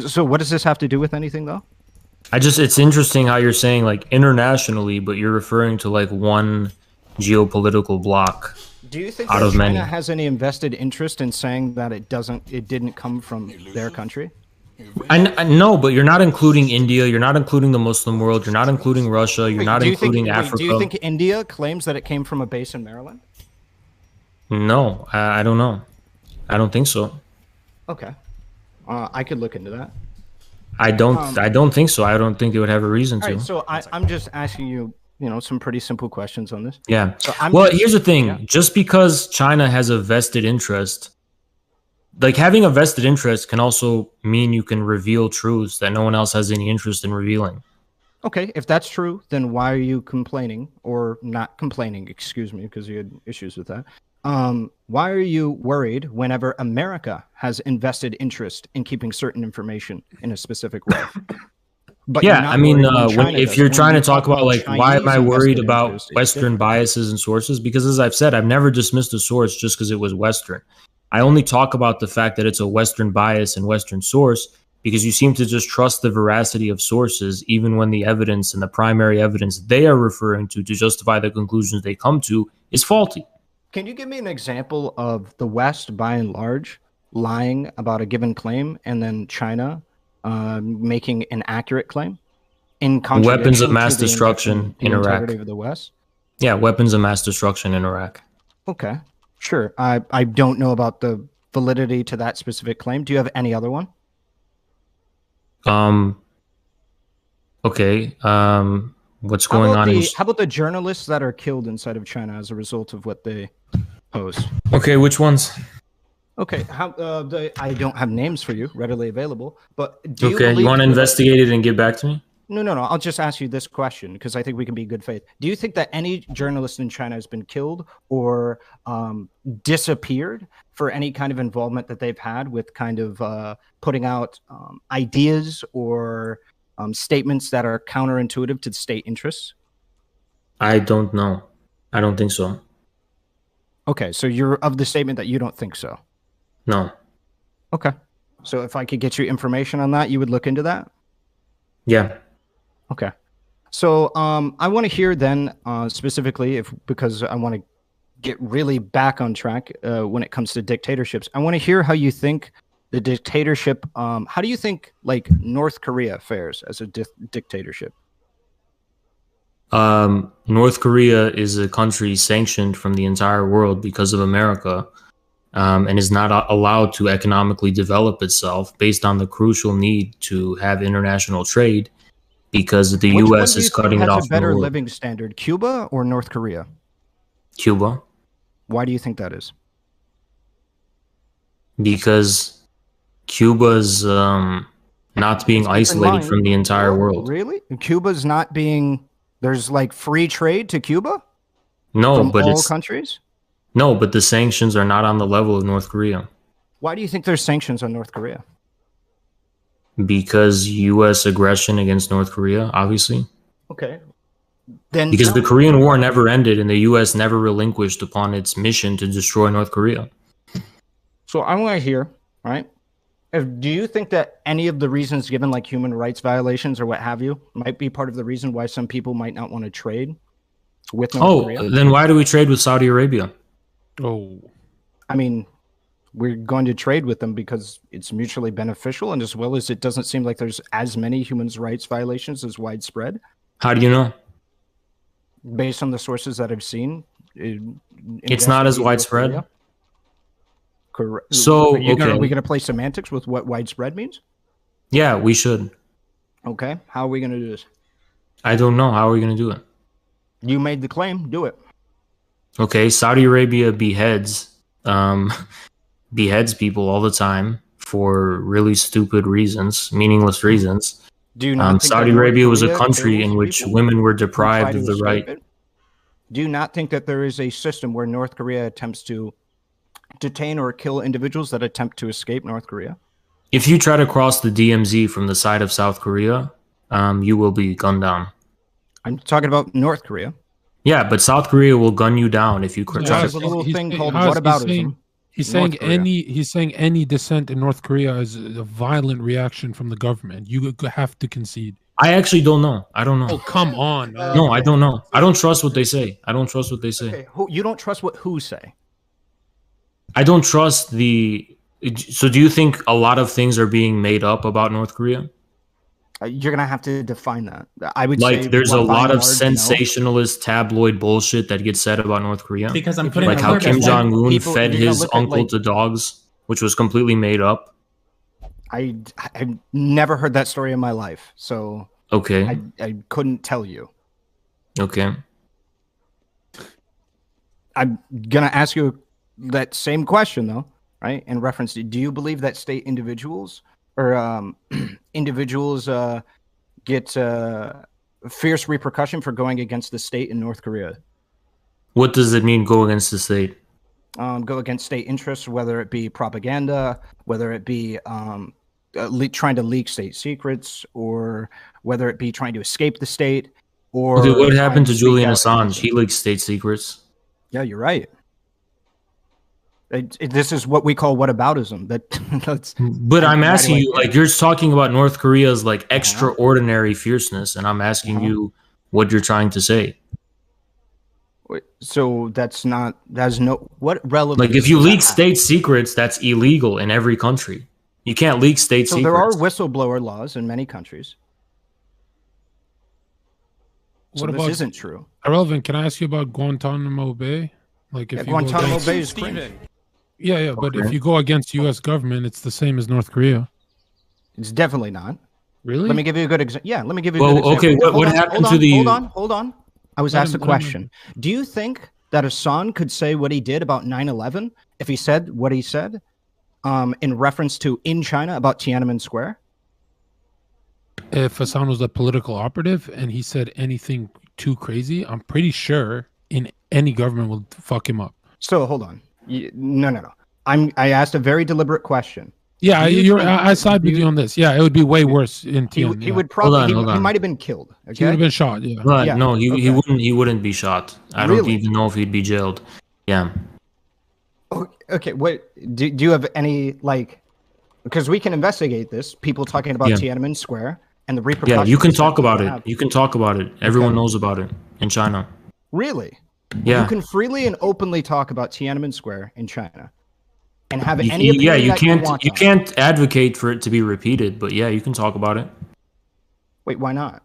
So what does this have to do with anything, though? It's interesting how you're saying, like, internationally, but you're referring to, like, one geopolitical block. Do you think that China has any invested interest in saying that it didn't come from their country? I know, but you're not including India, you're not including the Muslim world, you're not including Russia, you're not including Africa. Do you think India claims that it came from a base in Maryland? No, I don't know. I don't think so. Okay. I could look into that. I don't think so. I don't think they would have a reason to. Right, so I'm just asking you, some pretty simple questions on this. Yeah. So here's the thing. Yeah. Just because China has a vested interest, like, having a vested interest can also mean you can reveal truths that no one else has any interest in revealing. Okay, if that's true, then why are you complaining, or not complaining, excuse me, because you had issues with that. Why are you worried whenever America has invested interest in keeping certain information in a specific way? But yeah, I mean, if you're trying to talk about, like, why am I worried about Western biases and sources? Because, as I've said, I've never dismissed a source just because it was Western. I only talk about the fact that it's a Western bias and Western source because you seem to just trust the veracity of sources, even when the evidence and the primary evidence they are referring to justify the conclusions they come to is faulty. Can you give me an example of the West, by and large, lying about a given claim and then China making an accurate claim? In weapons of mass destruction in Iraq. Of the West? Yeah, weapons of mass destruction in Iraq. Okay. Sure. I don't know about the validity to that specific claim. Do you have any other one? Okay. What's going on? How about the journalists that are killed inside of China as a result of what they post? Okay, which ones? Okay, I don't have names for you readily available, but do you want to investigate it and get back to me? No. I'll just ask you this question because I think we can be good faith. Do you think that any journalist in China has been killed or disappeared for any kind of involvement that they've had with kind of putting out ideas or statements that are counterintuitive to the state interests? I don't know. I don't think so. Okay, so you're of the statement that you don't think so? No. Okay. So if I could get you information on that, you would look into that? Yeah. Okay. So I want to hear then specifically, because I want to get really back on track when it comes to dictatorships. I want to hear how you think the dictatorship, how do you think like North Korea fares as a dictatorship? North Korea is a country sanctioned from the entire world because of America, and is not allowed to economically develop itself based on the crucial need to have international trade because the U.S. is cutting it off. Which one do you think has a better living standard, Cuba or North Korea? Cuba. Why do you think that is? Because Cuba's not being isolated from the entire world. Really? Cuba's not being... There's like free trade to Cuba? No, from but all countries? No, but the sanctions are not on the level of North Korea. Why do you think there's sanctions on North Korea? Because U.S. aggression against North Korea, obviously. Okay. Then because the Korean War never ended and the U.S. never relinquished upon its mission to destroy North Korea. So I want to hear, right? Do you think that any of the reasons given, like human rights violations or what have you, might be part of the reason why some people might not want to trade with North Korea? Then why do we trade with Saudi Arabia? I mean, we're going to trade with them because it's mutually beneficial, and as well as it doesn't seem like there's as many human rights violations as widespread. How do you know? Based on the sources that I've seen, it's not as widespread. Correct. So, are we going to play semantics with what widespread means? Yeah, we should. Okay. How are we going to do this? I don't know. How are we going to do it? You made the claim. Do it. Okay. Saudi Arabia beheads people all the time for really stupid reasons, meaningless reasons. Do you not think Saudi Arabia was a country in which women were deprived of the right. Do you not think that there is a system where North Korea attempts to detain or kill individuals that attempt to escape North Korea? If you try to cross the DMZ from the side of South Korea, you will be gunned down. I'm talking about North Korea. Yeah, but South Korea will gun you down if you try to. There's a little thing called whataboutism. He's saying any dissent in North Korea is a violent reaction from the government. You have to concede. I actually don't know. I don't know. Oh, come on. No, I don't know. I don't trust what they say. I don't trust what they say. Okay. You don't trust what who say? I don't trust the... So do you think a lot of things are being made up about North Korea? You're going to have to define that. I would say there's a lot of sensationalist no. tabloid bullshit that gets said about North Korea. Because I'm putting like how Kim Jong-un fed his uncle to dogs, which was completely made up. I've never heard that story in my life, so okay, I couldn't tell you. Okay. I'm going to ask you that same question, though, right? In reference to, do you believe that state individuals or individuals get fierce repercussion for going against the state in North Korea? What does it mean, go against the state? Go against state interests, whether it be propaganda, whether it be trying to leak state secrets, or whether it be trying to escape the state. Or okay, what happened to Julian Assange? He leaked state secrets. Yeah, you're right. This is what we call whataboutism. But I'm asking you, like, you're talking about North Korea's like extraordinary fierceness, and I'm asking you what you're trying to say. So that's no what relevance. Like, if you leak state secrets, that's illegal in every country. You can't leak state secrets. So there are whistleblower laws in many countries. So this isn't true. Ahrelevant, can I ask you about Guantanamo Bay? Like, if Guantanamo Bay is cringe. Yeah, but if you go against U.S. government, it's the same as North Korea. It's definitely not. Really? Let me give you a good example. Yeah, let me give you a good example. Okay, what happened to the... Hold on. I was asked a question. Do you think that Hassan could say what he did about 9/11 if he said what he said in reference to in China about Tiananmen Square? If Hassan was a political operative and he said anything too crazy, I'm pretty sure in any government will fuck him up. So hold on. No. I asked a very deliberate question. Yeah, I side with you on this. Yeah, it would be way worse in Tiananmen. He would probably he might have been killed. Okay? He would have been shot. Yeah. But no, he wouldn't be shot. I don't even know if he'd be jailed. Yeah. Okay. What do you have any like? Because we can investigate this. People talking about Tiananmen Square and the repercussions. Yeah, you can talk about it. You can talk about it. Everyone knows about it in China. Really? Yeah. You can freely and openly talk about Tiananmen Square in China. And have any opinion you can't advocate for it to be repeated, but yeah, you can talk about it. Wait, why not?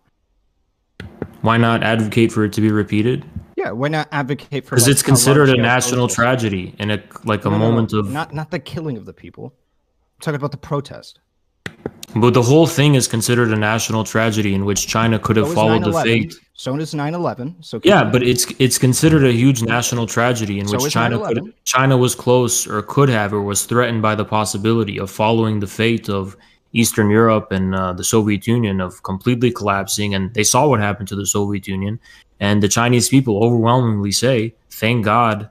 Why not advocate for it to be repeated? Yeah, why not advocate for? Because it's considered a national tragedy and a moment of not the killing of the people. I'm talking about the protest. But the whole thing is considered a national tragedy in which China could have followed the fate. So does 9/11. So yeah, but it's considered a huge national tragedy in which China was close or could have or was threatened by the possibility of following the fate of Eastern Europe and the Soviet Union of completely collapsing. And they saw what happened to the Soviet Union. And the Chinese people overwhelmingly say, thank God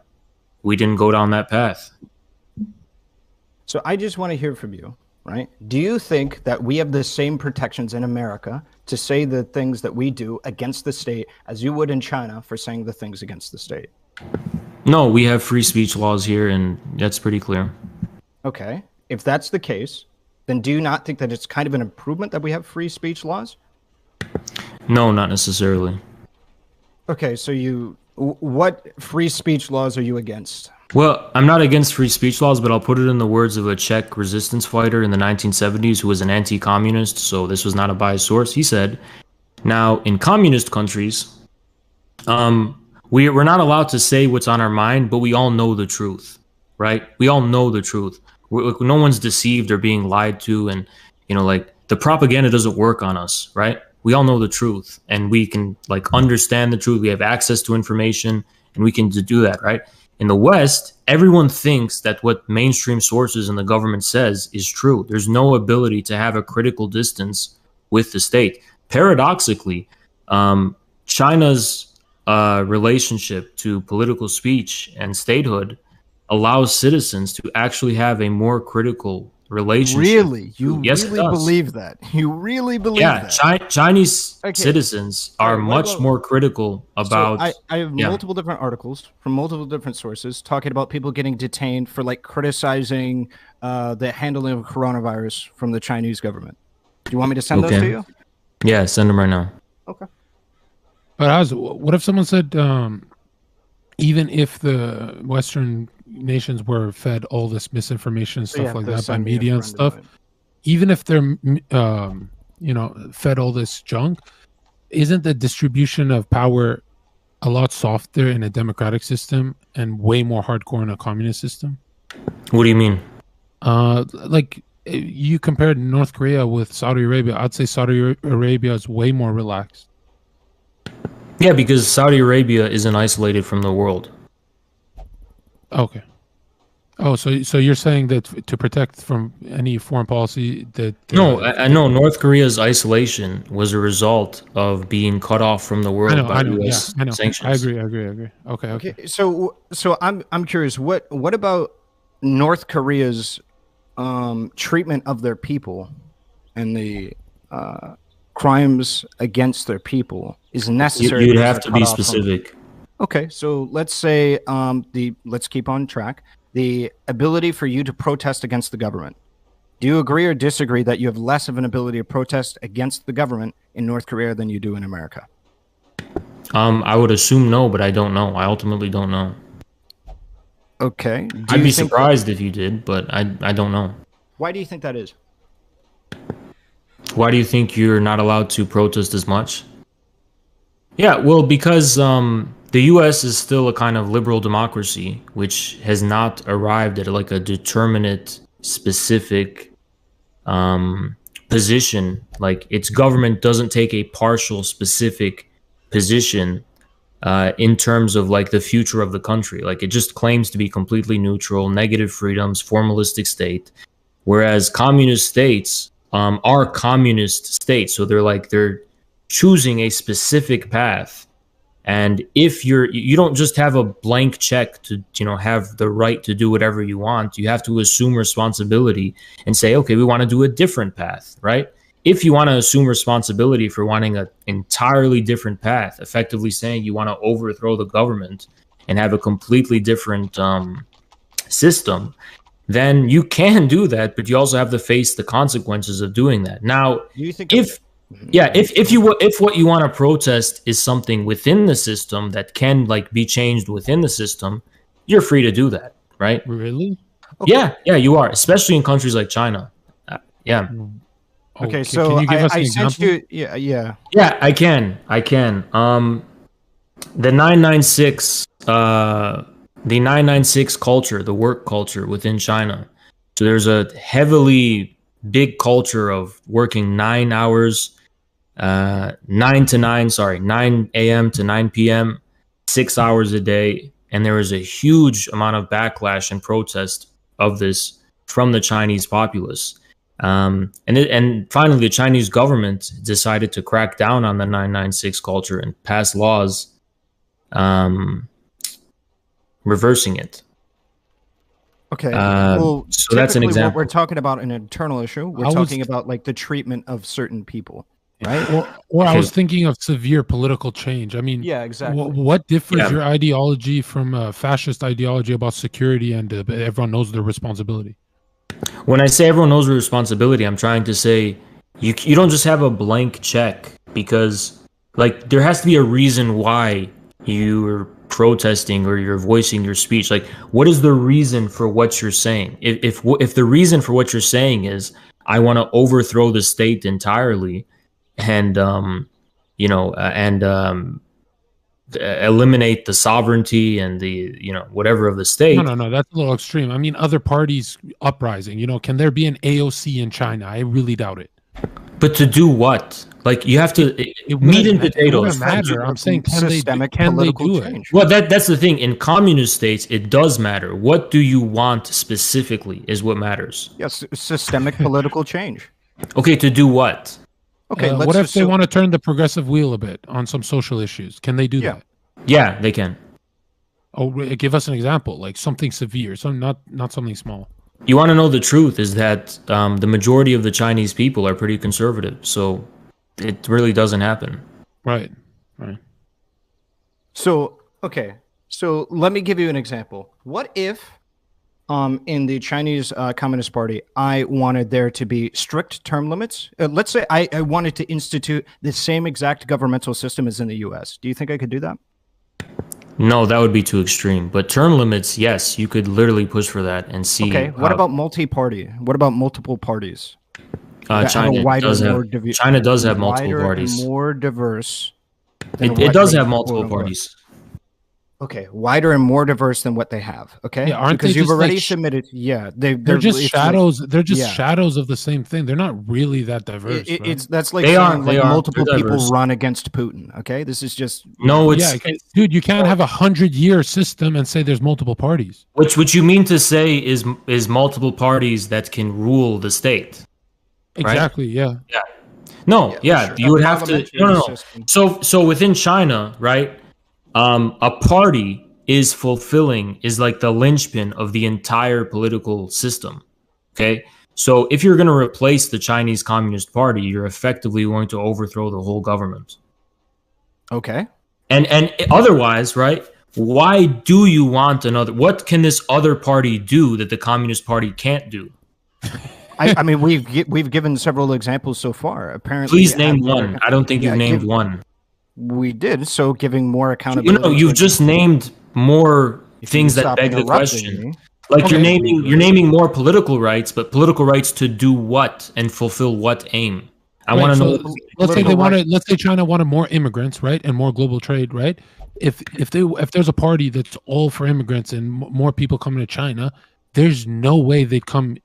we didn't go down that path. So I just want to hear from you, right? Do you think that we have the same protections in America to say the things that we do against the state as you would in China for saying the things against the state? No, we have free speech laws here, and that's pretty clear. Okay. If that's the case, then do you not think that it's kind of an improvement that we have free speech laws? No, not necessarily. Okay, so what free speech laws are you against? Well, I'm not against free speech laws, but I'll put it in the words of a Czech resistance fighter in the 1970s who was an anti-communist, so this was not a biased source. He said, now, in communist countries, we're not allowed to say what's on our mind, but we all know the truth, right? We all know the truth. No one's deceived or being lied to, and, like, the propaganda doesn't work on us, right? We all know the truth, and we can, like, understand the truth. We have access to information, and we can do that, right? In the West, everyone thinks that what mainstream sources and the government says is true. There's no ability to have a critical distance with the state. Paradoxically, China's relationship to political speech and statehood allows citizens to actually have a more critical relationship. Really? You really believe that? You really believe that? Yeah, Chinese citizens are much more critical about... So I have multiple different articles from multiple different sources talking about people getting detained for like criticizing the handling of coronavirus from the Chinese government. Do you want me to send those to you? Yeah, send them right now. Okay. But what if someone said, even if the Western nations were fed all this misinformation and stuff like that by media and stuff, even if they're fed all this junk, isn't the distribution of power a lot softer in a democratic system and way more hardcore in a communist system? What do you mean? Like you compared North Korea with Saudi Arabia, I'd say Saudi Arabia is way more relaxed. Yeah, because Saudi Arabia isn't isolated from the world. Okay. Oh, so you're saying that to protect from any foreign policy that... No, I know North Korea's isolation was a result of being cut off from the world by U.S. sanctions. I agree. Okay. So I'm curious, what about North Korea's treatment of their people and the crimes against their people is necessary? You'd have to be specific. Okay, so let's say let's keep on track. The ability for you to protest against the government. Do you agree or disagree that you have less of an ability to protest against the government in North Korea than you do in America? I would assume no, but I don't know. I ultimately don't know. Okay. I'd be surprised if you did, but I don't know. Why do you think that is? Why do you think you're not allowed to protest as much? Yeah, well, because the U.S. is still a kind of liberal democracy, which has not arrived at like a determinate, specific position. Like its government doesn't take a partial, specific position in terms of like the future of the country. Like it just claims to be completely neutral, negative freedoms, formalistic state. Whereas communist states are communist states, so they're choosing a specific path. And if you don't just have a blank check to, have the right to do whatever you want. You have to assume responsibility and say, okay, we want to do a different path, right? If you want to assume responsibility for wanting an entirely different path, effectively saying you want to overthrow the government and have a completely different system, then you can do that, but you also have to face the consequences of doing that. Now, do you think if what you want to protest is something within the system that can like be changed within the system, you're free to do that, right? Really? Okay. Yeah, you are, especially in countries like China. Yeah. Okay, so can you give us an example? Yeah, I can. The 996 culture, the work culture within China. So there's a heavily big culture of working 9 hours 9 a.m. to 9 p.m., 6 hours a day. And there was a huge amount of backlash and protest of this from the Chinese populace. And finally, the Chinese government decided to crack down on the 996 culture and pass laws reversing it. Okay. Well, so that's an example. What we're talking about an internal issue. We're talking about like the treatment of certain people, right? Or I was thinking of severe political change. I mean, yeah, exactly. What differs your ideology from fascist ideology about security and everyone knows their responsibility? When I say everyone knows their responsibility, I'm trying to say you don't just have a blank check, because like there has to be a reason why you're protesting or you're voicing your speech. Like, what is the reason for what you're saying? If the reason for what you're saying is I want to overthrow the state entirely and eliminate the sovereignty and the whatever of the state. No, that's a little extreme. I mean, other parties uprising. Can there be an AOC in China? I really doubt it. But to do what? Like, you have to meat and potatoes. It doesn't matter. I'm saying can they do it? Well, that's the thing. In communist states, it does matter. What do you want specifically is what matters. Yes, systemic political change. Okay, to do what? Okay, what if they want to turn the progressive wheel a bit on some social issues? Can they do that? Yeah, they can. Oh, give us an example, like something severe, not something small. You want to know the truth is that the majority of the Chinese people are pretty conservative, so it really doesn't happen. Right. So, okay. So let me give you an example. What if in the Chinese Communist Party, I wanted there to be strict term limits? Let's say I wanted to institute the same exact governmental system as in the US. Do you think I could do that? No, that would be too extreme. But term limits, yes, you could literally push for that and see. Okay, what about multi-party? What about multiple parties? China does have multiple parties. More diverse. It does have multiple parties. Okay, wider and more diverse than what they have. Okay, yeah, aren't because they you've already submitted. Yeah, they're just shadows. They're just shadows of the same thing. They're not really that diverse. That's like saying multiple people run against Putin. Okay, this is just dude. You can't have 100-year system and say there's multiple parties. Which you mean to say is multiple parties that can rule the state. Exactly. Right? Yeah. No. Yeah. Sure. You would have to. No. So within China, right? A party is like the linchpin of the entire political system. Okay. So if you're going to replace the Chinese Communist Party, you're effectively going to overthrow the whole government. Okay. And otherwise, right? Why do you want another? What can this other party do that the Communist Party can't do? I mean, we've given several examples so far. Apparently, please name one. I don't think you've named one. We did, so giving more accountability. You've just named more things that beg the question. Like you're naming more political rights, but political rights to do what and fulfill what aim? I want to know. Let's say China wanted more immigrants, right, and more global trade, right? If there's a party that's all for immigrants and more people coming to China, there's no way they come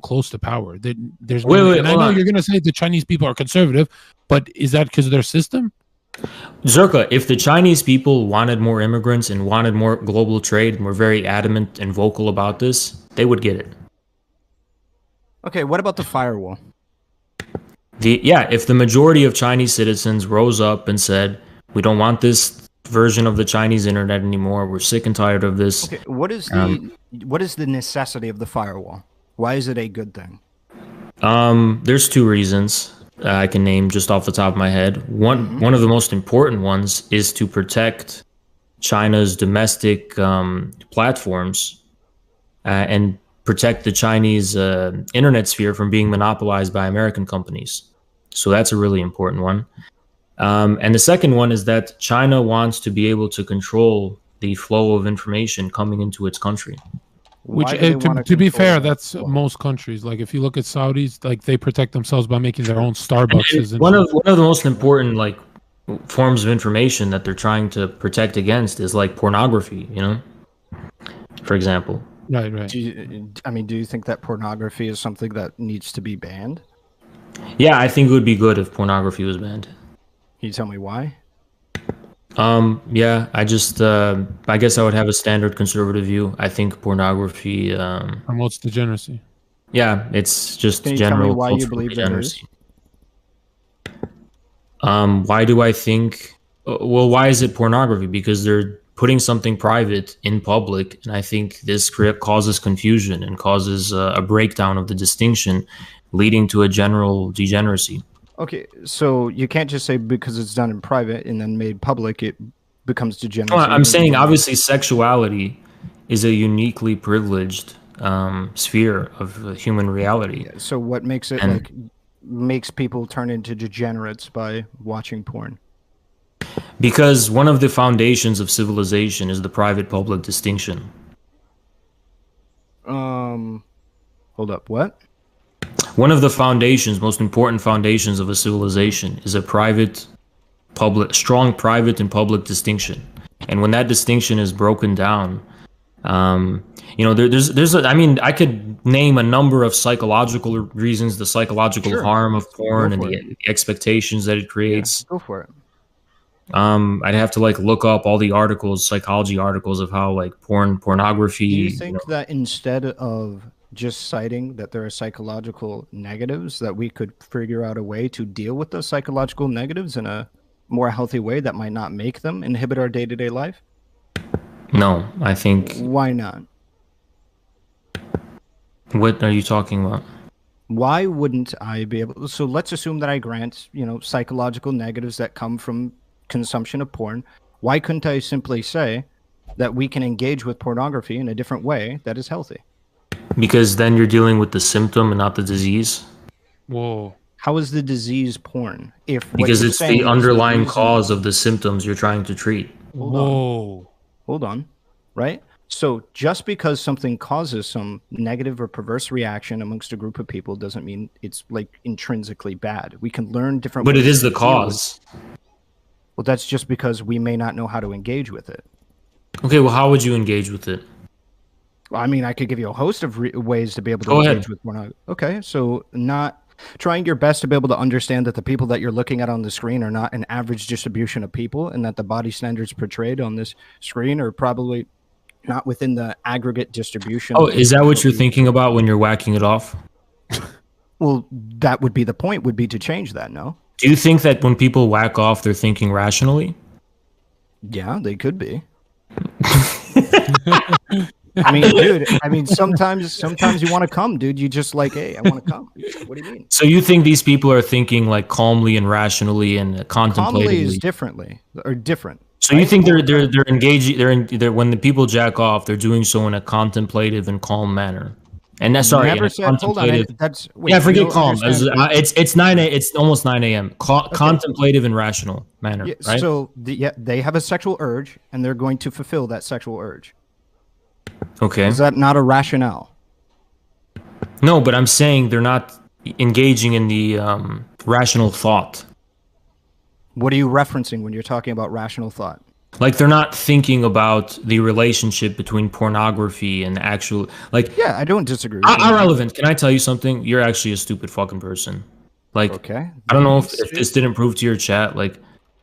close to power. There's I know you're gonna say the Chinese people are conservative, but is that because of their system? Zerka, if the Chinese people wanted more immigrants and wanted more global trade and were very adamant and vocal about this, they would get it. Okay, what about the firewall? If the majority of Chinese citizens rose up and said, we don't want this version of the Chinese internet anymore, we're sick and tired of this. Okay, what is the necessity of the firewall? Why is it a good thing? There's two reasons. I can name just off the top of my head. One of the most important ones is to protect China's domestic platforms and protect the Chinese internet sphere from being monopolized by American companies. So that's a really important one. And the second one is that China wants to be able to control the flow of information coming into its country. Which, to be fair, that's most countries. Like if you look at Saudis, like they protect themselves by making their own Starbucks. And one of the most important like forms of information that they're trying to protect against is like pornography. For example. Right. Do you think that pornography is something that needs to be banned? Yeah, I think it would be good if pornography was banned. Can you tell me why? Yeah, I just, I guess I would have a standard conservative view. I think pornography, Promotes degeneracy. yeah, it's just Can you tell me general why you cultural believe that degeneracy. is? Why do I think? Well, why is it pornography? Because they're putting something private in public, and I think this causes confusion and causes a breakdown of the distinction, leading to a general degeneracy. Okay, so you can't just say because it's done in private and then made public, it becomes degeneracy. No, I'm saying obviously sexuality is a uniquely privileged sphere of human reality. Yeah, so what makes it makes people turn into degenerates by watching porn? Because one of the foundations of civilization is the private-public distinction. Hold up, what? One of the foundations, most important foundations of a civilization is a strong private and public distinction. And when that distinction is broken down, I mean, I could name a number of psychological reasons, the psychological harm of porn and the expectations that it creates. Yeah, go for it. I'd have to look up all the articles, psychology articles of how pornography. Do you think that instead of just citing that there are psychological negatives, that we could figure out a way to deal with those psychological negatives in a more healthy way that might not make them inhibit our day-to-day life? No, I think. Why not? What are you talking about? Why wouldn't I be able to? So let's assume that I grant, psychological negatives that come from consumption of porn. Why couldn't I simply say that we can engage with pornography in a different way that is healthy? Because then you're dealing with the symptom and not the disease. Whoa. How is the disease porn? Because it's the underlying cause of the symptoms you're trying to treat. Whoa. Hold on. Right? So just because something causes some negative or perverse reaction amongst a group of people doesn't mean it's intrinsically bad. We can learn different ways. But it is the cause. Well, that's just because we may not know how to engage with it. Okay, well, how would you engage with it? Well, I mean, I could give you a host of ways to be able to engage with pornography. Okay, so not trying your best to be able to understand that the people that you're looking at on the screen are not an average distribution of people, and that the body standards portrayed on this screen are probably not within the aggregate distribution. Oh, is that what you're thinking about when you're whacking it off? Well, that would be the point, would be to change that, no? Do you think that when people whack off, they're thinking rationally? Yeah, they could be. I mean, dude, sometimes you want to come, dude. You just hey, I want to come. What do you mean? So you think these people are thinking calmly and rationally and contemplatively? Calmly is different. So you think they're engaging, they're when the people jack off, they're doing so in a contemplative and calm manner. And that's sorry, never said, hold on, forget calm. It's almost 9 a.m. Contemplative and rational manner, right? So they have a sexual urge, and they're going to fulfill that sexual urge. Okay. Is that not a rationale? No, but I'm saying they're not engaging in the rational thought. What are you referencing when you're talking about rational thought? They're not thinking about the relationship between pornography and actual Yeah, I don't disagree. Ahrelevant, can I tell you something? You're actually a stupid fucking person. Okay. I don't know if this didn't prove to your chat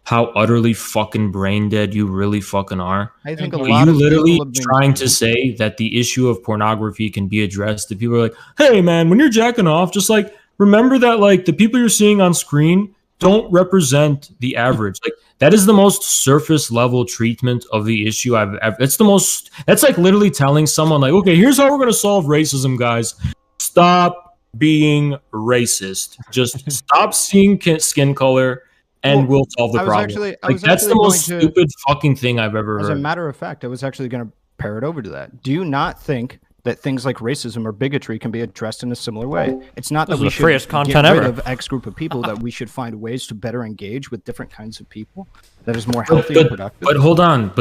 how utterly fucking brain dead you really fucking are. I think a lot of literally trying to say that the issue of pornography can be addressed. The people are like, hey man, when you're jacking off, just remember that the people you're seeing on screen don't represent the average. That is the most surface level treatment of the issue I've ever. That's literally telling someone okay, here's how we're gonna solve racism, guys. Stop being racist. Just stop seeing skin color, and we'll solve the problem. That's the most stupid fucking thing I've ever heard. As a matter of fact, I was actually going to pair it over to that. Do you not think that things like racism or bigotry can be addressed in a similar way? It's not that we should get rid of X group of people, that we should find ways to better engage with different kinds of people that is more healthy and productive. But hold on,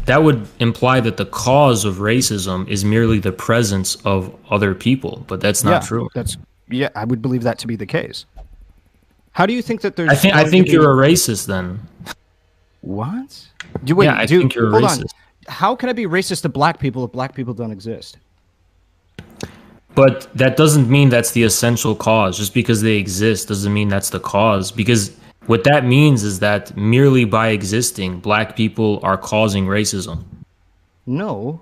that would imply that the cause of racism is merely the presence of other people, but that's not true. I would believe that to be the case. How do you think that there's? I think you're a racist then. What? I think you're a racist. How can I be racist to black people if black people don't exist? But that doesn't mean that's the essential cause. Just because they exist doesn't mean that's the cause. Because what that means is that merely by existing, black people are causing racism. No.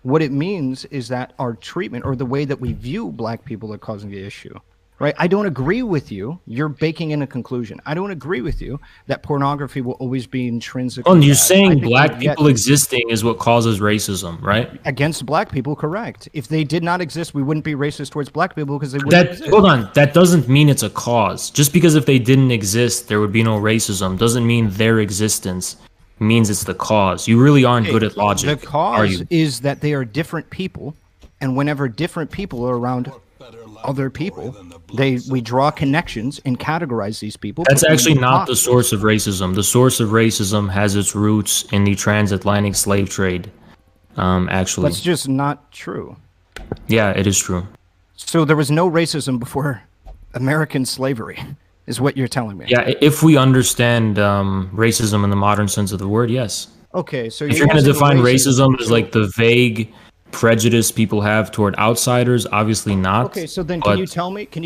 What it means is that our treatment or the way that we view black people are causing the issue. Right? I don't agree with you. You're baking in a conclusion. I don't agree with you that pornography will always be intrinsically Oh, you're bad. saying black people existing is what causes racism, right? Against black people, correct. If they did not exist, we wouldn't be racist towards black people because they wouldn't exist. Hold on. That doesn't mean it's a cause. Just because if they didn't exist, there would be no racism, doesn't mean their existence means it's the cause. You really aren't good at logic, The cause is that they are different people, and whenever different people are around other people, we draw connections and categorize these people. That's actually not the source of racism. The source of racism has its roots in the transatlantic slave trade. Actually, that's just not true. Yeah, it is true. So there was no racism before American slavery, is what you're telling me. Yeah, if we understand racism in the modern sense of the word, yes. Okay, so if you're going to define racism as like the vague prejudice people have toward outsiders, obviously not. Okay, so then can you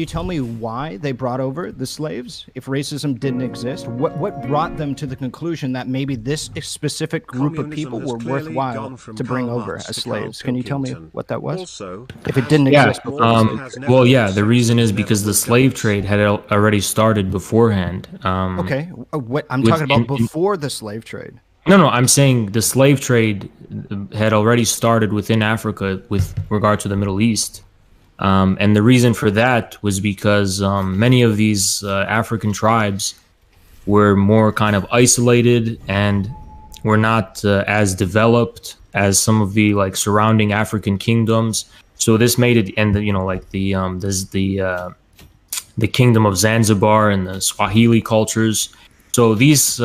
tell me why they brought over the slaves if racism didn't exist? What brought them to the conclusion that maybe this specific group of people were worthwhile to bring over as slaves? Can you tell me what that was? If it didn't exist before. Well, yeah, the reason is because the slave trade had already started beforehand. Okay, what I'm talking about before the slave trade. No, I'm saying the slave trade had already started within Africa with regard to the Middle East. And the reason for that was because many of these African tribes were more kind of isolated and were not as developed as some of the like surrounding African kingdoms. So this made it, and like there's the kingdom of Zanzibar and the Swahili cultures. So these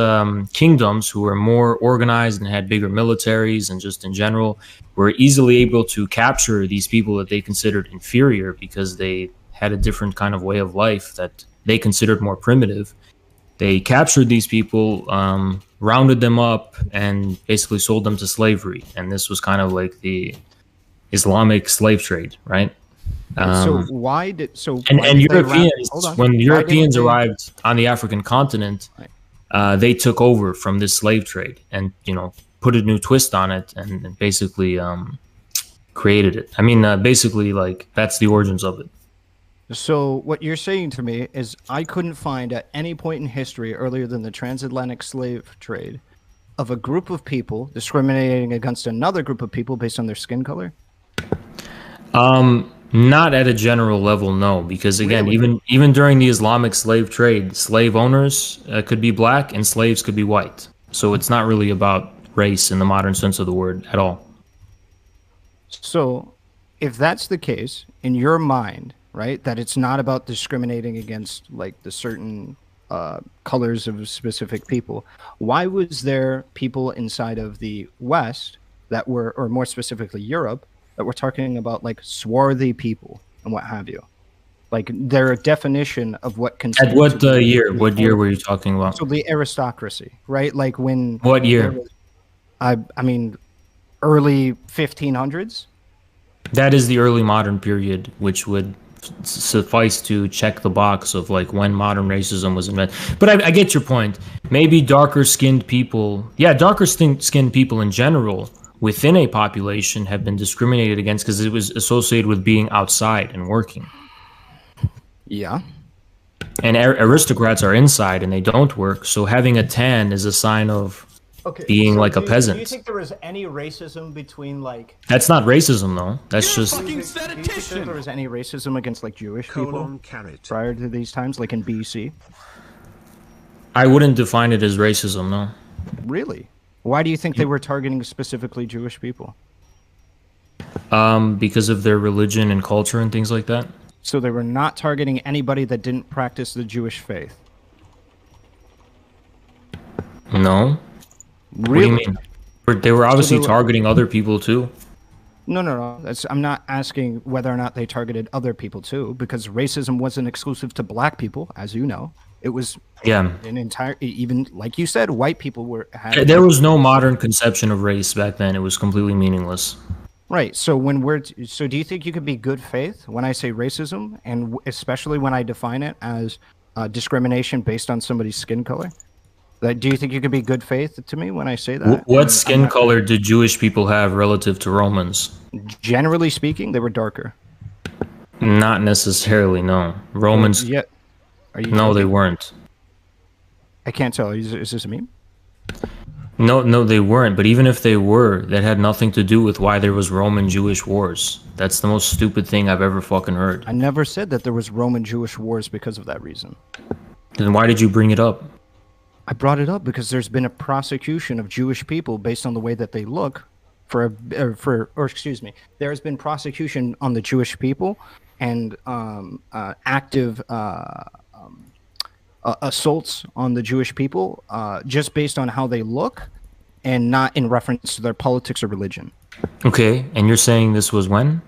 kingdoms who were more organized and had bigger militaries and just in general were easily able to capture these people that they considered inferior because they had a different kind of way of life that they considered more primitive. They captured these people, rounded them up, and basically sold them to slavery. And this was kind of like the Islamic slave trade, right? So why did Europeans, when Europeans arrived on the African continent, they took over from this slave trade and put a new twist on it and basically created it. I mean, basically, like that's the origins of it. So what you're saying to me is I couldn't find at any point in history earlier than the transatlantic slave trade of a group of people discriminating against another group of people based on their skin color? Not at a general level, no, because again, even during the Islamic slave trade, slave owners could be black and slaves could be white. So it's not really about race in the modern sense of the word at all. So if that's the case, in your mind, right, that it's not about discriminating against like the certain colors of specific people, why was there people inside of the West that were, or more specifically Europe, that we're talking about like swarthy people and what have you, like their definition of what at what year? What year were you talking about? So the aristocracy, right? Like when? What year? I mean, early 1500s. That is the early modern period, which would suffice to check the box of like when modern racism was invented. But I get your point. Maybe darker skinned people, darker skinned people in general within a population have been discriminated against because it was associated with being outside and working. Yeah. And aristocrats are inside and they don't work. So having a tan is a sign of being like a peasant. Do you think there was any racism between like... That's not racism though. That's just... Do you think there was any racism against like Jewish people prior to these times, like in BC? I wouldn't define it as racism, no. Really? Why do you think they were targeting specifically Jewish people? Because of their religion and culture and things like that. So they were not targeting anybody that didn't practice the Jewish faith? No. Really? What do you mean? They were obviously targeting other people too. No. I'm not asking whether or not they targeted other people too, because racism wasn't exclusive to black people, as you know. It was an entire, even like you said, white people were. There was no modern conception of race back then. It was completely meaningless. Right. So so do you think you could be good faith when I say racism, and especially when I define it as discrimination based on somebody's skin color? Do you think you could be good faith to me when I say that? What skin color did Jewish people have relative to Romans? Generally speaking, they were darker. Not necessarily, no. Romans. Yeah. No, they weren't. I can't tell. Is this a meme? No, they weren't. But even if they were, that had nothing to do with why there was Roman-Jewish wars. That's the most stupid thing I've ever fucking heard. I never said that there was Roman-Jewish wars because of that reason. Then why did you bring it up? I brought it up because there's been a prosecution of Jewish people based on the way that they look there has been prosecution on the Jewish people and active assaults on the Jewish people just based on how they look and not in reference to their politics or religion. Okay, and you're saying this was when?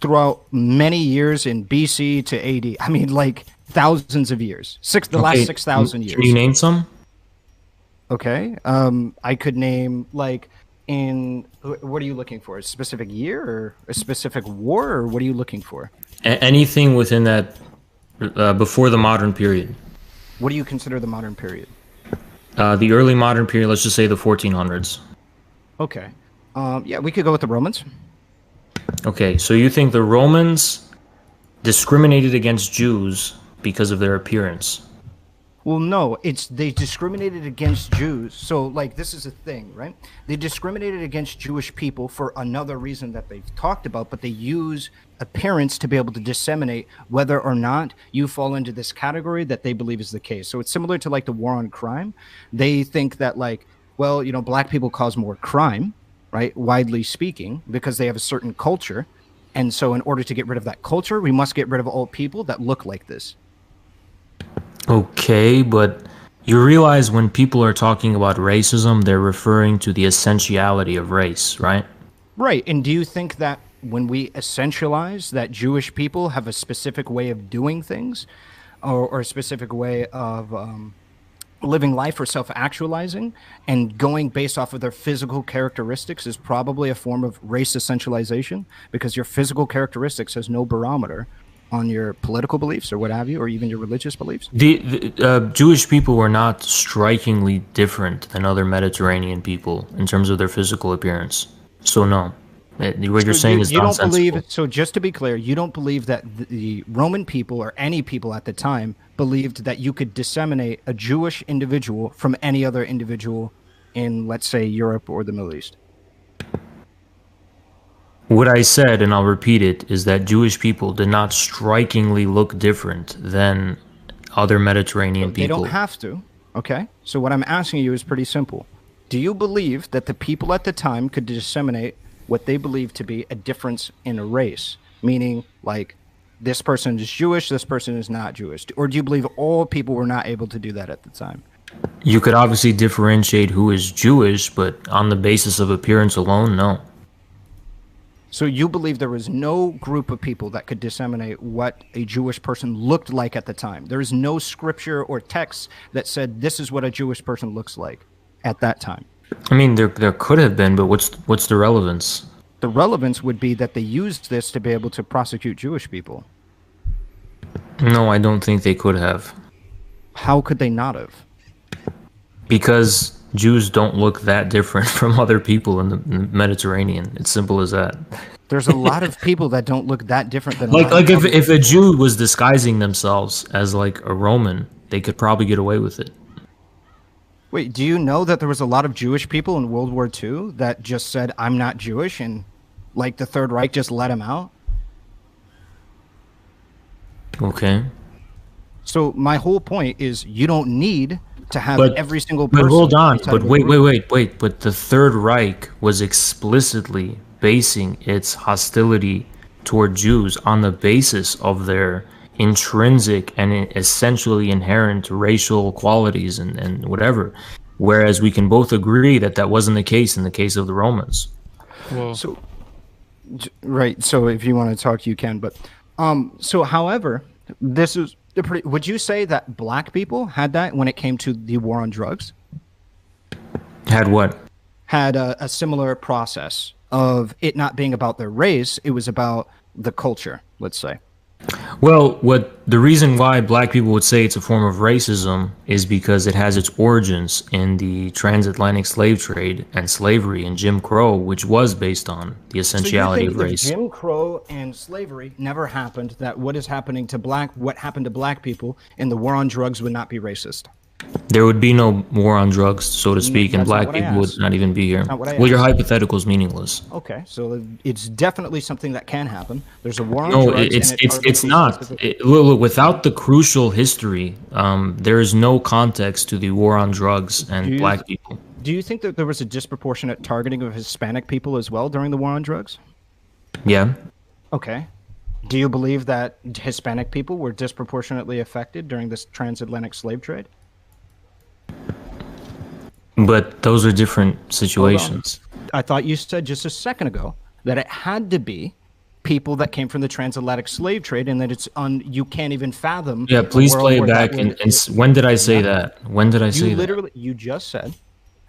Throughout many years in BC to AD. I mean, like thousands of years. Last 6,000 years. Can you name some? Okay. I could name, like, what are you looking for? A specific year or a specific war, or what are you looking for? Anything within that, before the modern period. What do you consider the modern period? The early modern period, let's just say the 1400s. Okay. Yeah, we could go with the Romans. Okay, so you think the Romans discriminated against Jews because of their appearance? Well, no, they discriminated against Jews. So, like, this is a thing, right? They discriminated against Jewish people for another reason that they've talked about, but they use appearance to be able to disseminate whether or not you fall into this category that they believe is the case. So it's similar to, like, the war on crime. They think that, like, well, you know, black people cause more crime, right, widely speaking, because they have a certain culture. And so in order to get rid of that culture, we must get rid of all people that look like this. Okay, but you realize when people are talking about racism, they're referring to the essentiality of race, right? Right. And do you think that when we essentialize that Jewish people have a specific way of doing things or a specific way of living life or self-actualizing and going based off of their physical characteristics is probably a form of race essentialization, because your physical characteristics has no barometer on your political beliefs or what have you, or even your religious beliefs? The Jewish people were not strikingly different than other Mediterranean people in terms of their physical appearance. So no, what you're saying is nonsensical. So just to be clear, you don't believe that the Roman people or any people at the time believed that you could disseminate a Jewish individual from any other individual in, let's say, Europe or the Middle East? What I said, and I'll repeat it, is that Jewish people did not strikingly look different than other Mediterranean people. They don't have to, okay? So what I'm asking you is pretty simple. Do you believe that the people at the time could disseminate what they believe to be a difference in a race? Meaning, like, this person is Jewish, this person is not Jewish. Or do you believe all people were not able to do that at the time? You could obviously differentiate who is Jewish, but on the basis of appearance alone, no. So you believe there was no group of people that could disseminate what a Jewish person looked like at the time? There is no scripture or text that said this is what a Jewish person looks like at that time. I mean, there could have been, but what's the relevance? The relevance would be that they used this to be able to prosecute Jewish people. No, I don't think they could have. How could they not have? Because Jews don't look that different from other people in the Mediterranean. It's simple as that. There's a lot of people that don't look that different than like if a Jew was disguising themselves as like a Roman, they could probably get away with it. Wait, do you know that there was a lot of Jewish people in World War II that just said, I'm not Jewish, and like the Third Reich just let them out? Okay. So my whole point is you don't need to have every single person. But hold on. But wait. But the Third Reich was explicitly basing its hostility toward Jews on the basis of their intrinsic and essentially inherent racial qualities and whatever. Whereas we can both agree that that wasn't the case in the case of the Romans. Well, so, right. So if you want to talk, you can. But so, however, this is pretty. Would you say that black people had that when it came to the war on drugs? Had what? had a similar process of it not being about their race. It was about the culture, let's say. Well, the reason why black people would say it's a form of racism is because it has its origins in the transatlantic slave trade and slavery and Jim Crow, which was based on the essentiality of race. If Jim Crow and slavery never happened, that what happened to black people in the war on drugs would not be racist. There would be no war on drugs, so to speak, and black people would not even be here. Well, your hypothetical is meaningless. Okay, so it's definitely something that can happen. There's a war on drugs. No, it's not. Look, without the crucial history, there is no context to the war on drugs and black people. Do you think that there was a disproportionate targeting of Hispanic people as well during the war on drugs? Yeah. Okay. Do you believe that Hispanic people were disproportionately affected during this transatlantic slave trade? But those are different situations. I thought you said just a second ago that it had to be people that came from the transatlantic slave trade, and that you can't even fathom. Yeah, please play it back. And when did I say that? When did I say that? You just said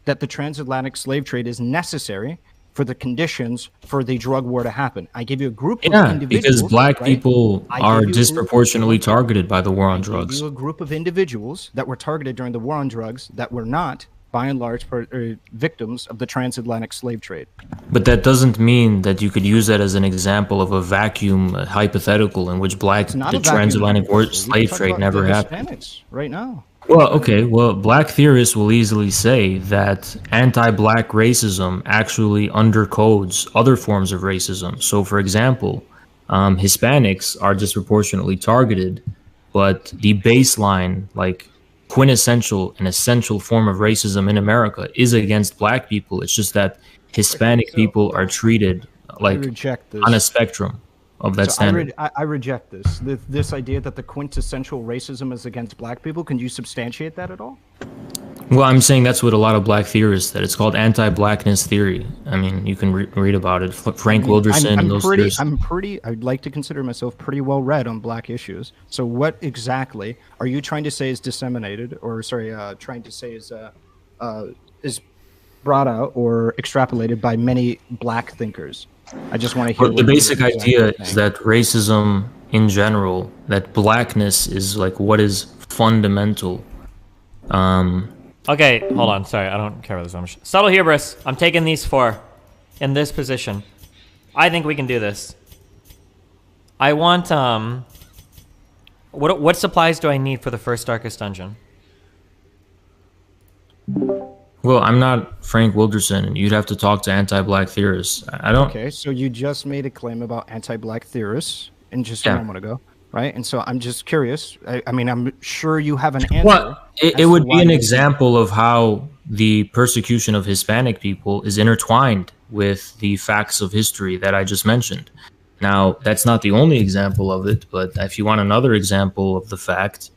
that the transatlantic slave trade is necessary for the conditions for the drug war to happen. I give you a group of individuals. Because black people are disproportionately targeted by the war on drugs. I gave you a group of individuals that were targeted during the war on drugs that were not, by and large, victims of the transatlantic slave trade. But that doesn't mean that you could use that as an example of a vacuum hypothetical in which the transatlantic slave trade never happened. Hispanics right now. Well, okay. Well, black theorists will easily say that anti-black racism actually undercodes other forms of racism. So, for example, Hispanics are disproportionately targeted, but the baseline, like quintessential and essential form of racism in America is against black people. It's just that Hispanic people are treated like on a spectrum of that standard. I reject this. This idea that the quintessential racism is against black people. Can you substantiate that at all? Well, I'm saying that's what a lot of black theorists, that it's called anti-blackness theory. I mean, you can read about it. Frank Wilderson and those theorists. I'd like to consider myself pretty well read on black issues. So what exactly are you trying to say is disseminated, or trying to say is brought out or extrapolated by many black thinkers? I just want to hear. But the basic idea is that racism in general, that blackness is like what is fundamental. Okay, hold on. Sorry, I don't care about this. I'm subtle hubris. I'm taking these four in this position. I think we can do this. I want what supplies do I need for the first Darkest Dungeon? Well, I'm not Frank Wilderson, and you'd have to talk to anti-black theorists. I don't. Okay, so you just made a claim about anti-black theorists just a moment ago, right? And so I'm just curious. I mean, I'm sure you have an answer. Well, it would be an example of how the persecution of Hispanic people is intertwined with the facts of history that I just mentioned. Now, that's not the only example of it, but if you want another example of the fact,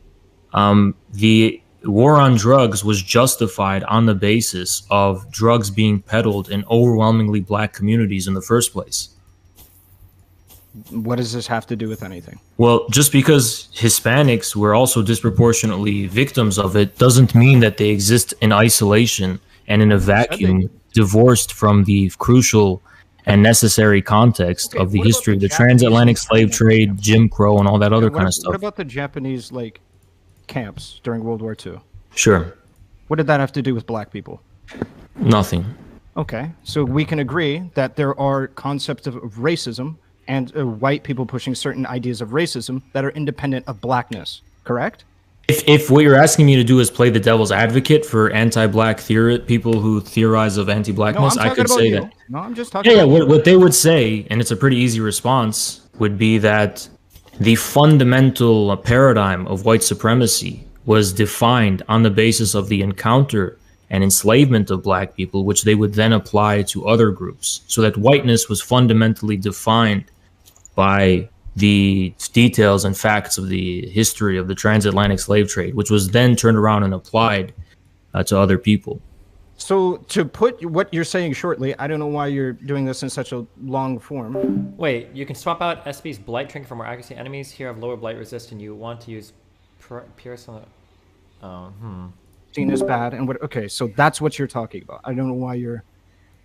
the war on drugs was justified on the basis of drugs being peddled in overwhelmingly black communities in the first place. What does this have to do with anything? Well, just because Hispanics were also disproportionately victims of it doesn't mean that they exist in isolation and in a vacuum, divorced from the crucial and necessary context of the history of the transatlantic slave trade, Jim Crow, and all that other kind of stuff. What about the Japanese, camps during World War II? Sure. What did that have to do with black people? Nothing. Okay, so we can agree that there are concepts of racism and white people pushing certain ideas of racism that are independent of blackness, correct? If what you're asking me to do is play the devil's advocate for anti-black people who theorize of anti-blackness, I could say that. No, I'm just talking about what they would say, and it's a pretty easy response, would be that the fundamental paradigm of white supremacy was defined on the basis of the encounter and enslavement of black people, which they would then apply to other groups. So that whiteness was fundamentally defined by the details and facts of the history of the transatlantic slave trade, which was then turned around and applied to other people. So to put what you're saying shortly, I don't know why you're doing this in such a long form. Wait, you can swap out SB's blight trinket for more accuracy. Enemies here have lower blight resist, and you want to use pierce on the... Seen as bad, and what? Okay, so that's what you're talking about. I don't know why you're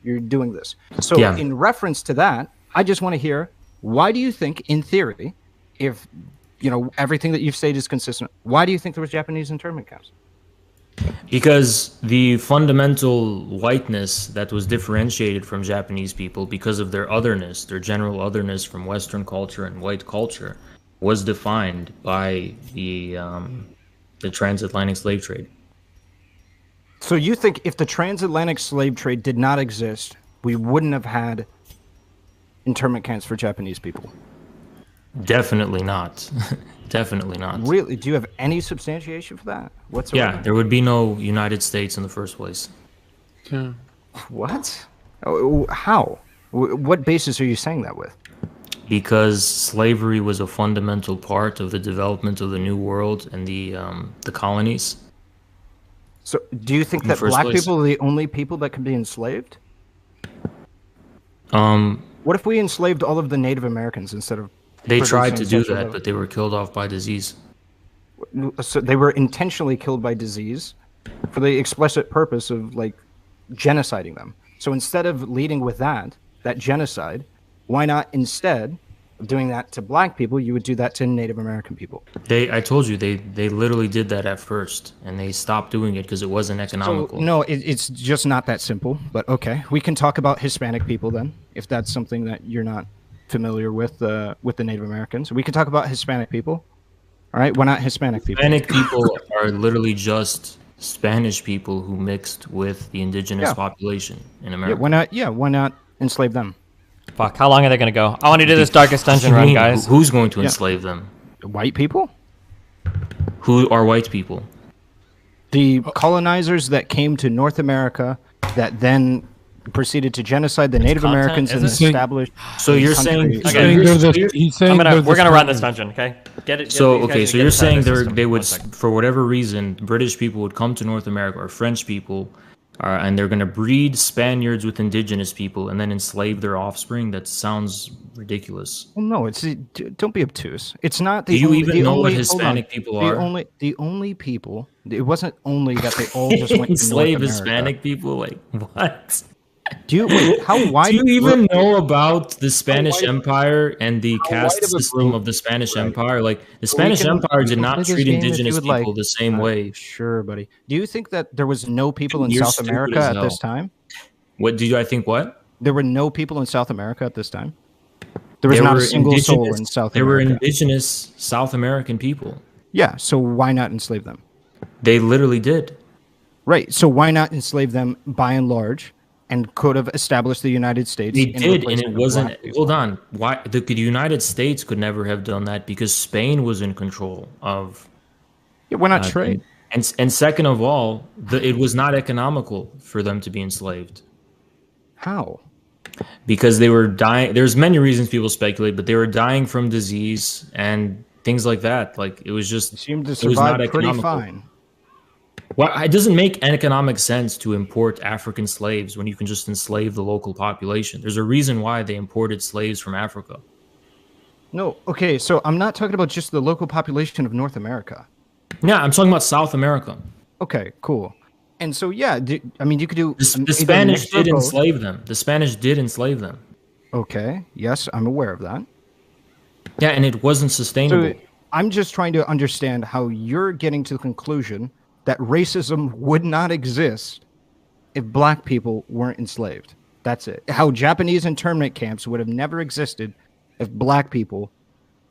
You're doing this. So in reference to that, I just want to hear, why do you think, in theory, if everything that you've stated is consistent, why do you think there was Japanese internment camps? Because the fundamental whiteness that was differentiated from Japanese people because of their otherness, their general otherness from Western culture and white culture, was defined by the transatlantic slave trade. So you think if the transatlantic slave trade did not exist, we wouldn't have had internment camps for Japanese people? Definitely not. Definitely not. Really? Do you have any substantiation for that whatsoever? Yeah, there would be no United States in the first place. Yeah. What? How? What basis are you saying that with? Because slavery was a fundamental part of the development of the New World and the colonies. So, do you think that black people are the only people that can be enslaved? What if we enslaved all of the Native Americans instead of? They tried to do that, but they were killed off by disease. So they were intentionally killed by disease for the explicit purpose of genociding them. So instead of leading with that genocide, why not instead of doing that to black people, you would do that to Native American people? I told you, they literally did that at first, and they stopped doing it because it wasn't economical. So, no, it's just not that simple, but okay. We can talk about Hispanic people then, if that's something that you're not familiar with the Native Americans. We can talk about Hispanic people. All right, why not Hispanic people? Hispanic people are literally just Spanish people who mixed with the indigenous population in America. Why not enslave them? Fuck, how long are they going to go? I want to do this Darkest Dungeon run, guys. Who's going to enslave them? White people? Who are white people? The colonizers that came to North America that then proceeded to genocide the Native Americans and establish. So you're saying? Okay, we're gonna run this dungeon. Okay, get it. So you're saying they would, for whatever reason, British people would come to North America or French people, and they're gonna breed Spaniards with indigenous people and then enslave their offspring? That sounds ridiculous. Well, no, don't be obtuse. It's not the. Do you even know what Hispanic people are? The only people. It wasn't only that they all just went to enslave North Hispanic people. Like what? Do you even know about the Spanish Empire and the caste system of the Spanish Empire? Like the Spanish Empire did not treat indigenous people the same way. Sure, buddy. Do you think that there was no people in South America at this time? What do I think? What? There were no people in South America at this time. There was not a single soul in South America. There were indigenous South American people. Yeah. So why not enslave them? They literally did. Right. So why not enslave them by and large? And could have established the United States. They did, and it wasn't. Hold on. Why the United States could never have done that because Spain was in control of. Yeah, why not trade? And second of all, it was not economical for them to be enslaved. How? Because they were dying. There's many reasons people speculate, but they were dying from disease and things like that. Like it was just. It seemed to survive pretty fine. Well, it doesn't make economic sense to import African slaves when you can just enslave the local population. There's a reason why they imported slaves from Africa. No, okay, so I'm not talking about just the local population of North America. Yeah, I'm talking about South America. Okay, cool. And so, yeah, you could do... The Spanish did enslave them. The Spanish did enslave them. Okay, yes, I'm aware of that. Yeah, and it wasn't sustainable. So I'm just trying to understand how you're getting to the conclusion that racism would not exist if black people weren't enslaved. That's it. How Japanese internment camps would have never existed if black people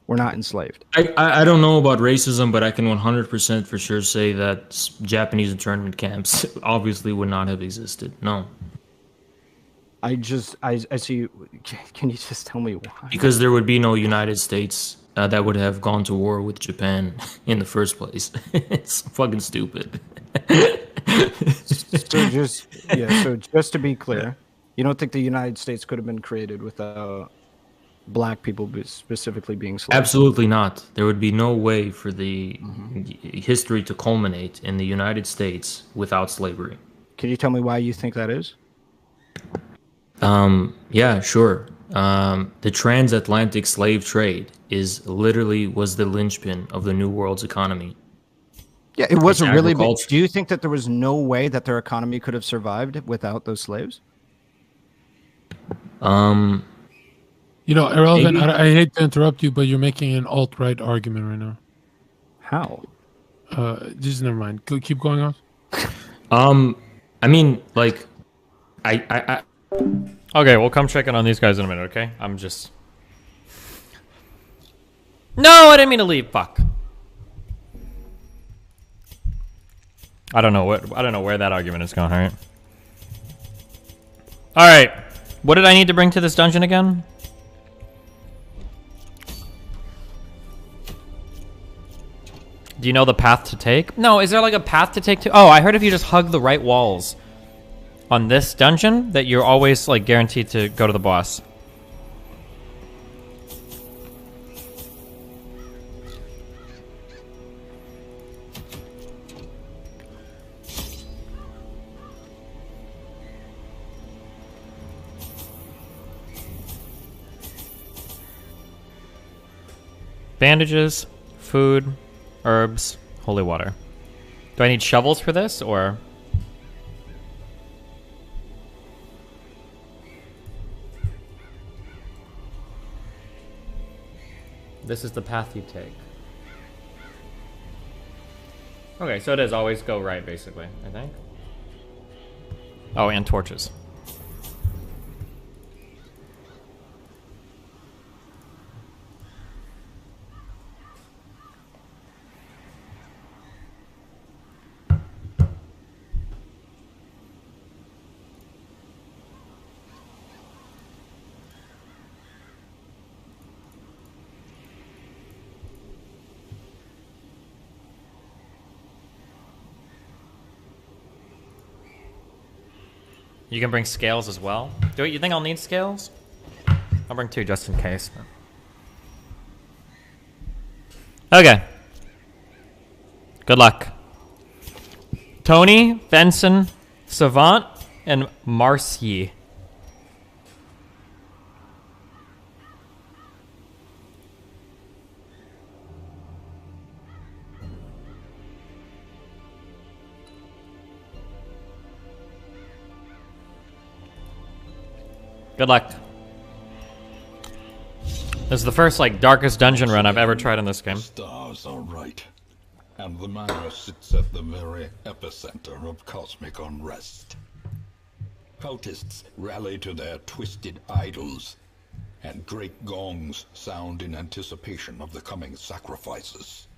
were not enslaved. I don't know about racism, but I can 100% for sure say that Japanese internment camps obviously would not have existed. No. I see. Can you just tell me why? Because there would be no United States that would have gone to war with Japan in the first place. It's fucking stupid. So just to be clear, you don't think the United States could have been created without black people specifically being slaves? Absolutely not. There would be no way for the history to culminate in the United States without slavery. Can you tell me why you think that is? Yeah, sure. The transatlantic slave trade was the linchpin of the New World's economy. Yeah, it was a really big. Do you think that there was no way that their economy could have survived without those slaves? You know, Ahrelevant, Maybe. I hate to interrupt you, but you're making an alt-right argument right now. How? Just never mind. Keep going on. I mean, like, I Okay, we'll come check in on these guys in a minute, okay? I'm just... No, I didn't mean to leave. Fuck. I don't know where that argument is going, alright? Alright. What did I need to bring to this dungeon again? Do you know the path to take? No, is there like a path to take to... Oh, I heard if you just hug the right walls on this dungeon, that you're always like guaranteed to go to the boss. Bandages, food, herbs, holy water. Do I need shovels for this, or...? This is the path you take. Okay, so it is always go right, basically, I think. Oh, and torches. You can bring scales as well. Do you think I'll need scales? I'll bring 2 just in case. Okay. Good luck. Tony, Benson, Savant, and Marcy. Good luck. This is the first, like, darkest dungeon run I've ever tried in this game. Stars are right, and the manor sits at the very epicenter of cosmic unrest. Cultists rally to their twisted idols, and great gongs sound in anticipation of the coming sacrifices.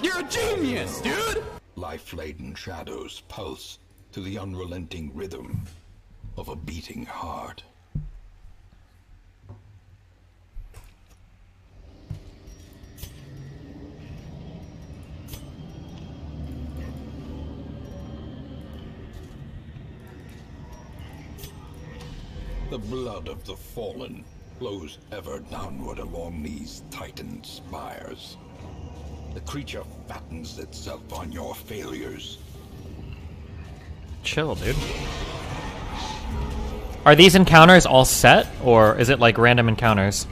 You're a genius, dude! Life-laden shadows pulse to the unrelenting rhythm of a beating heart. The blood of the fallen flows ever downward along these titan spires. The creature fattens itself on your failures. Chill, dude. Are these encounters all set, or is it like random encounters?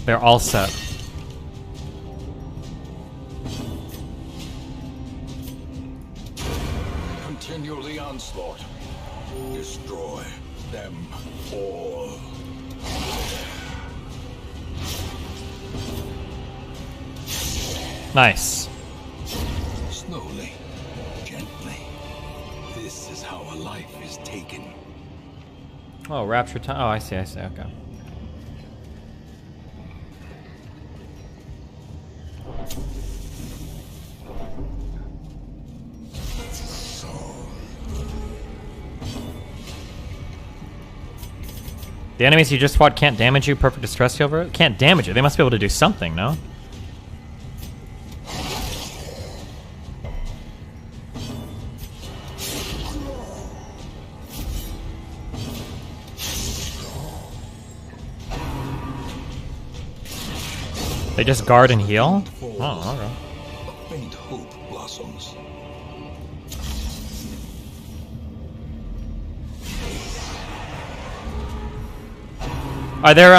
They're all set. Continue the onslaught. Destroy them all. Nice. Slowly, gently. This is how a life is taken. Oh, rapture time. Oh, I see, okay. The enemies you just fought can't damage you. Perfect distress heal over it. Can't damage it. They must be able to do something, no? They just guard and heal? Oh, okay. A faint hope blossoms. Are there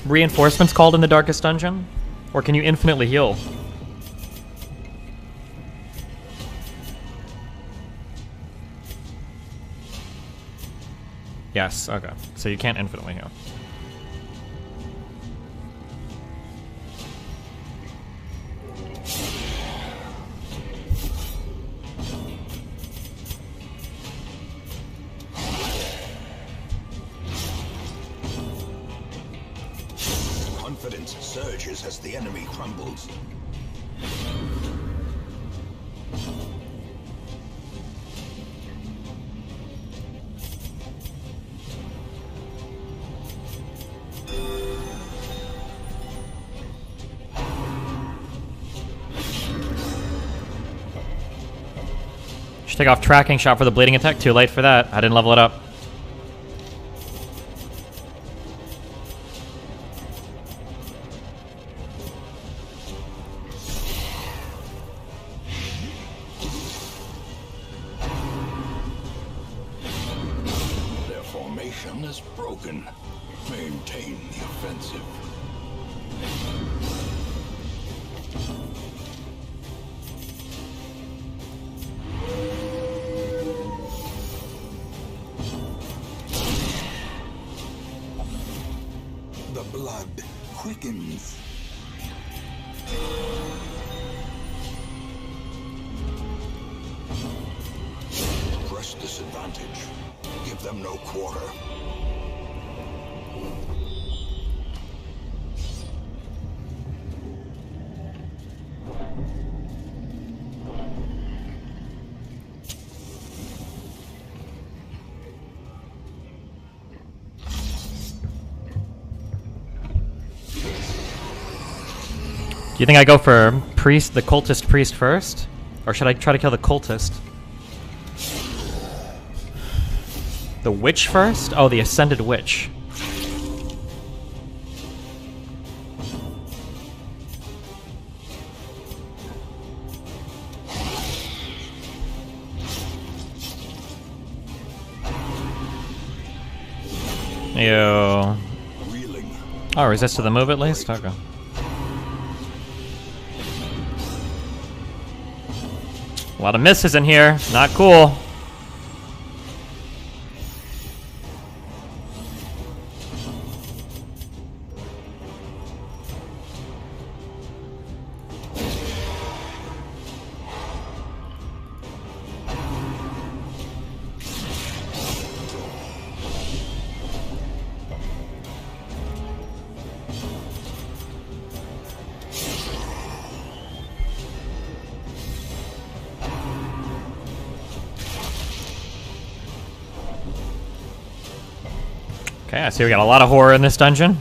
reinforcements called in the darkest dungeon? Or can you infinitely heal? Yes, okay. So you can't infinitely heal. Confidence surges as the enemy crumbles. Should take off tracking shot for the bleeding attack. Too late for that. I didn't level it up. Their formation is broken. Maintain the offensive. The blood quickens. Press this advantage. Give them no quarter. Do you think I go for priest, the cultist priest first? Or should I try to kill the cultist? The witch first? Oh, the ascended witch. Ew. Oh, resist to the move at least? Okay. A lot of misses in here. Not cool. Okay, I see we got a lot of horror in this dungeon.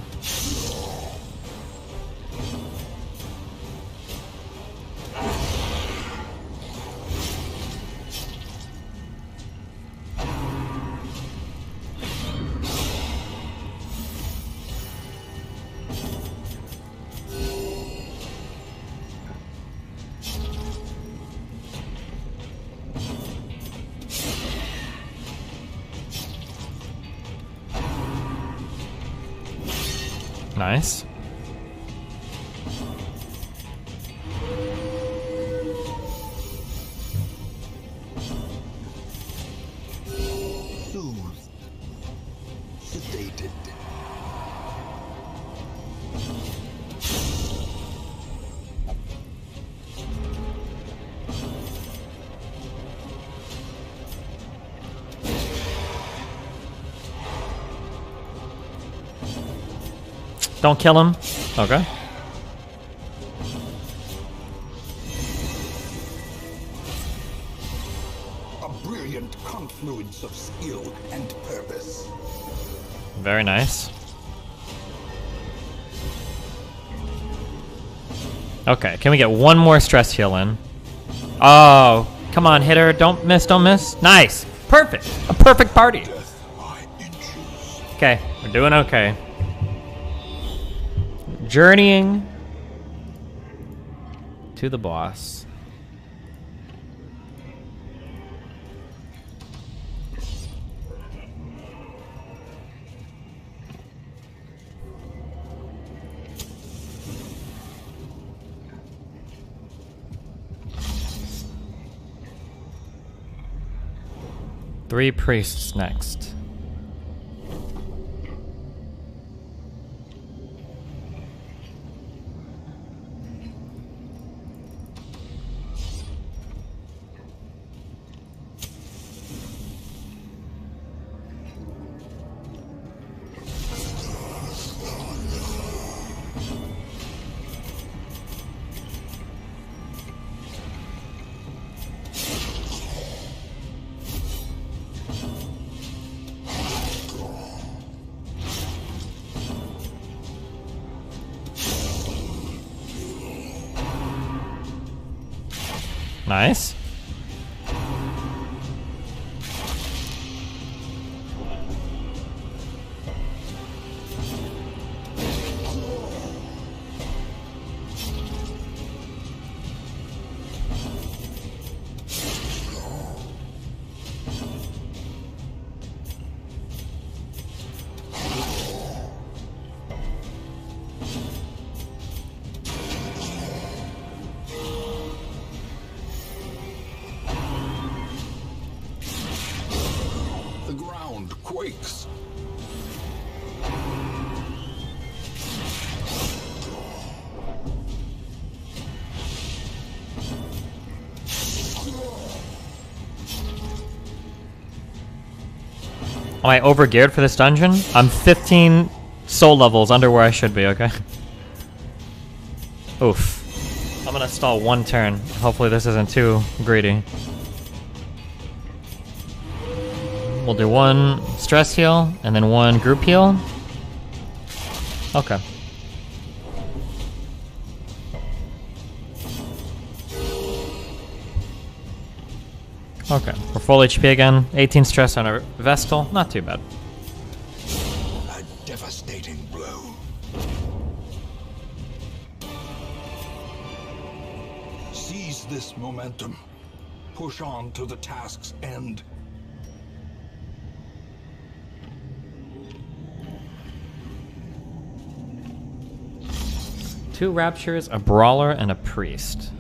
Nice. Soothed. Sedated. Don't kill him. Okay. A brilliant confluence of skill and purpose. Very nice. Okay, can we get one more stress heal in? Oh, come on, hit her. Don't miss, don't miss. Nice. Perfect. A perfect party. Okay, we're doing okay. Journeying to the boss. Three priests next. Nice. The ground quakes. Am I over geared for this dungeon? I'm 15 soul levels under where I should be, okay? Oof. I'm gonna stall one turn. Hopefully this isn't too greedy. We'll do one stress heal, and then one group heal. Okay. Okay, we're full HP again. 18 stress on our Vestal. Not too bad. A devastating blow. Seize this momentum. Push on to the task's end. Two Raptures, a Brawler, and a Priest.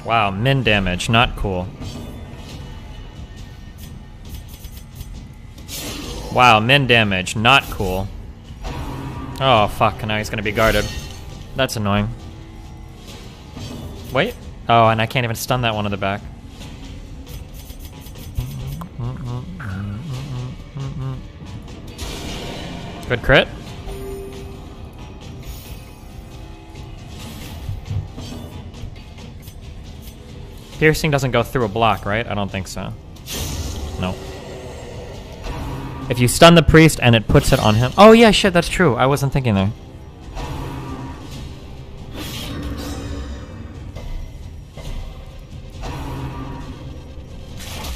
Wow, min damage, not cool. Wow, min damage, not cool. Oh fuck, now he's gonna be guarded. That's annoying. Wait. Oh, and I can't even stun that one in the back. Good crit. Piercing doesn't go through a block, right? I don't think so. No. If you stun the priest and it puts it on him. Oh yeah, shit, that's true. I wasn't thinking there.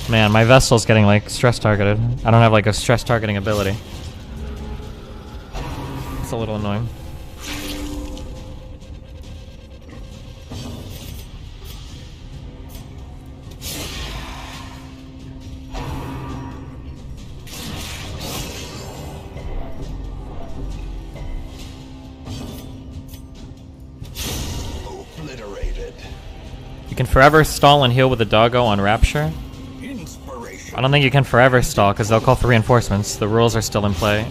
Man, my Vestal's getting like stress targeted. I don't have like a stress targeting ability. It's a little annoying. Obliterated. You can forever stall and heal with the doggo on Rapture. Inspiration. I don't think you can forever stall because they'll call for reinforcements. The rules are still in play.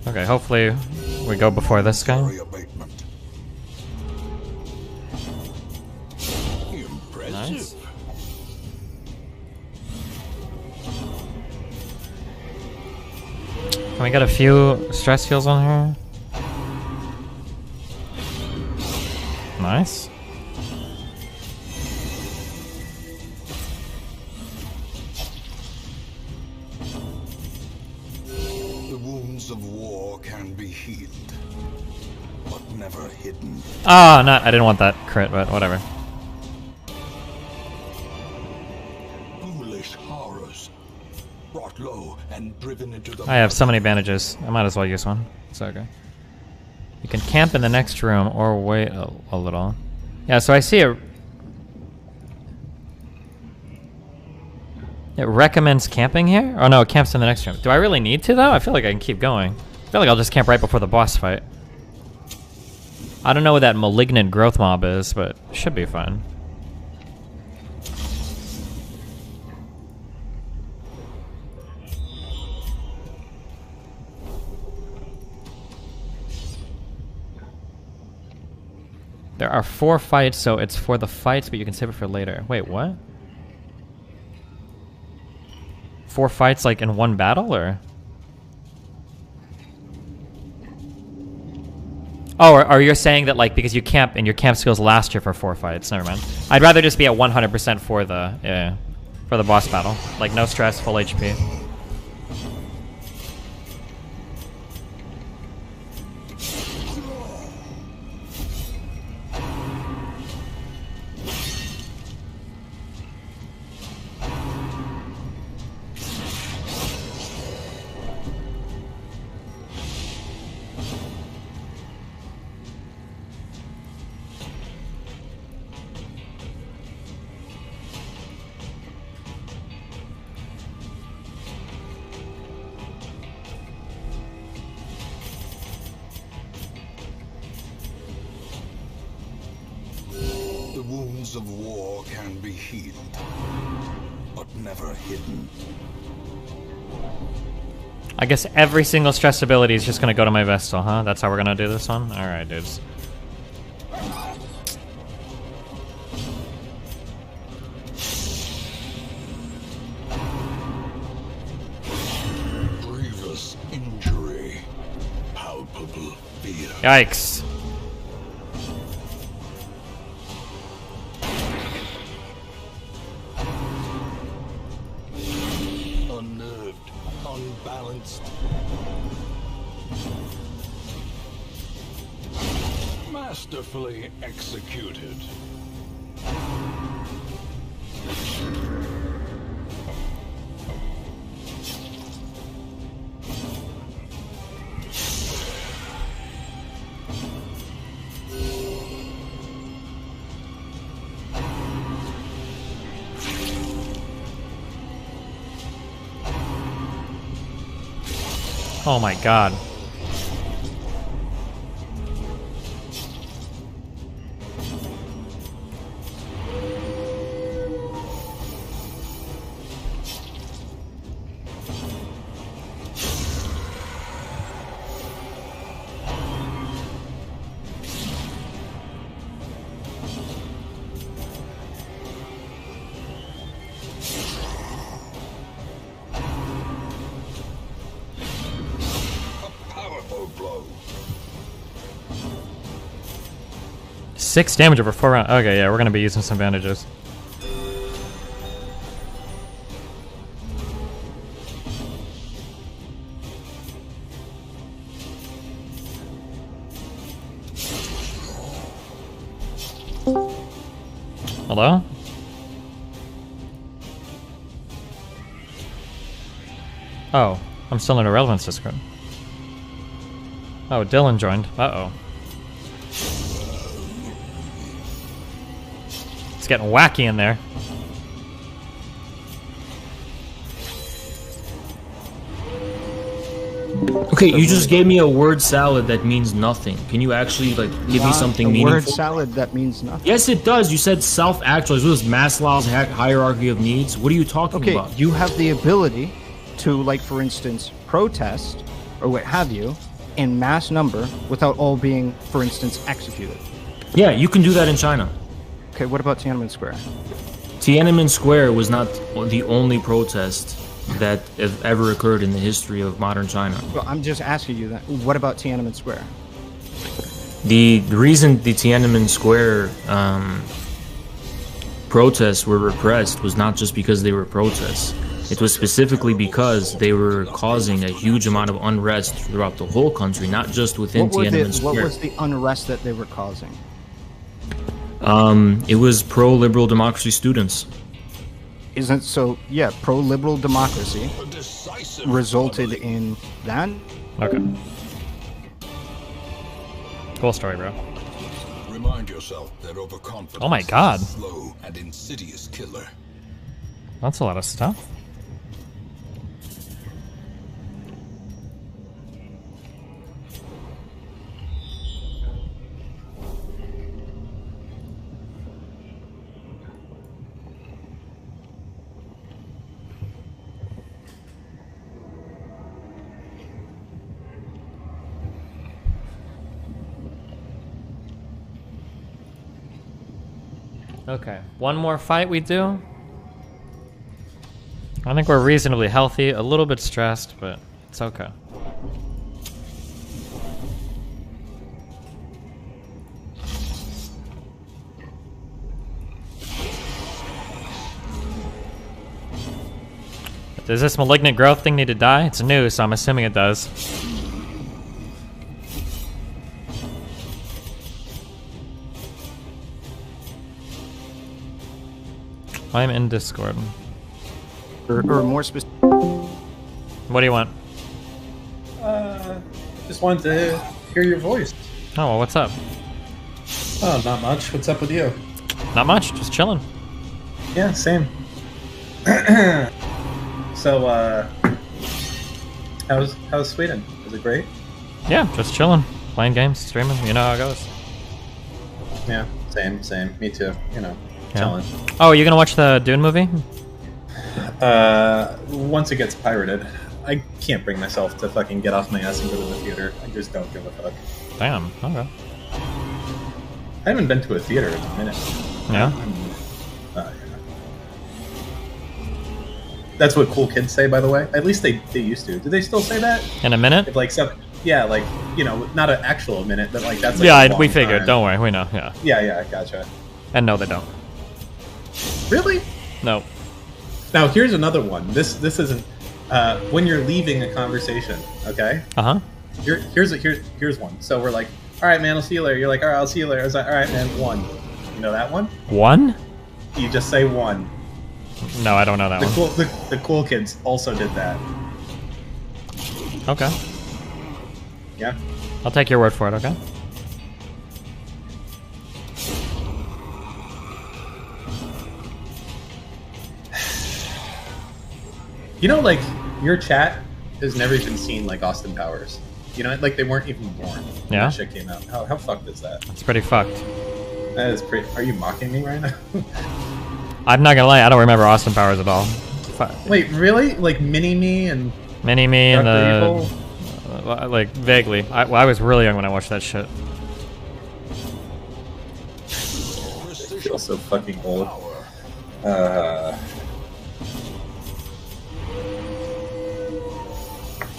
Okay, hopefully we go before this guy. Nice. Can we get a few stress heals on her? Nice. The wounds of war can be healed, but never hidden. Oh, no, I didn't want that crit, but whatever. Foolish horrors, brought low and driven into the. I have so many bandages. I might as well use one. It's okay. You can camp in the next room or wait a little. Yeah, so I see it. It recommends camping here? Oh no, it camps in the next room. Do I really need to though? I feel like I can keep going. I feel like I'll just camp right before the boss fight. I don't know what that malignant growth mob is, but it should be fine. There are 4 fights, so it's for the fights, but you can save it for later. Wait, what? 4 fights like in one battle, or? Oh, or you're saying that like because you camp and your camp skills last you for 4 fights. Never mind. I'd rather just be at 100% for the boss battle. Like no stress, full HP. The wounds of war can be healed, but never hidden. I guess every single stress ability is just gonna go to my Vestal, huh? That's how we're gonna do this one? Alright, dudes. Grievous injury. Palpable fear. Yikes. Unnerved, unbalanced. Masterfully executed. Oh my god. Powerful blow. 6 damage over 4 rounds. Okay, yeah, we're gonna be using some bandages. Hello? Oh, I'm still in Ahrelevant's Discord. Oh, Dylan joined. Uh-oh. It's getting wacky in there. Okay, you just gave me a word salad that means nothing. Can you actually like give me something meaningful? Word salad that means nothing. Yes, it does. You said self-actualize. What is Maslow's hierarchy of needs? What are you talking about? Okay, you have the ability to, like, for instance, protest or what have you in mass number without all being, for instance, executed. Yeah, you can do that in China. Okay, what about Tiananmen Square? Tiananmen Square was not the only protest that have ever occurred in the history of modern China. Well, I'm just asking you that. What about Tiananmen Square? The reason the Tiananmen Square protests were repressed was not just because they were protests. It was specifically because they were causing a huge amount of unrest throughout the whole country, not just within Tiananmen Square. What was the unrest that they were causing? It was pro-liberal democracy students. Isn't so? Yeah, pro-liberal democracy resulted in that. Okay. Cool story, bro. Remind yourself that overconfidence Oh my god. is a slow and insidious killer. That's a lot of stuff. Okay, one more fight we do. I think we're reasonably healthy, a little bit stressed, but it's okay. Does this malignant growth thing need to die? It's new, so I'm assuming it does. I'm in Discord. Or more specific. What do you want? Just wanted to hear your voice. Oh, well, what's up? Oh, not much. What's up with you? Not much, just chilling. Yeah, same. So, how's Sweden? Is it great? Yeah, just chilling. Playing games, streaming, you know how it goes. Yeah, same. Me too, you know, chilling. Oh, are you gonna watch the Dune movie? Once it gets pirated. I can't bring myself to fucking get off my ass and go to the theater. I just don't give a fuck. Damn, okay. I haven't been to a theater in a minute. Yeah? Yeah. That's what cool kids say, by the way. At least they used to. Do they still say that? In a minute? If, like, yeah, like, you know, not an actual minute, but like that's like yeah, we figured. Time. Don't worry, we know. Yeah. Yeah, gotcha. And no, they don't. Really? No. Now here's another one. This isn't when you're leaving a conversation. Okay. Here's one. So we're like, all right, man, I'll see you later. You're like, all right, I'll see you later. I was like, all right, man, one. You know that one? One? You just say one. No, I don't know that one. The cool kids also did that. Okay. Yeah. I'll take your word for it, okay? You know, like, your chat has never even seen, like, Austin Powers. You know, like, they weren't even born when that shit came out. How fucked is that? It's pretty fucked. That is pretty... Are you mocking me right now? I'm not gonna lie, I don't remember Austin Powers at all. Wait, really? Like, Mini-Me and... Mini-Me and the... like, vaguely. I was really young when I watched that shit. I feel so fucking old.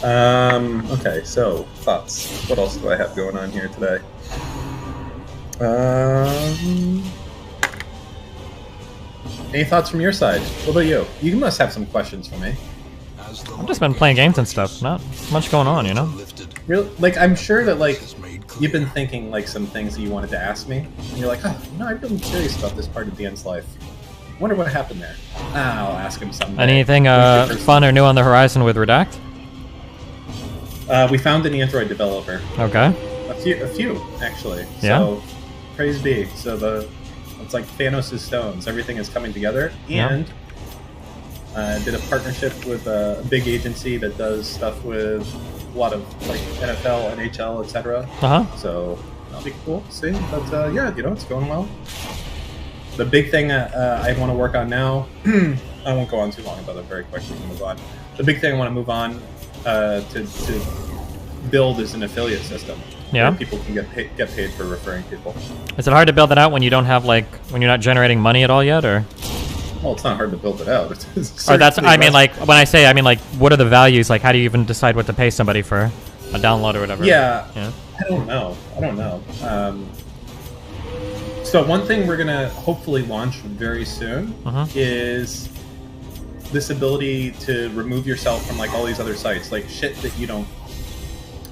Okay, so, thoughts. What else do I have going on here today? Any thoughts from your side? What about you? You must have some questions for me. I've just been playing games and stuff. Not much going on, you know? Really? Like, I'm sure that, like, you've been thinking, like, some things that you wanted to ask me. And you're like, oh, no, I've been curious about this part of Dan's life. Wonder what happened there. I'll ask him someday. Anything fun or new on the horizon with Redact? We found an Android developer. Okay. A few actually. Yeah. So, praise be. So it's like Thanos' stones. Everything is coming together. And did a partnership with a big agency that does stuff with a lot of like NFL, NHL, etc. So that'll be cool to see. But yeah, you know, it's going well. The big thing I want to work on now. I won't go on too long about it. Very quickly, move on. The big thing I want to move on to build is an affiliate system. Yeah. Where people can get paid for referring people. Is it hard to build that out when you don't have when you're not generating money at all yet, or? Well, it's not hard to build it out. Or that's I mean, like when I say what are the values? Like, how do you even decide what to pay somebody for a download or whatever? Yeah. I don't know. So one thing we're gonna hopefully launch very soon is this ability to remove yourself from like all these other sites, like shit that you don't.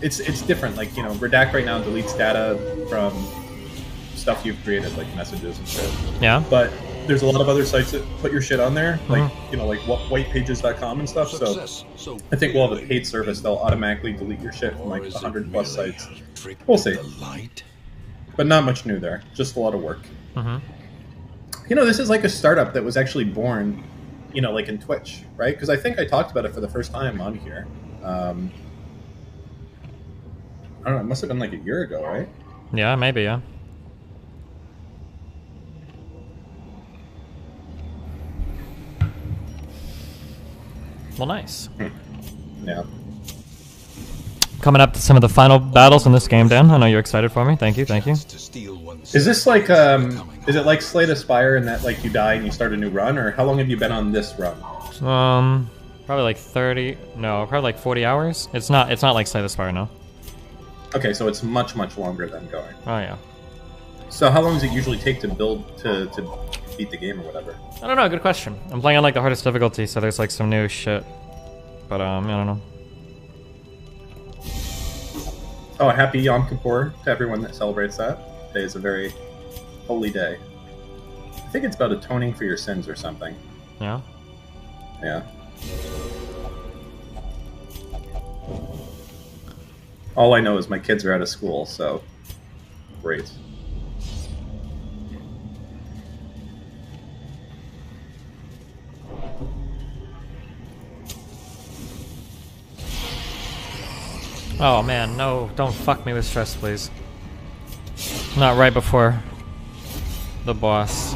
It's different. Like, you know, Redact right now deletes data from stuff you've created, like messages and shit. Yeah. But there's a lot of other sites that put your shit on there, like you know, like whitepages.com and stuff. So I think we'll have a paid service. They'll automatically delete your shit from like 100+ sites. We'll see. But not much new there. Just a lot of work. You know, this is like a startup that was actually born, you know, like in Twitch, right? Because I think I talked about it for the first time on here. I don't know, it must have been like a year ago, right? Yeah, maybe, yeah. Well, nice. Yeah. Coming up to some of the final battles in this game, Dan. I know you're excited for me. Thank you, thank you. Is this like, is it like Slay the Spire in that like you die and you start a new run, or how long have you been on this run? Probably like 30, no, probably like 40 hours. It's not like Slay the Spire, no. Okay, so it's much longer than going. Oh yeah. So how long does it usually take to build to beat the game or whatever? I don't know. Good question. I'm playing on like the hardest difficulty, so there's like some new shit But I don't know. Oh, happy Yom Kippur to everyone that celebrates that. Today is a very holy day. I think it's about atoning for your sins or something. Yeah? Yeah. All I know is my kids are out of school, so great. Oh man, no, don't fuck me with stress, please. Not right before the boss.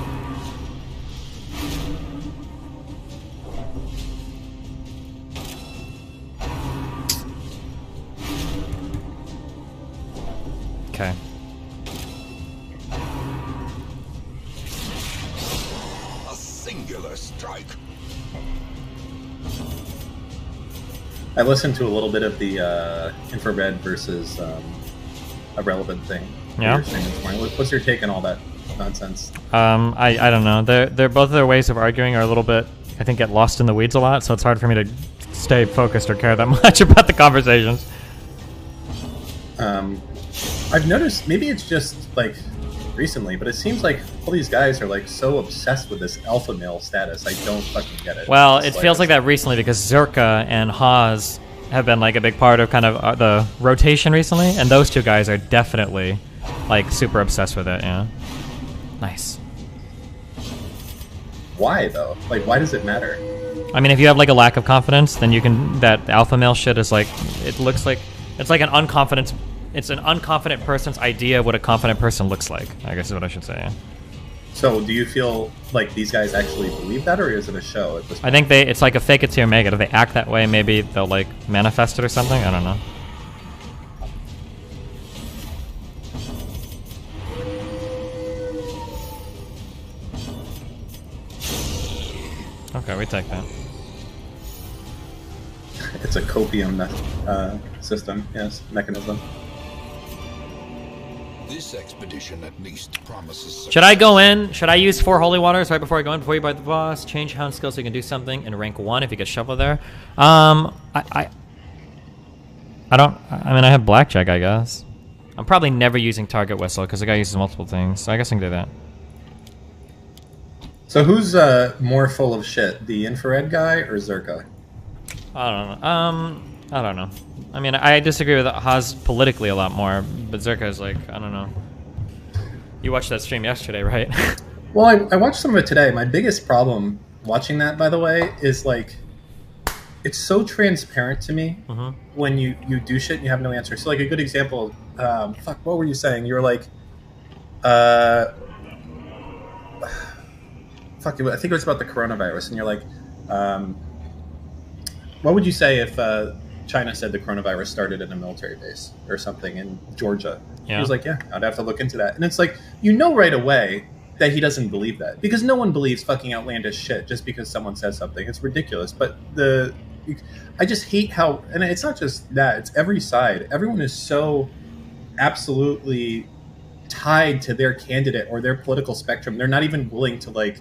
Okay. A singular strike. I listened to a little bit of the infrared versus Ahrelevant thing. Yeah. What's your take on all that nonsense? I don't know. They're both of their ways of arguing are a little bit, I think, get lost in the weeds a lot, so it's hard for me to stay focused or care that much about the conversations. I've noticed, maybe it's just like recently, but it seems like all these guys are like so obsessed with this alpha male status. I don't fucking get it. Well, it feels like that recently because Zerka and Haas have been like a big part of kind of the rotation recently, and those two guys are definitely like super obsessed with it. Yeah. Nice. Why though? Like, why does it matter? I mean, if you have like a lack of confidence, then you can. That alpha male shit is like, it looks like it's like an unconfident. It's an unconfident person's idea of what a confident person looks like, I guess is what I should say. Yeah. So, do you feel like these guys actually believe that, or is it a show at this point? I think it's like a fake it till you make it. If they act that way, maybe they'll like manifest it or something. I don't know. Okay, we take that. It's a copium system, yes, mechanism. This expedition at least promises. Should I go in? Should I use 4 holy waters right before I go in? Before you buy the boss, change hound skill so you can do something in rank 1 if you get shovel there. I don't. I mean, I have blackjack, I guess. I'm probably never using target whistle because the guy uses multiple things. So I guess I can do that. So who's more full of shit, the infrared guy or Zerka? I don't know. I don't know. I mean, I disagree with Haas politically a lot more, but Zerka is like, I don't know. You watched that stream yesterday, right? Well, I watched some of it today. My biggest problem watching that, by the way, is like, it's so transparent to me when you do shit and you have no answer. So like a good example, fuck, what were you saying? You were like, fuck, I think it was about the coronavirus, and you're like, what would you say if China said the coronavirus started in a military base or something in Georgia? Yeah. He was like, yeah, I'd have to look into that. And it's like, you know right away that he doesn't believe that. Because no one believes fucking outlandish shit just because someone says something. It's ridiculous. But I just hate how, and it's not just that, it's every side. Everyone is so absolutely tied to their candidate or their political spectrum. They're not even willing to like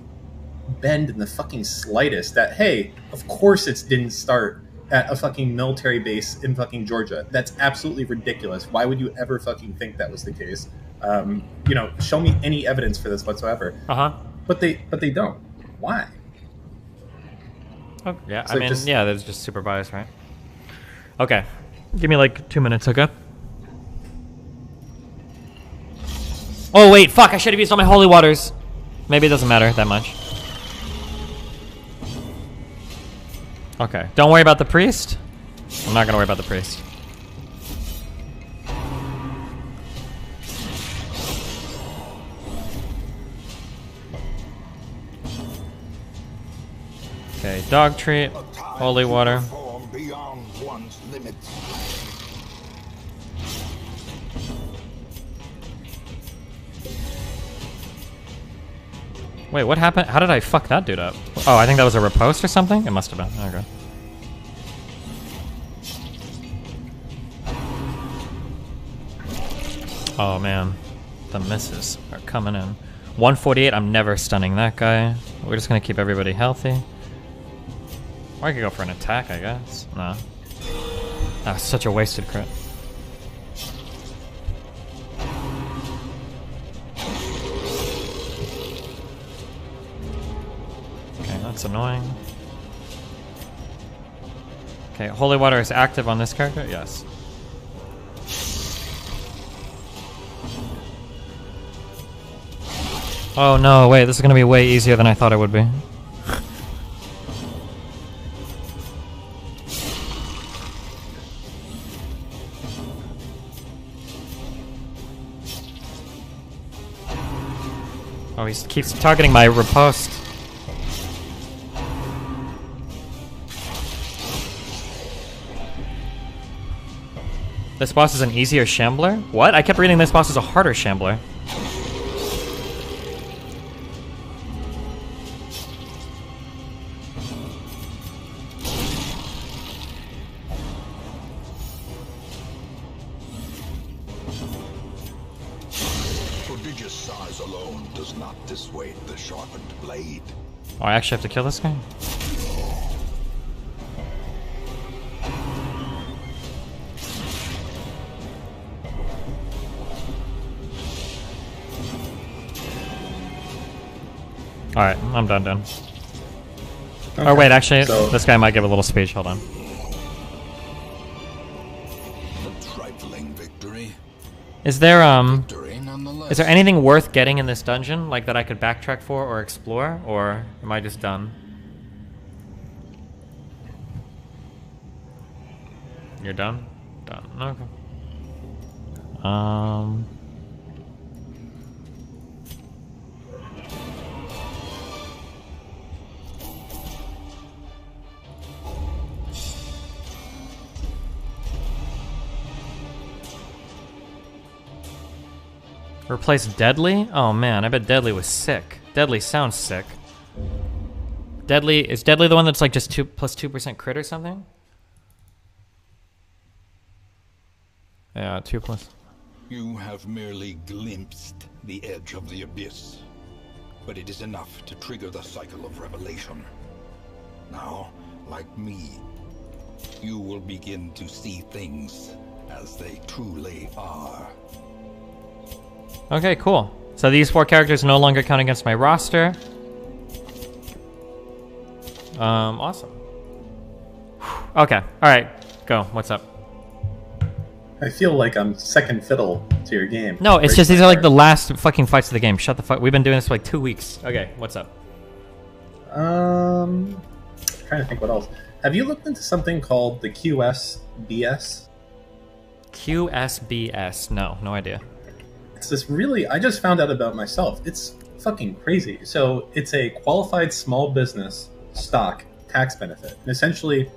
bend in the fucking slightest that, hey, of course it didn't start at a fucking military base in fucking Georgia. That's absolutely ridiculous. Why would you ever fucking think that was the case? You know, show me any evidence for this whatsoever. But they don't. Why? Oh, yeah, So I mean, just, yeah, that's just super biased, right? Okay, give me like 2 minutes, okay? Oh wait, fuck! I should have used all my holy waters. Maybe it doesn't matter that much. Okay, don't worry about the priest. I'm not gonna worry about the priest. Okay, dog treat, holy water. Beyond one's limits. Wait, what happened? How did I fuck that dude up? Oh, I think that was a riposte or something? It must have been. Okay. Oh man, the misses are coming in. 148, I'm never stunning that guy. We're just gonna keep everybody healthy. Or I could go for an attack, I guess. No. Ah, such a wasted crit. Okay, that's annoying. Okay, Holy Water is active on this character? Yes. Oh no, wait, this is gonna be way easier than I thought it would be. Oh, he keeps targeting my riposte. This boss is an easier shambler? What? I kept reading this boss is a harder shambler. Prodigious size alone does not dissuade the sharpened blade. Oh, I actually have to kill this guy? Alright, I'm done. Okay. Oh wait, actually, this guy might give a little speech. Hold on. A trifling victory. Is there anything worth getting in this dungeon, like that I could backtrack for or explore, or am I just done? You're done? Done. Okay. Replace Deadly? Oh man, I bet Deadly was sick. Deadly sounds sick. Is Deadly the one that's like just plus 2% crit or something? Yeah, 2+. You have merely glimpsed the edge of the abyss, but it is enough to trigger the cycle of revelation. Now, like me, you will begin to see things as they truly are. Okay, cool. So these 4 characters no longer count against my roster. Awesome. Okay, alright, go. What's up? I feel like I'm second fiddle to your game. No, it's just these are like the last fucking fights of the game. Shut the fuck. We've been doing this for like 2 weeks. Okay, what's up? I'm trying to think what else. Have you looked into something called the QSBS? QSBS? No idea. It's this really, I just found out about myself. It's fucking crazy. So it's a qualified small business stock tax benefit. And essentially,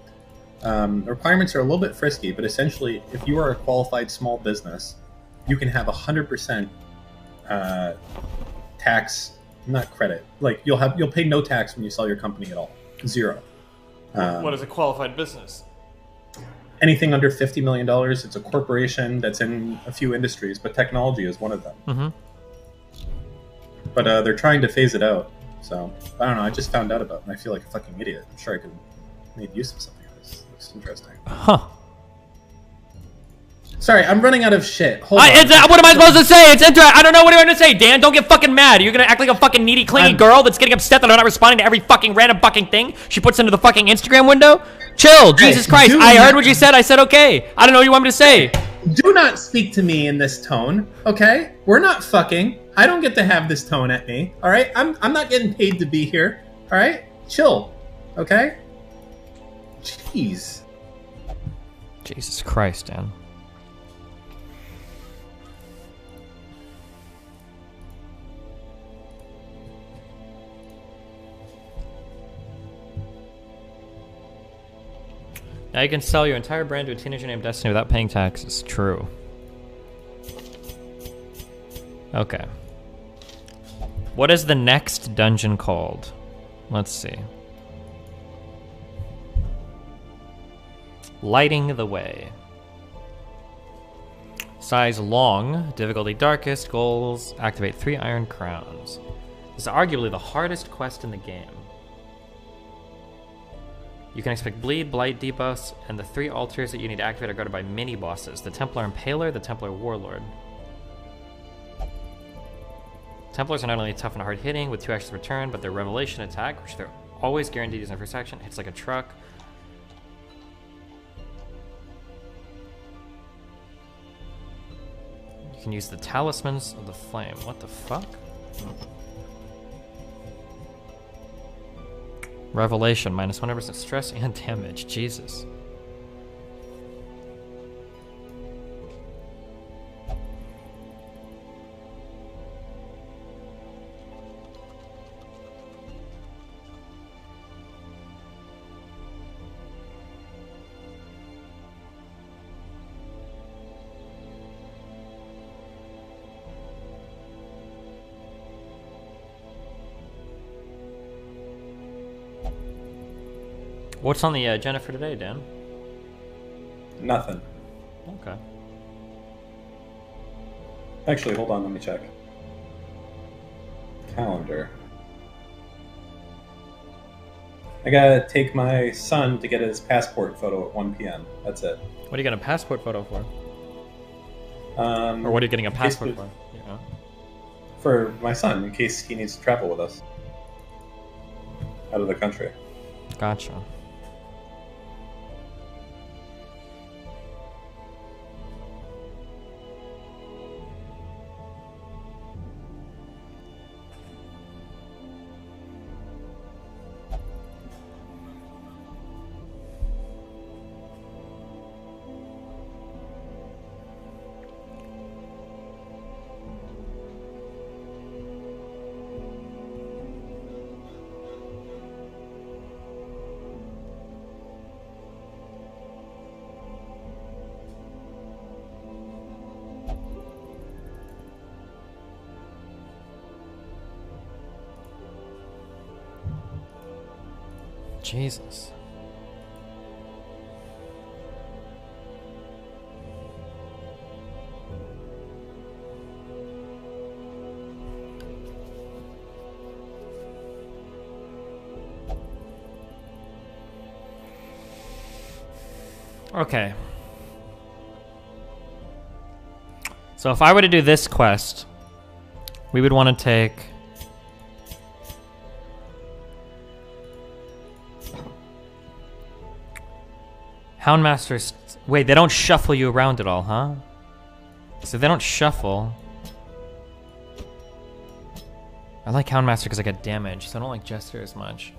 the requirements are a little bit frisky, but essentially, if you are a qualified small business, you can have 100% tax, not credit. Like you'll pay no tax when you sell your company at all. 0. What is a qualified business? Anything under $50 million, it's a corporation that's in a few industries, but technology is one of them. Mm-hmm. But they're trying to phase it out. So, I don't know, I just found out about it, and I feel like a fucking idiot. I'm sure I could make use of something like this. Looks interesting. Huh. Sorry, I'm running out of shit. Hold on. What am I supposed to say? It's interesting. I don't know what I'm going to say, Dan. Don't get fucking mad. You're going to act like a fucking needy, clingy girl that's getting upset that I'm not responding to every fucking random fucking thing she puts into the fucking Instagram window? Chill. Jesus Christ. I heard what you said. I said okay. I don't know what you want me to say. Do not speak to me in this tone, okay? We're not fucking. I don't get to have this tone at me, all right? I'm not getting paid to be here, all right? Chill, okay? Jeez. Jesus Christ, Dan. Now you can sell your entire brand to a teenager named Destiny without paying taxes. True. Okay. What is the next dungeon called? Let's see. Lighting the Way. Size long, difficulty darkest, goals, activate 3 iron crowns. This is arguably the hardest quest in the game. You can expect bleed, blight, debuffs, and the 3 altars that you need to activate are guarded by mini-bosses. The Templar Impaler, the Templar Warlord. Templars are not only tough and hard-hitting with 2 actions return, but their Revelation attack, which they're always guaranteed using their first action, hits like a truck. You can use the Talismans of the Flame. What the fuck? Revelation, minus 100% stress and damage. Jesus. What's on the agenda for today, Dan? Nothing. Okay. Actually, hold on, let me check. Calendar. I gotta take my son to get his passport photo at 1 p.m. That's it. What are you getting a passport photo for? Or what are you getting a passport for? Yeah. For my son, in case he needs to travel with us. Out of the country. Gotcha. Jesus. Okay. So if I were to do this quest, we would want to take Houndmasters. Wait, they don't shuffle you around at all, huh? So they don't shuffle. I like Houndmaster because I get damage, so I don't like Jester as much.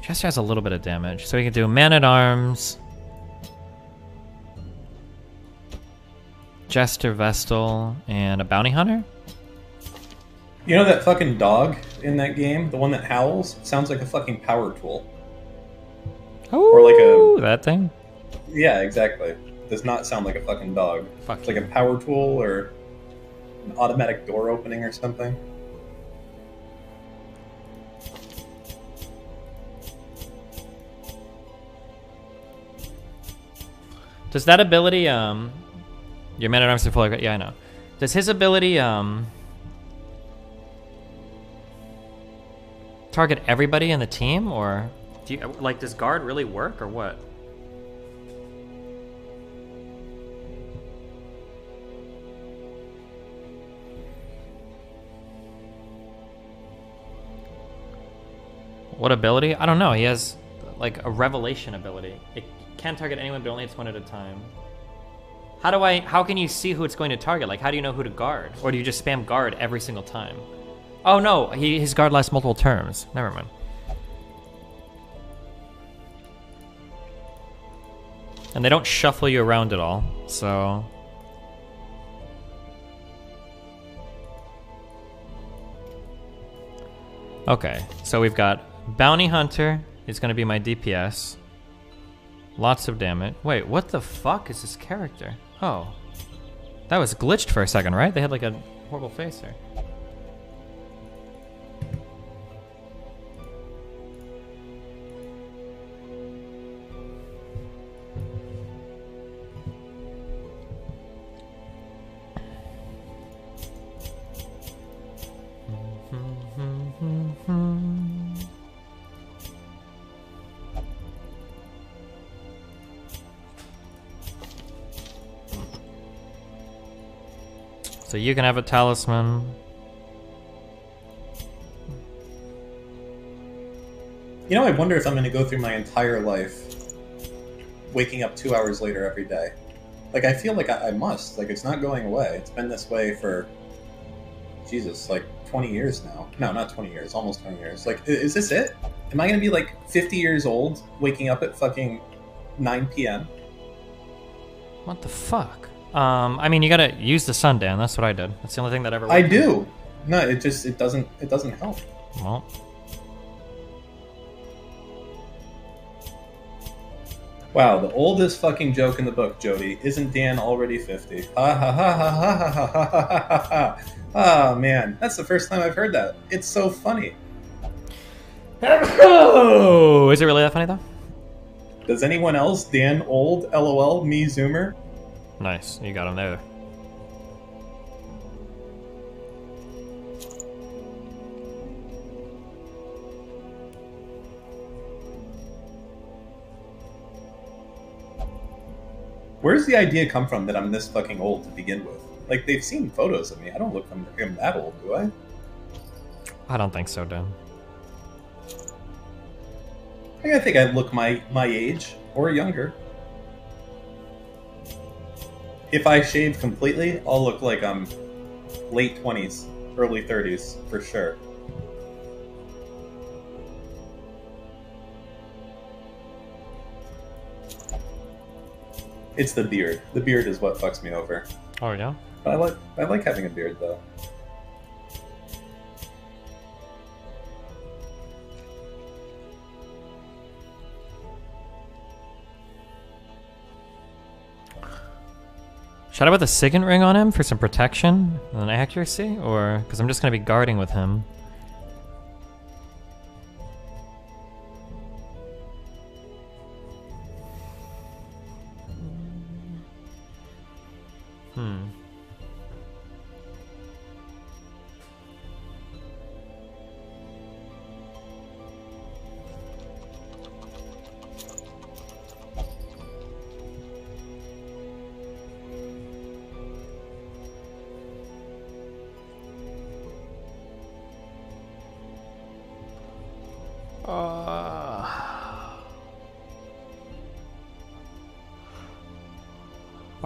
Jester has a little bit of damage. So we can do Man-at-Arms, Jester, Vestal, and a Bounty Hunter? You know that fucking dog in that game? The one that howls? Sounds like a fucking power tool. Ooh, or like a... that thing? Yeah, exactly. Does not sound like a fucking dog. Fuck it's like a power tool or an automatic door opening or something. Does that ability, your Man-at-Arms are full of... Yeah, I know. Does his ability, target everybody in the team, or... Do you, like, does guard really work, or what? What ability? I don't know. He has, like, a revelation ability. It can target anyone, but only it's one at a time. How can you see who it's going to target? Like, how do you know who to guard? Or do you just spam guard every single time? Oh, no. His guard lasts multiple turns. Never mind. And they don't shuffle you around at all, so... Okay, so we've got Bounty Hunter is going to be my DPS. Lots of damage. Wait, what the fuck is this character? Oh. That was glitched for a second, right? They had like a horrible face there. So you can have a talisman. You know, I wonder if I'm going to go through my entire life waking up 2 hours later every day. Like, I feel like I must. Like, it's not going away. It's been this way for, Jesus, like 20 years now. No, not 20 years. Almost 20 years. Like, is this it? Am I going to be, like, 50 years old waking up at fucking 9 p.m.? What the fuck? I mean, you gotta use the sun, Dan. That's what I did. That's the only thing that ever worked. I do. No, it doesn't help. Well. Wow, the oldest fucking joke in the book, Jody. Isn't Dan already 50? Ha ha ha ha ha ha ha ha ha ha. Oh man, that's the first time I've heard that. It's so funny. Oh, is it really that funny though? Does anyone else? Dan old? LOL. Me Zoomer. Nice, you got him there. Where does the idea come from that I'm this fucking old to begin with? Like, they've seen photos of me. I don't look like I'm that old, do I? I don't think so, Dan. I think I look my age or younger. If I shave completely, I'll look like I'm late 20s, early 30s, for sure. It's the beard. The beard is what fucks me over. Oh yeah? But I like having a beard though. Should I put the signet ring on him for some protection and accuracy? Or, because I'm just going to be guarding with him.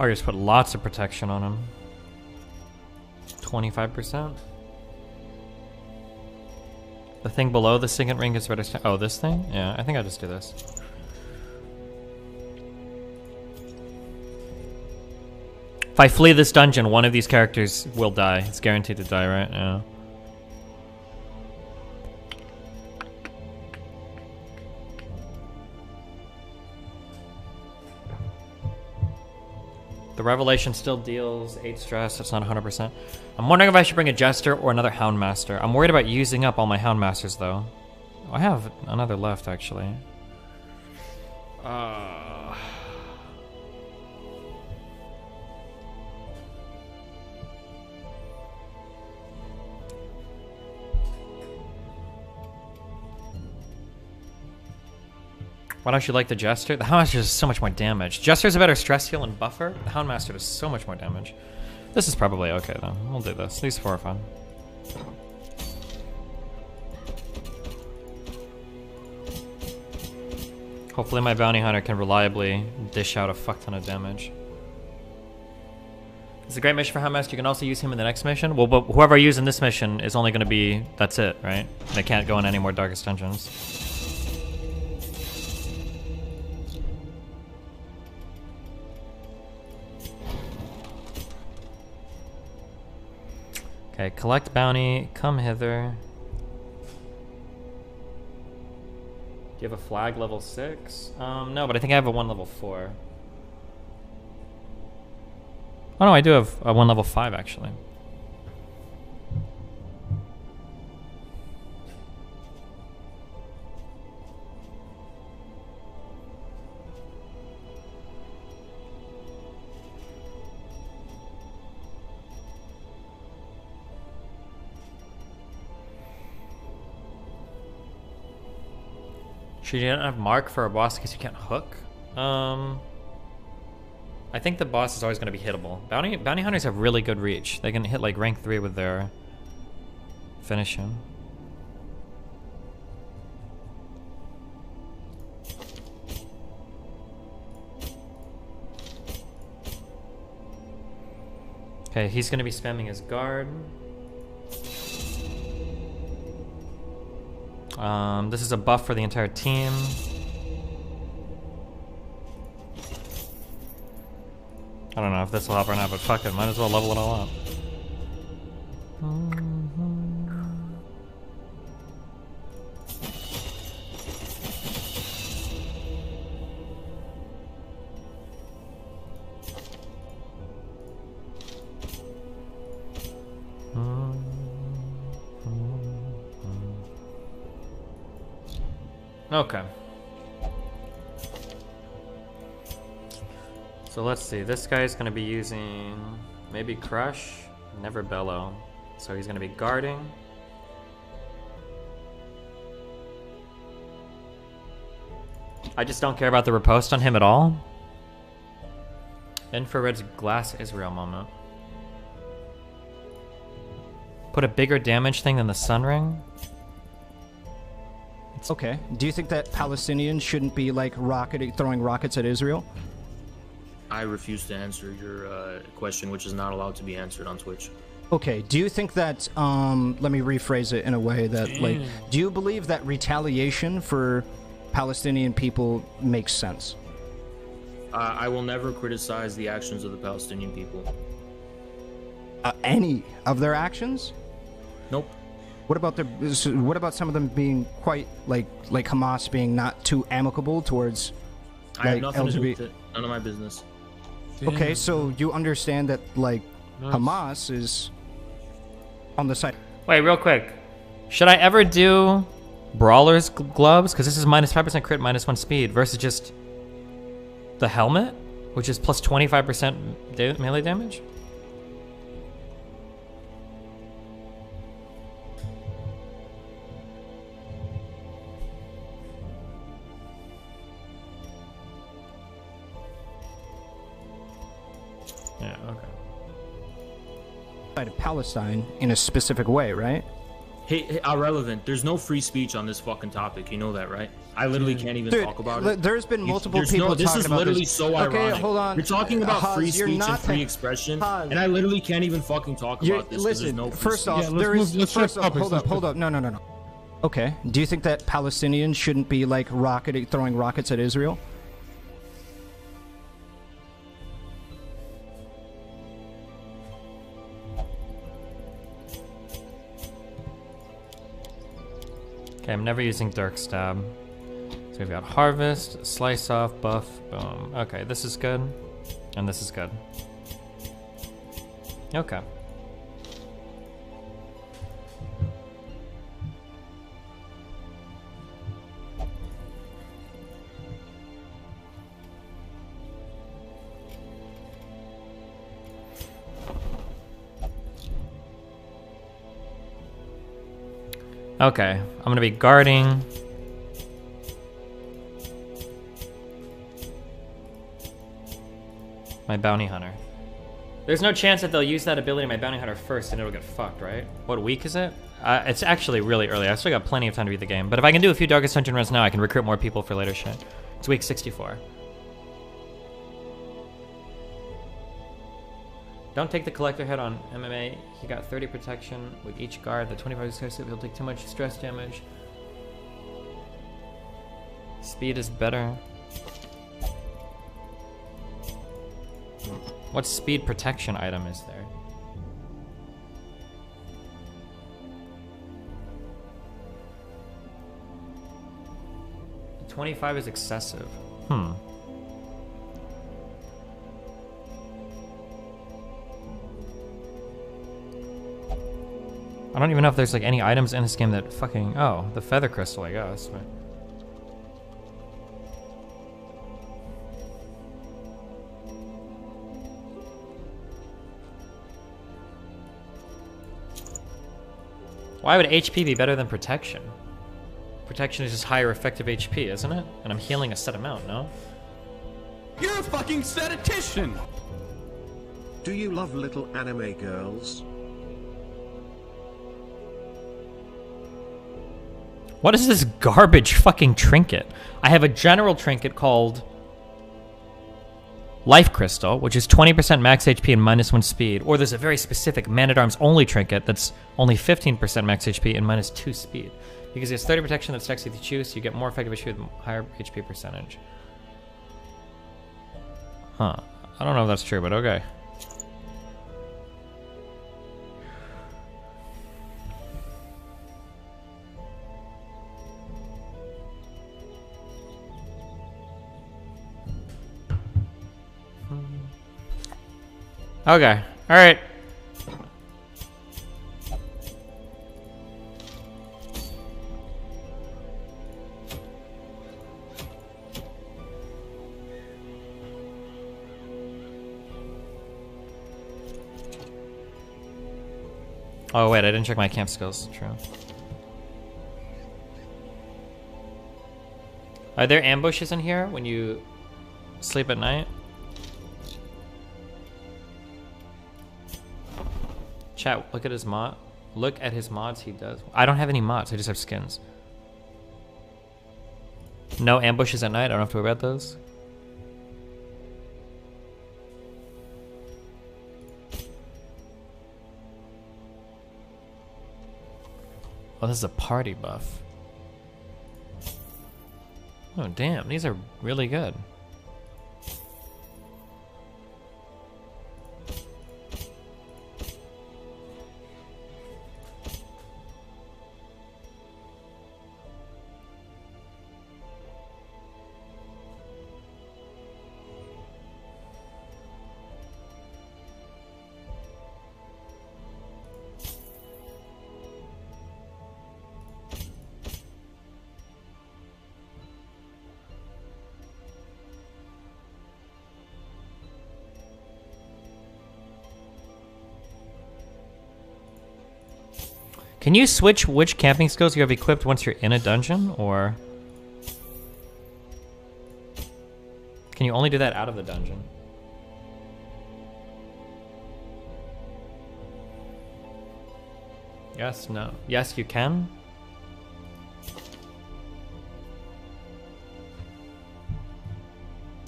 I just put lots of protection on him. 25%. The thing below the signet ring is ready. Oh, this thing? Yeah, I think I'll just do this. If I flee this dungeon, one of these characters will die. It's guaranteed to die, right? Yeah. The Revelation still deals 8 stress, that's not 100%. I'm wondering if I should bring a Jester or another Houndmaster. I'm worried about using up all my Houndmasters, though. Oh, I have another left, actually. Why don't you like the Jester? The Houndmaster does so much more damage. Jester's a better stress heal and buffer. The Houndmaster does so much more damage. This is probably okay, though. We'll do this. These 4 are fun. Hopefully my Bounty Hunter can reliably dish out a fuck ton of damage. It's a great mission for Houndmaster. You can also use him in the next mission. Well, but whoever I use in this mission is only going to be... That's it, right? They can't go in any more Darkest Dungeons. Okay, collect bounty, come hither. Do you have a flag level 6? No, but I think I have a 1 level 4. Oh no, I do have a 1 level 5 actually. Should you not have Mark for a boss because you can't hook? I think the boss is always going to be hittable. Bounty hunters have really good reach. They can hit like rank 3 with their finishing. Okay, he's going to be spamming his guard. This is a buff for the entire team. I don't know if this will help or not, but fuck it, might as well level it all up. Okay. So let's see, this guy's gonna be using maybe Crush, never Bellow. So he's gonna be guarding. I just don't care about the riposte on him at all. Infrared's Glass Israel moment. Put a bigger damage thing than the Sun Ring. Okay. Do you think that Palestinians shouldn't be like throwing rockets at Israel? I refuse to answer your question, which is not allowed to be answered on Twitch. Okay. Do you think that? Let me rephrase it in a way that, like, do you believe that retaliation for Palestinian people makes sense? I will never criticize the actions of the Palestinian people. Any of their actions? Nope. What about some of them being quite like Hamas being not too amicable towards I have like nothing to do LGBT? with it. None of my business. Okay, so you understand that like Hamas is on the side. Wait, real quick. Should I ever do Brawler's gloves? Because this is minus 5% crit, minus 1 speed versus just the helmet, which is plus 25% melee damage? Yeah, okay. Side of Palestine in a specific way, right? Hey, Ahrelevant, there's no free speech on this fucking topic. You know that, right? I literally can't even talk about it. There's been multiple people this talking is about literally this. so ironic. Okay, hold on. You're talking about Haz, free you're speech not and free expression, Haz. and I literally can't even fucking talk about this. Listen, there's no free first off, speech. there is. let's First shift off, topics, hold up. No. Okay. Do you think that Palestinians shouldn't be like throwing rockets at Israel? Okay, I'm never using Dirk Stab. So we've got Harvest, Slice Off, Buff, boom. Okay, this is good. And this is good. Okay. Okay, I'm gonna be guarding. My bounty hunter. There's no chance that they'll use that ability my bounty hunter first and it'll get fucked, right? What week is it? It's actually really early. I still got plenty of time to beat the game. But if I can do a few Darkest Dungeon runs now, I can recruit more people for later shit. It's week 64. Don't take the collector head on MMA. He got 30 protection with each guard. The 25 stress, he'll take too much stress damage. Speed is better. What speed protection item is there? The 25 is excessive. I don't even know if there's like any items in this game that fucking... Oh, the feather crystal, I guess. But... Why would HP be better than protection? Protection is just higher effective HP, isn't it? And I'm healing a set amount, no? You're a fucking statistician! Do you love little anime girls? What is this garbage fucking trinket? I have a general trinket called Life Crystal, which is 20% max HP and -1 speed. Or there's a very specific Man-at-Arms only trinket that's only 15% max HP and -2 speed. Because it has 30 protection that stacks with you choose, so you get more effective HP with higher HP percentage. Huh. I don't know if that's true, but okay. Okay. All right. Oh wait, I didn't check my camp skills. True. Are there ambushes in here when you sleep at night? Chat, look at his mod. Look at his mods he does. I don't have any mods, I just have skins. No ambushes at night, I don't have to worry about those. Oh, this is a party buff. Oh damn, these are really good. Can you switch which camping skills you have equipped once you're in a dungeon, or can you only do that out of the dungeon? Yes, no. Yes, you can.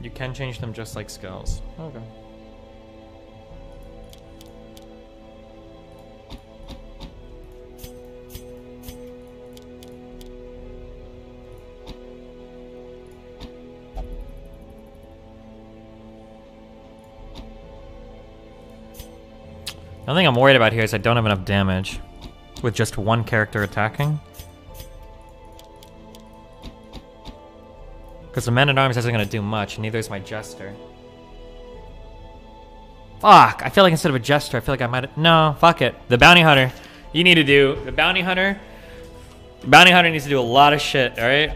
You can change them just like skills. Okay. The only thing I'm worried about here is I don't have enough damage with just one character attacking. Because the Man-at-Arms isn't going to do much, and neither is my Jester. Fuck! I feel like instead of a Jester, I feel like I might... No, fuck it. The Bounty Hunter. You need to do... The Bounty Hunter... The Bounty Hunter needs to do a lot of shit, alright?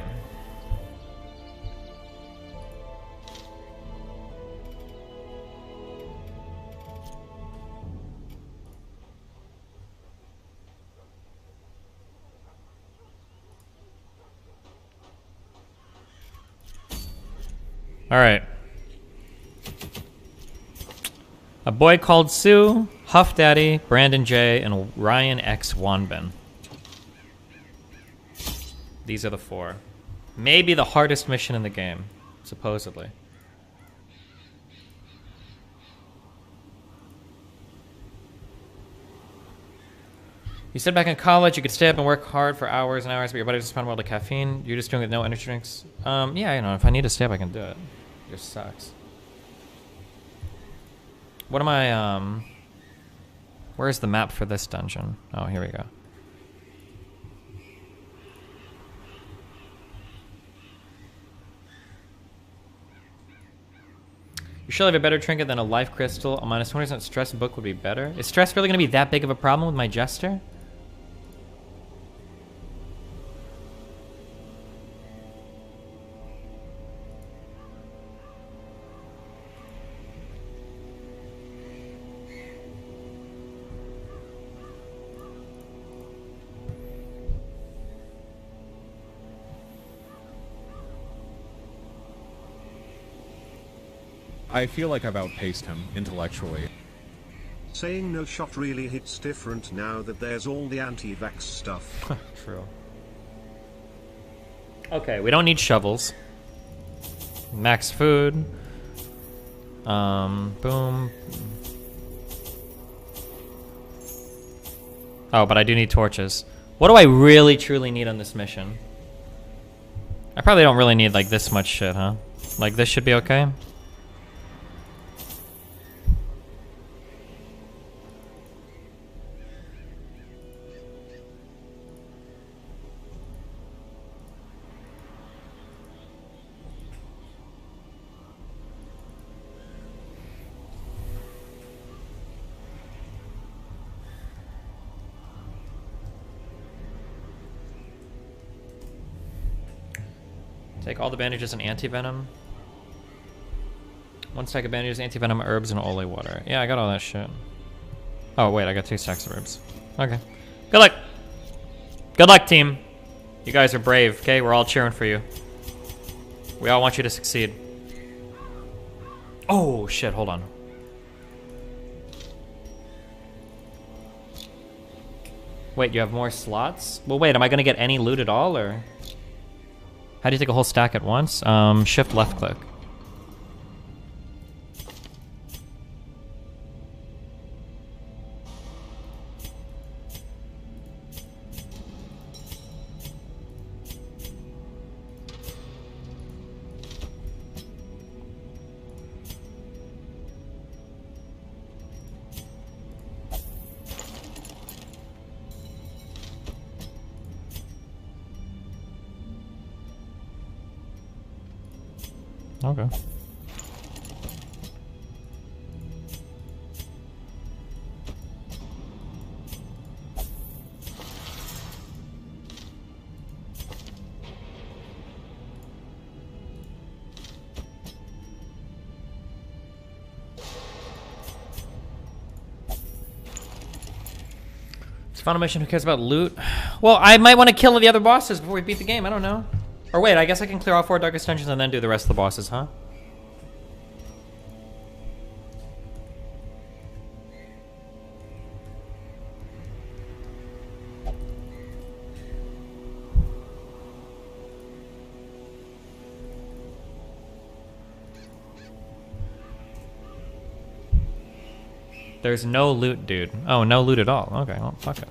Alright. A Boy Called Sue, Huff Daddy, Brandon J, and Ryan X Wanbin. These are the 4. Maybe the hardest mission in the game, supposedly. You said back in college you could stay up and work hard for hours and hours, but your body just respond well to caffeine. You're just doing it with no energy drinks. Yeah, you know, if I need to stay up, I can do it. It just sucks. What am I, where's the map for this dungeon? Oh, here we go. You should have a better trinket than a life crystal. A minus 20% stress book would be better. Is stress really going to be that big of a problem with my Jester? I feel like I've outpaced him intellectually. Saying no shot really hits different now that there's all the anti-vax stuff. True. Okay, we don't need shovels. Max food. Boom. Oh, but I do need torches. What do I really truly need on this mission? I probably don't really need like this much shit, huh? Like this should be okay? Take all the bandages and anti-venom. 1 stack of bandages, anti-venom, herbs, and holy water. Yeah, I got all that shit. Oh, wait, I got 2 stacks of herbs. Okay. Good luck! Good luck, team! You guys are brave, okay? We're all cheering for you. We all want you to succeed. Oh, shit, hold on. Wait, you have more slots? Well, wait, am I gonna get any loot at all, or...? How do you take a whole stack at once? Shift left click. Okay. It's final mission. Who cares about loot? Well, I might want to kill the other bosses before we beat the game. I don't know. Or wait, I guess I can clear all 4 darkest dungeons and then do the rest of the bosses, huh? There's no loot, dude. Oh, no loot at all. Okay, well, fuck it.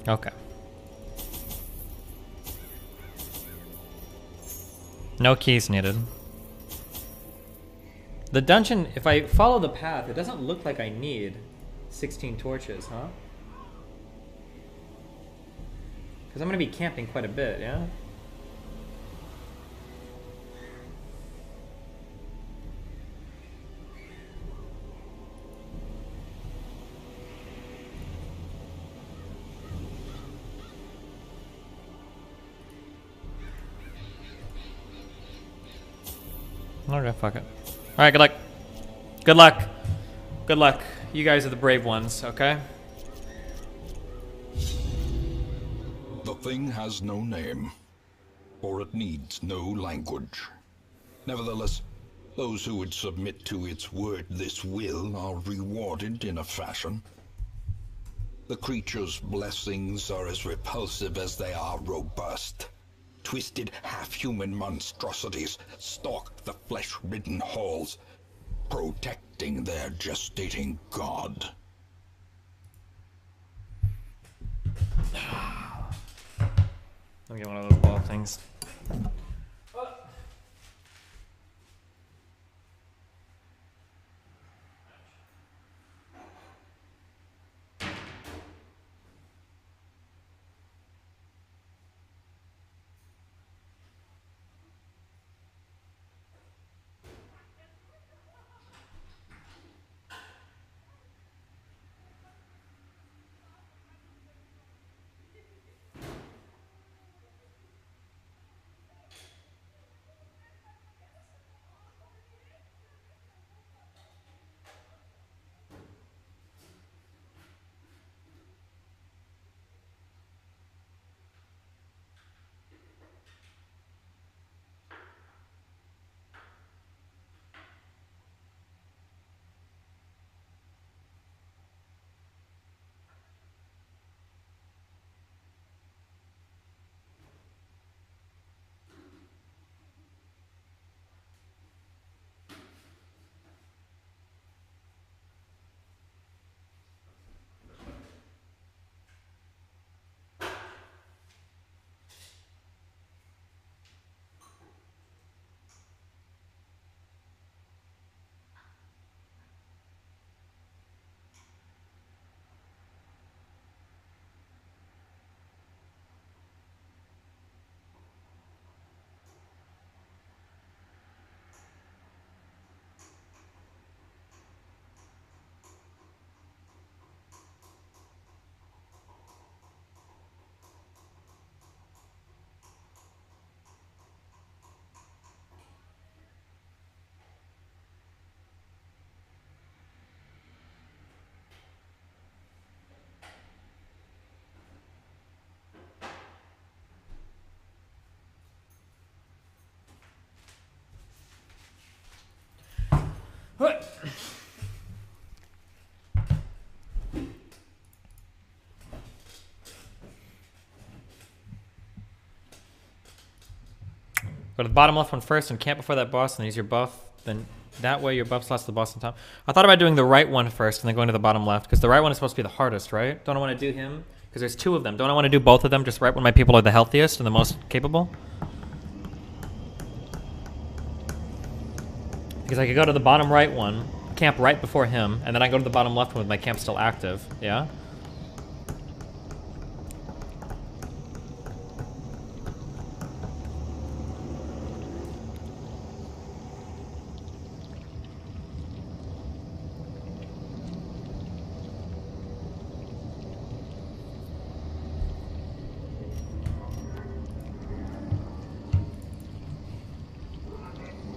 Okay. No keys needed. The dungeon, if I follow the path, it doesn't look like I need 16 torches, huh? Because I'm going to be camping quite a bit, yeah? Okay, fuck it. Alright, good luck. Good luck. Good luck. You guys are the brave ones, okay? The thing has no name, or it needs no language. Nevertheless, those who would submit to its wordless will are rewarded in a fashion. The creature's blessings are as repulsive as they are robust. Twisted, half-human monstrosities stalk the flesh-ridden halls, protecting their gestating god. Let me get one of those ball things. Go to the bottom left one first and camp before that boss, and use your buff. Then that way your buffs last the boss on top. I thought about doing the right one first and then going to the bottom left, because the right one is supposed to be the hardest, right? Don't I want to do him? Because there's 2 of them. Don't I want to do both of them just right when my people are the healthiest and the most capable? Because I could go to the bottom right one, camp right before him, and then I go to the bottom left one with my camp still active. Yeah?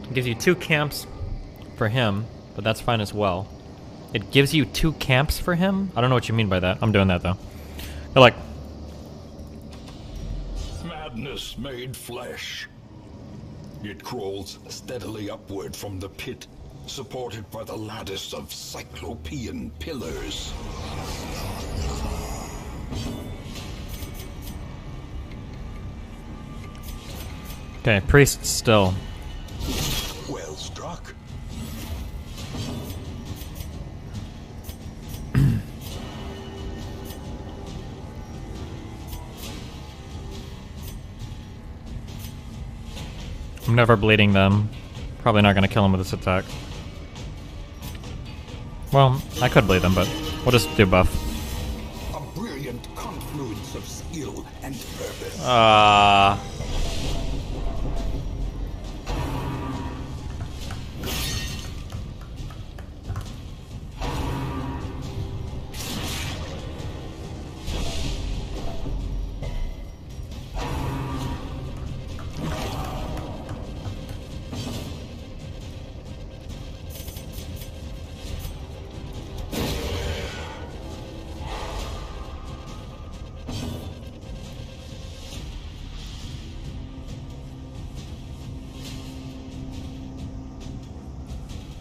It gives you 2 camps for him, but that's fine as well. It gives you 2 camps for him? I don't know what you mean by that. I'm doing that though. They're like... Madness made flesh. It crawls steadily upward from the pit, supported by the lattice of cyclopean pillars. Okay, priest still. Well struck. I'm never bleeding them. Probably not going to kill him with this attack. Well, I could bleed them, but we'll just do buff. A brilliant confluence of skill and purpose.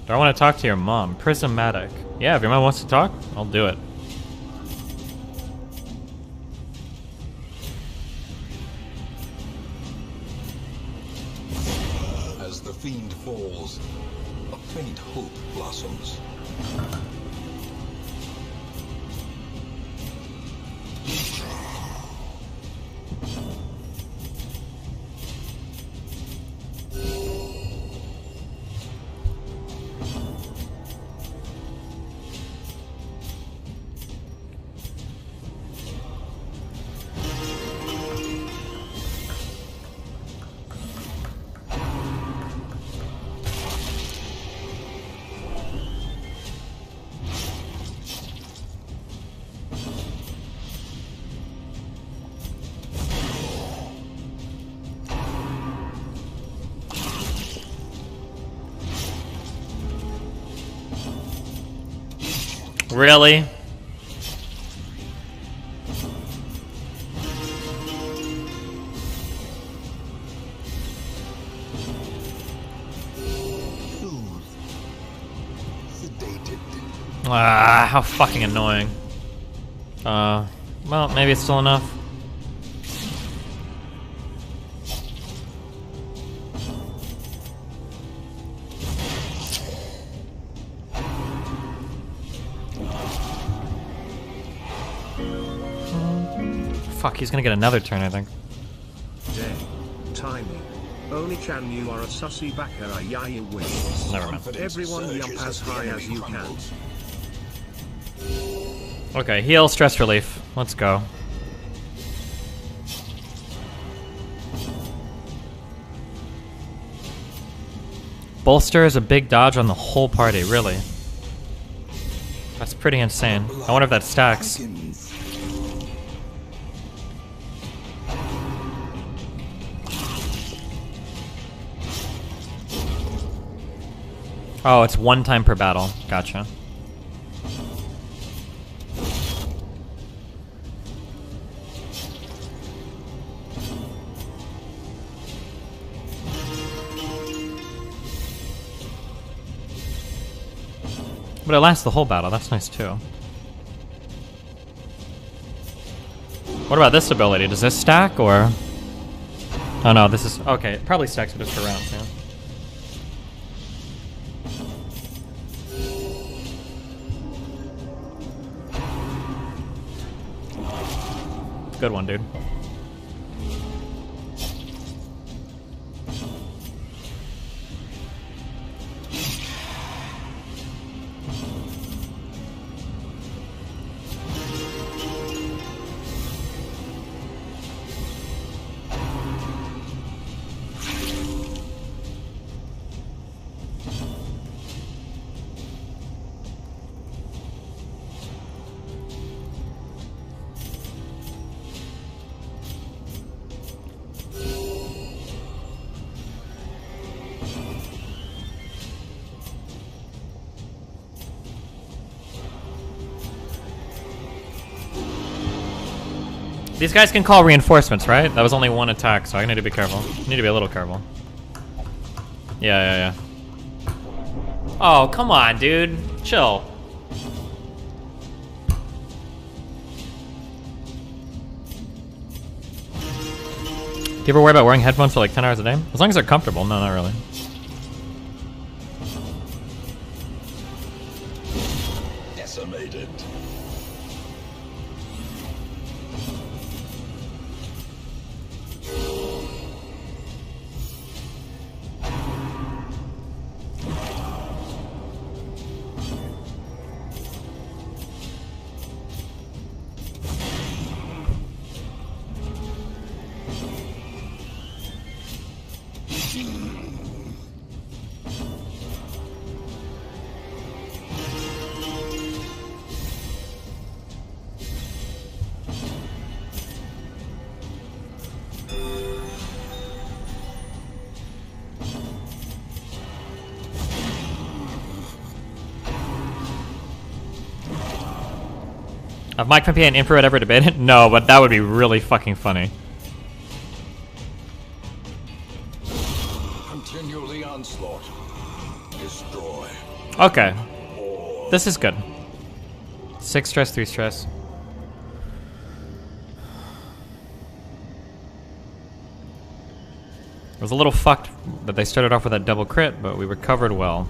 Do I want to talk to your mom? Prismatic. Yeah, if your mom wants to talk, I'll do it. As the fiend falls, a faint hope blossoms. Really? Ah, how fucking annoying. Well, maybe it's still enough. Fuck, he's gonna get another turn, I think. Dead. Tiny. Only Chan, you are a sussy backer, you wins. Never mind. Everyone jump as high as you can. Okay, heal, stress relief. Let's go. Bolster is a big dodge on the whole party, really. That's pretty insane. I wonder if that stacks. Oh, it's 1 time per battle. Gotcha. But it lasts the whole battle. That's nice too. What about this ability? Does this stack or? Oh no, this is okay. It probably stacks with us for rounds. Yeah. Good one, dude. These guys can call reinforcements, right? That was only one attack, so I need to be careful. Need to be a little careful. Yeah. Oh, come on, dude. Chill. Do you ever worry about wearing headphones for like 10 hours a day? As long as they're comfortable. No, not really. Decimated. Have Mike Pompeo and Infrared ever debated? No, but that would be really fucking funny. Continue the onslaught. Destroy. Okay. This is good. 6 stress, 3 stress. It was a little fucked that they started off with that double crit, but we recovered well.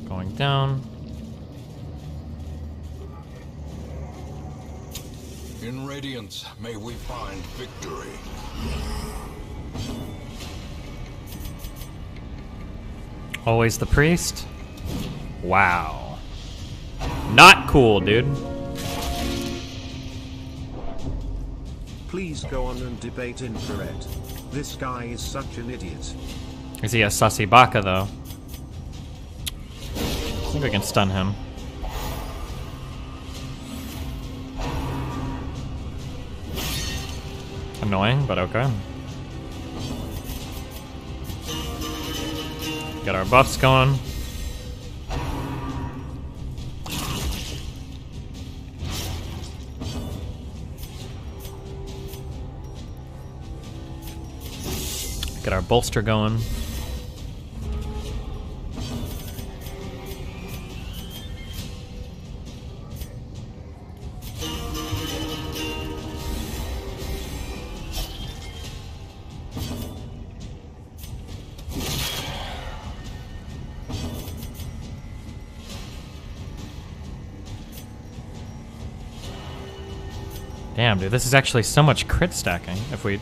Going down. In Radiance, may we find victory. Always the priest? Wow. Not cool, dude. Please go on and debate Infrared. This guy is such an idiot. Is he a sussy baka, though? I think we can stun him. Annoying, but okay. Got our buffs going. Get our bolster going. Damn, dude, this is actually so much crit stacking. If we...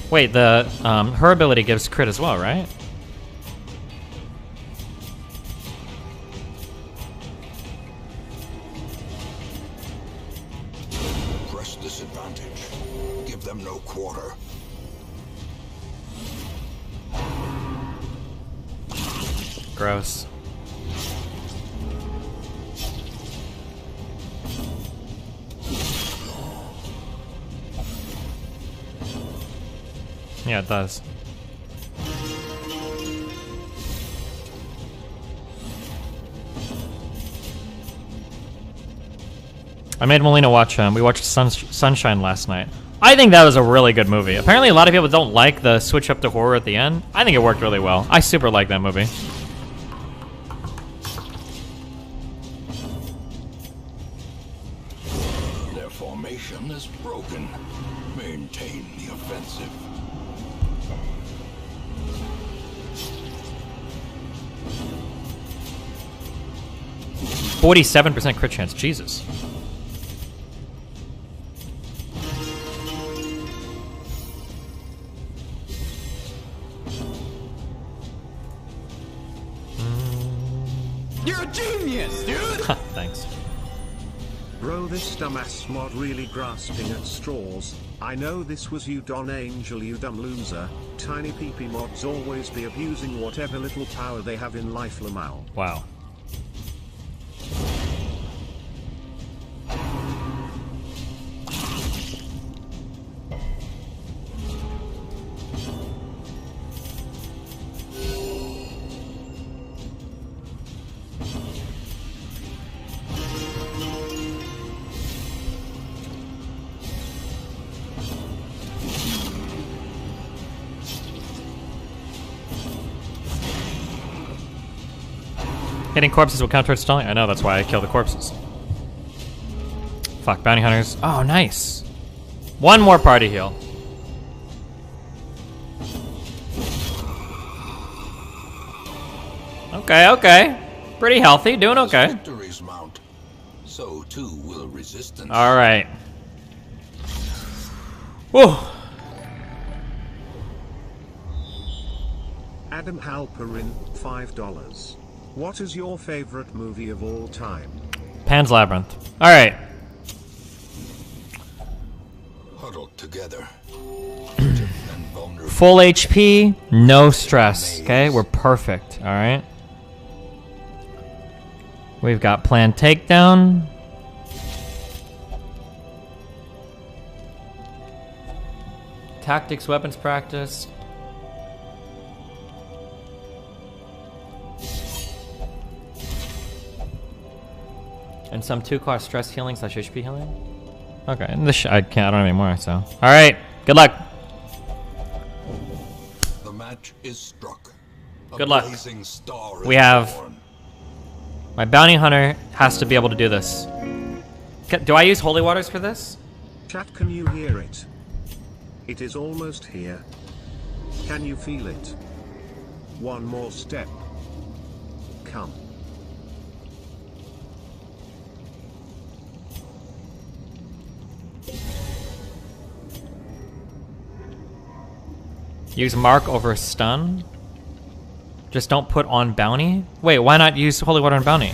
Wait, the her ability gives crit as well, right? Press disadvantage. Give them no quarter. Gross. Yeah, it does. I made Melina watch we watched Sunshine last night. I think that was a really good movie. Apparently, a lot of people don't like the switch up to horror at the end. I think it worked really well. I super like that movie. Their formation is broken. Maintain the offensive. 47% crit chance. Jesus. You're a genius, dude! Thanks. Bro, this dumbass mod really grasping at straws. I know this was you, Don Angel, you dumb loser. Tiny PP mods always be abusing whatever little power they have in life, Lamau. Wow. Hitting corpses will count towards stalling? I know, that's why I kill the corpses. Fuck, bounty hunters. Oh, nice. One more party heal. Okay, okay. Pretty healthy, doing okay. Victories mount. So too will resistance. Alright. Whew. Adam Halperin, $5. What is your favorite movie of all time? Pan's Labyrinth. Alright. Huddled together. Full HP, no stress. Okay, we're perfect. Alright. We've got planned takedown. Tactics, weapons practice. And some 2-cost stress healing / HP healing. Okay, and this I don't have any more, so. Alright, good luck. The match is struck. Good luck. We have... My bounty hunter has to be able to do this. Do I use holy waters for this? Chat, can you hear it? It is almost here. Can you feel it? One more step. Come. Use mark over stun. Just don't put on bounty. Wait, why not use holy water on bounty?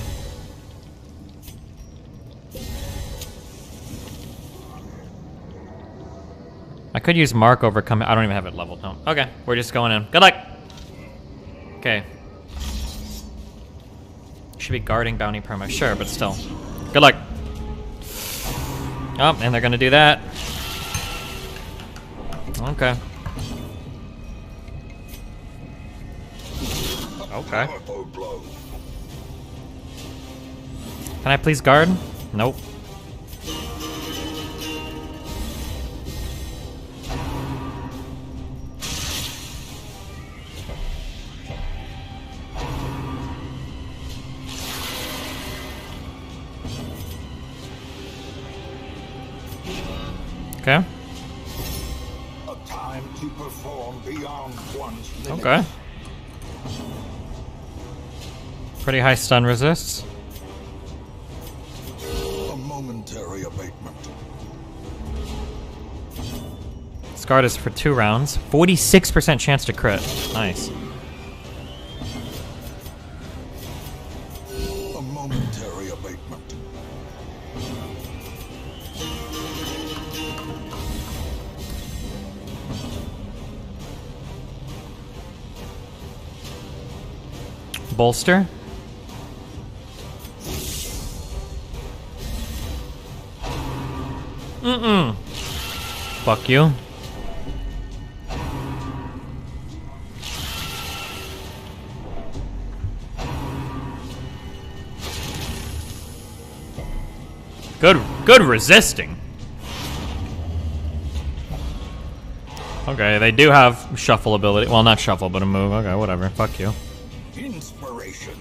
I could use mark over come. I don't even have it leveled. No. Okay, we're just going in. Good luck. Okay. Should be guarding bounty perma. Sure, but still. Good luck. Oh, and they're gonna do that. Okay. Okay. Can I please guard? Nope. Okay. A time to perform beyond one's limits. Okay. Pretty high stun resists. A momentary abatement. Scarred is for 2 rounds. 46% chance to crit. Nice. A momentary abatement. Bolster. Mm-mm. Fuck you. Good resisting. Okay, they do have shuffle ability. Well, not shuffle, but a move. Okay, whatever. Fuck you. Inspiration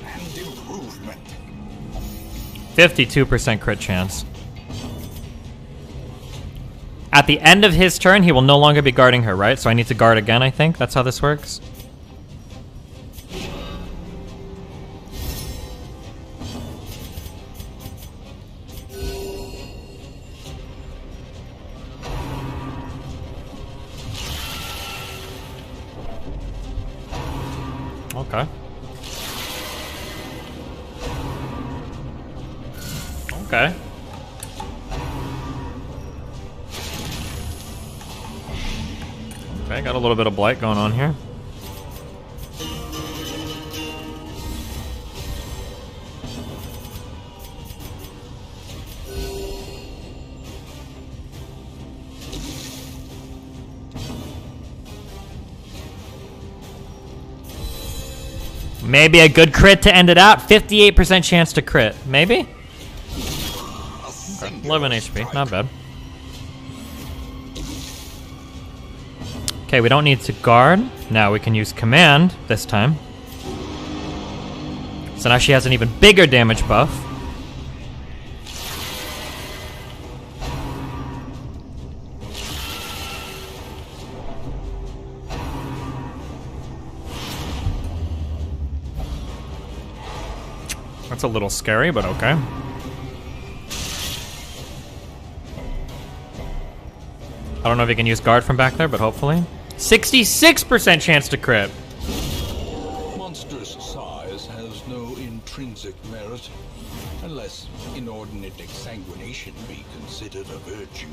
and improvement. 52% crit chance. At the end of his turn, he will no longer be guarding her, right? So I need to guard again, I think. That's how this works. Okay. Okay. Okay, got a little bit of blight going on here. Maybe a good crit to end it out. 58% chance to crit. Maybe? Okay. 11 HP. Not bad. Okay, we don't need to guard. Now we can use command this time. So now she has an even bigger damage buff. That's a little scary, but okay. I don't know if you can use guard from back there, but hopefully. 66% chance to crit. Monstrous size has no intrinsic merit, unless inordinate exsanguination be considered a virtue.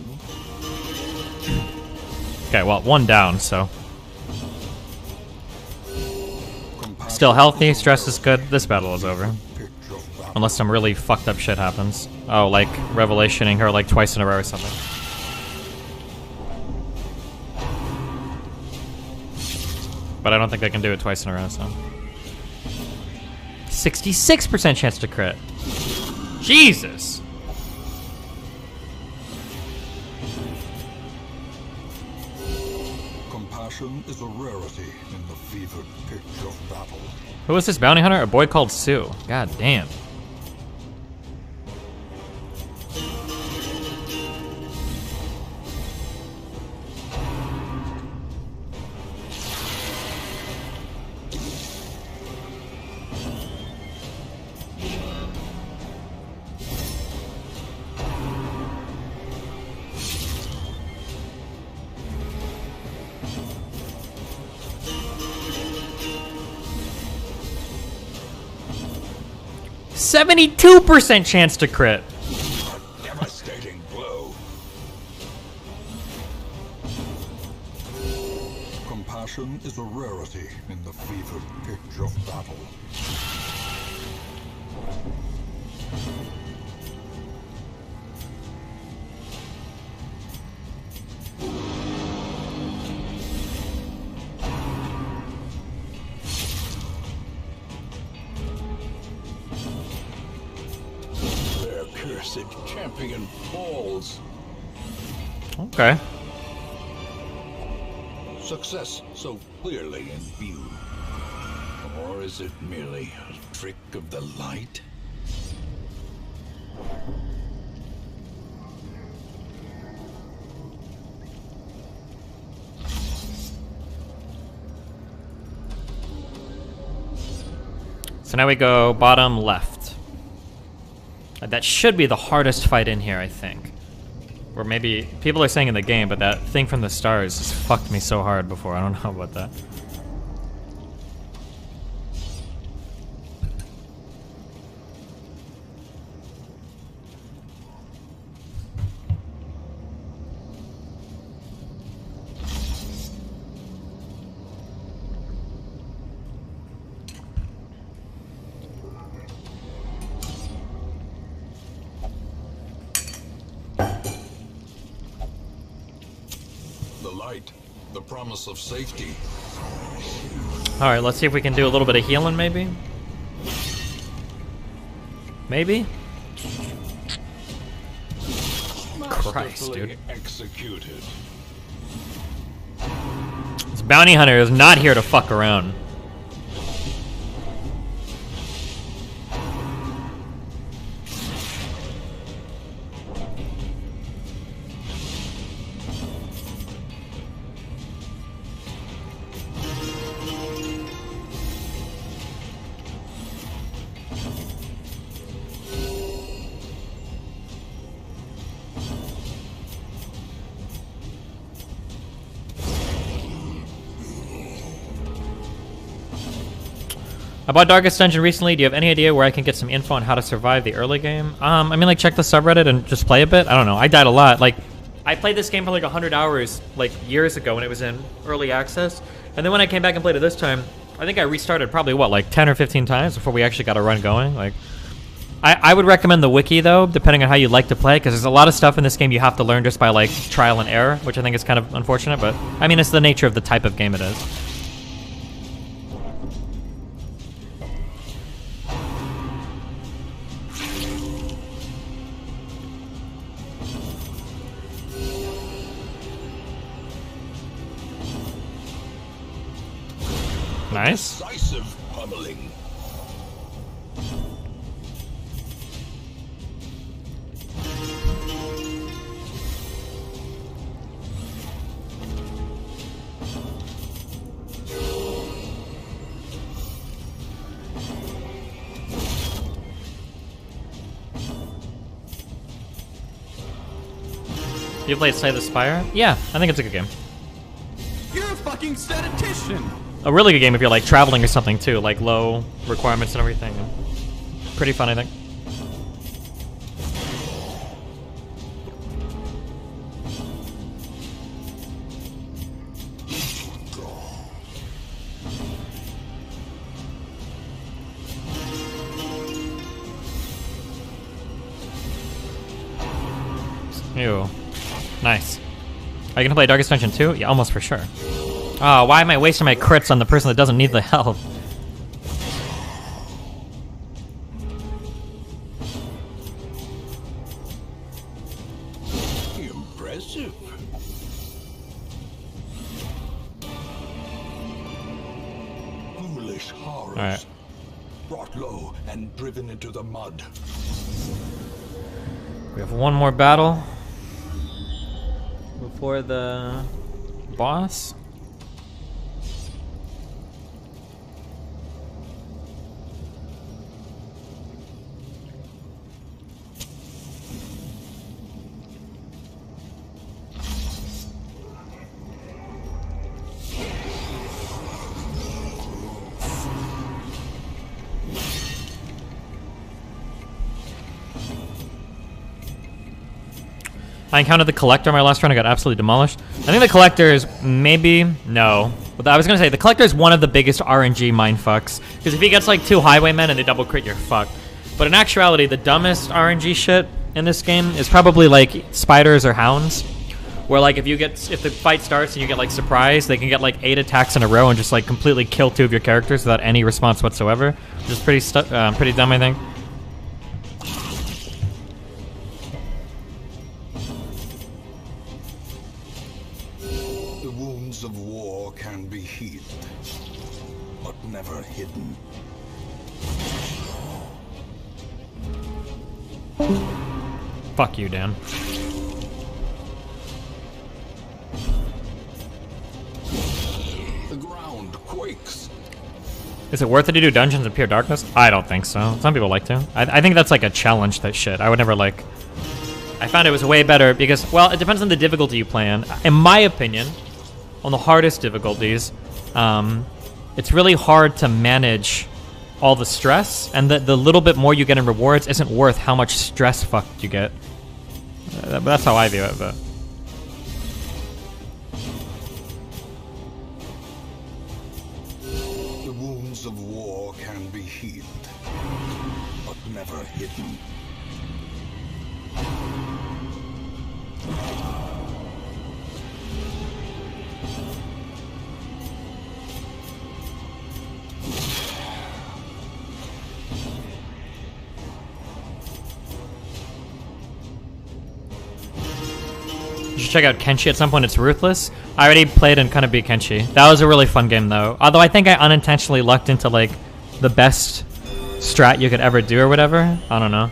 Okay, well, one down, so. Still healthy, stress is good. This battle is over. Unless some really fucked up shit happens. Oh, like revelationing her like twice in a row or something. But I don't think they can do it twice in a row, so. 66% chance to crit. Jesus! Compassion is a rarity in the fevered pitch of battle. Who is this bounty hunter? A boy called Sue. God damn. %72% chance to crit. A devastating blow. Compassion is a rarity in the fevered pitch of battle. Champion falls. Okay. Success so clearly in view. Or is it merely a trick of the light? So now we go bottom left. That should be the hardest fight in here, I think. Or maybe people are saying in the game, but that thing from the stars just fucked me so hard before. I don't know about that. The promise of safety. Alright, let's see if we can do a little bit of healing, maybe? Maybe? Christ, dude. Executed. Bounty Hunter is not here to fuck around. I bought Darkest Dungeon recently. Do you have any idea where I can get some info on how to survive the early game? I mean, like, check the subreddit and just play a bit. I don't know. I died a lot. Like, I played this game for like 100 hours, like, years ago when it was in early access. And then when I came back and played it this time, I think I restarted probably, what, like 10 or 15 times before we actually got a run going. Like, I would recommend the wiki, though, depending on how you like to play, because there's a lot of stuff in this game you have to learn just by, like, trial and error, which I think is kind of unfortunate. But, I mean, it's the nature of the type of game it is. Nice. Decisive pummeling. You played Slay the Spire? Yeah, I think it's a good game. You're a fucking statistician. A really good game if you're like traveling or something too, like low requirements and everything. Pretty fun, I think. Ew. Nice. Are you gonna play Darkest Dungeon 2? Yeah, almost for sure. Oh, why am I wasting my crits on the person that doesn't need the health? Impressive. Foolish horrors. All right. Brought low and driven into the mud. We have one more battle before the boss. I encountered the Collector my last run. I got absolutely demolished. I think the Collector is maybe... No. But I was going to say, the Collector is one of the biggest RNG mindfucks. Because if he gets like 2 Highwaymen and they double crit, you're fucked. But in actuality, the dumbest RNG shit in this game is probably like Spiders or Hounds. Where like if the fight starts and you get like surprised, they can get like 8 attacks in a row and just like completely kill 2 of your characters without any response whatsoever. Which is pretty dumb, I think. Of war can be healed, but never hidden. Fuck you, Dan. The ground quakes. Is it worth it to do dungeons in pure darkness? I don't think so. Some people like to. I think that's like a challenge, that shit. I would never like... I found it was way better because, well, it depends on the difficulty you play on. In my opinion, on the hardest difficulties, it's really hard to manage all the stress, and the little bit more you get in rewards isn't worth how much stress fucked you get. That's how I view it, but... The wounds of war can be healed, but never hidden. You should check out Kenshi at some point. It's ruthless. I already played and kind of beat Kenshi. That was a really fun game though. Although I think I unintentionally lucked into like the best strat you could ever do or whatever. I don't know.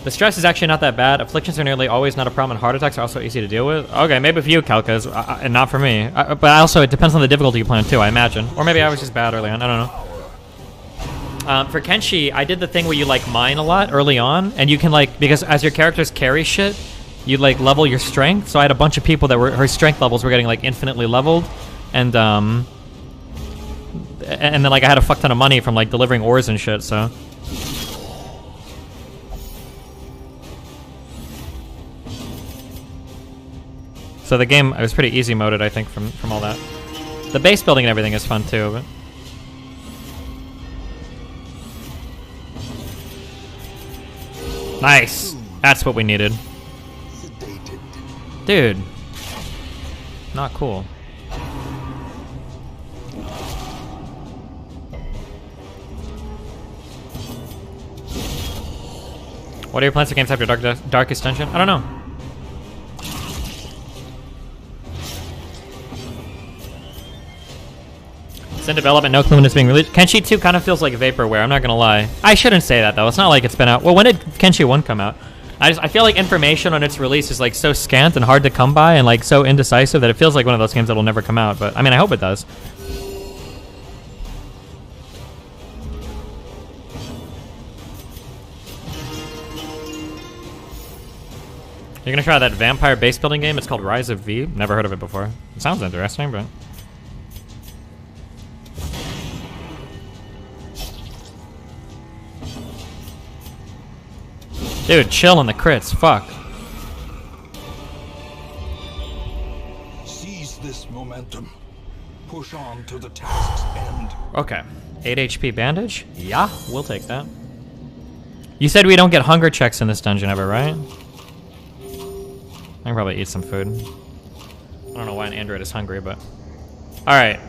The stress is actually not that bad. Afflictions are nearly always not a problem, and heart attacks are also easy to deal with. Okay, maybe for you, Kalkas, and not for me. But also, it depends on the difficulty you play on too, I imagine. Or maybe I was just bad early on. I don't know. For Kenshi, I did the thing where you like mine a lot early on, and you can like, because as your characters carry shit, you like level your strength. So I had a bunch of people that were, her strength levels were getting like infinitely leveled, and then like I had a fuck ton of money from like delivering ores and shit. So. So the game, it was pretty easy moded, I think, from all that. The base building and everything is fun too, but... Nice! That's what we needed. Dude. Not cool. What are your plans for games after Darkest Dungeon? I don't know. In development, no clue when it's being released. Kenshi 2 kind of feels like vaporware, I'm not gonna lie. I shouldn't say that though, it's not like it's been out. Well, when did Kenshi 1 come out? I feel like information on its release is like so scant and hard to come by and like so indecisive that it feels like one of those games that will never come out, but I mean, I hope it does. You're gonna try that vampire base building game? It's called Rise of V. Never heard of it before. It sounds interesting, but... Dude, chill on the crits. Fuck. Seize this momentum. Push on to the task's end. Okay. 8 HP bandage? Yeah, we'll take that. You said we don't get hunger checks in this dungeon ever, right? I can probably eat some food. I don't know why an android is hungry, but... Alright.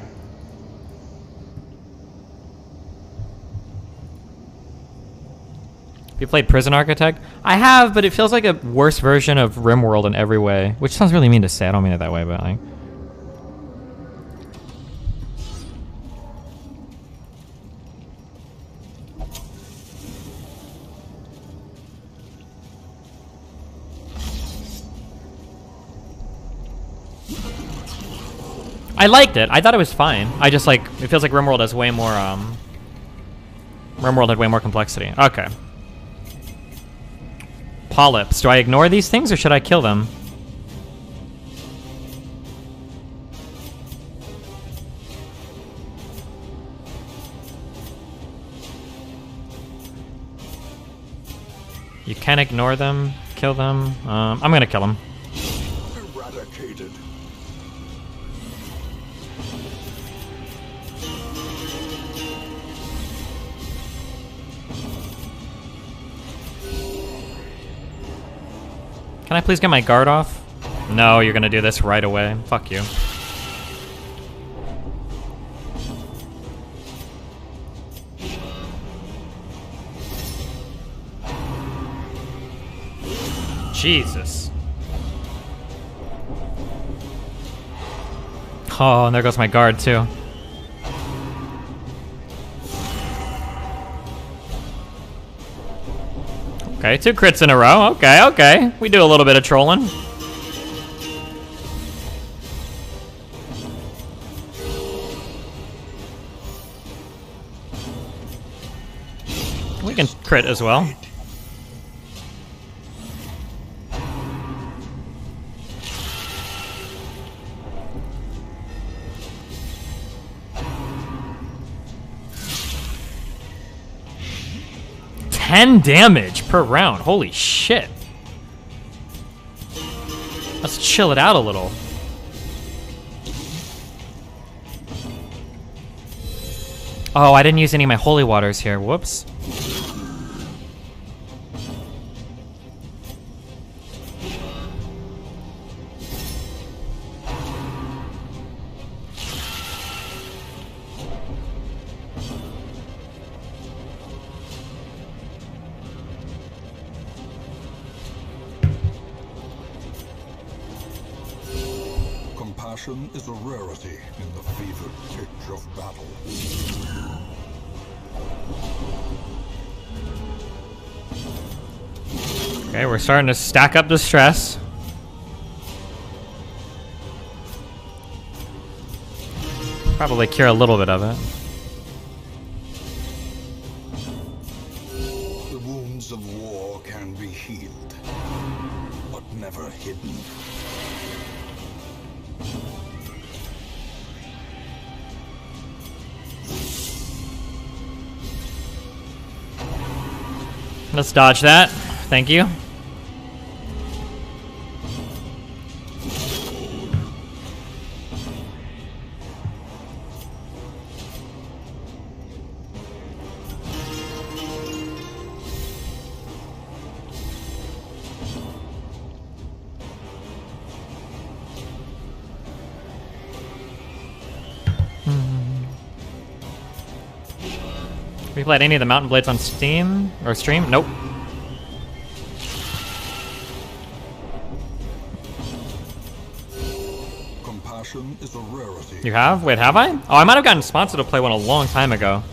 You played Prison Architect? I have, but it feels like a worse version of RimWorld in every way. Which sounds really mean to say, I don't mean it that way, but like... I liked it. I thought it was fine. I just like, it feels like RimWorld has way more, RimWorld had way more complexity. Okay. Polyps. Do I ignore these things or should I kill them? You can ignore them, kill them. I'm gonna kill them. Eradicated. Can I please get my guard off? No, you're gonna do this right away. Fuck you. Jesus. Oh, and there goes my guard too. Okay, 2 crits in a row. Okay, okay. We do a little bit of trolling. We can crit as well. $10 damage per round. Holy shit. Let's chill it out a little. Oh, I didn't use any of my holy waters here. Whoops. Compassion is a rarity in the fevered pitch of battle. Okay, we're starting to stack up the stress. Probably cure a little bit of it. The wounds of war can be healed, but never hidden. Let's dodge that. Thank you. Have you played any of the Mountain Blades on Steam or stream? Nope. Compassion is a rarity. You have? Wait, have I? Oh, I might have gotten sponsored to play one a long time ago.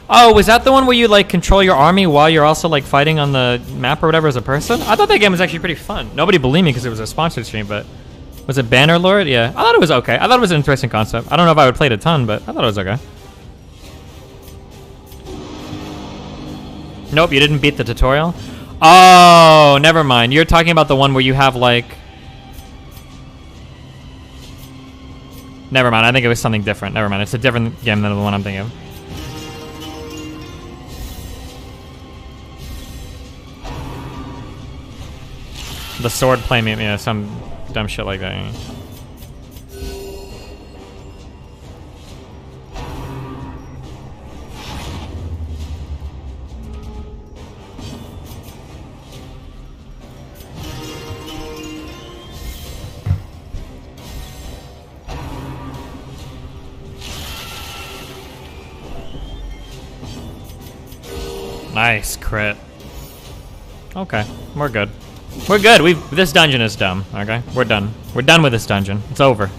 Oh, was that the one where you like control your army while you're also like fighting on the map or whatever as a person? I thought that game was actually pretty fun. Nobody believed me because it was a sponsored stream, but was it Bannerlord? Yeah, I thought it was okay. I thought it was an interesting concept. I don't know if I would play it a ton, but I thought it was okay. Nope, you didn't beat the tutorial. Oh, never mind. You're talking about the one where you have like... Never mind, I think it was something different. Never mind, it's a different game than the one I'm thinking of. The sword play me, yeah, some dumb shit like that. Yeah. Nice crit. Okay, we're good. We're good. This dungeon is dumb. Okay, we're done. We're done with this dungeon. It's over.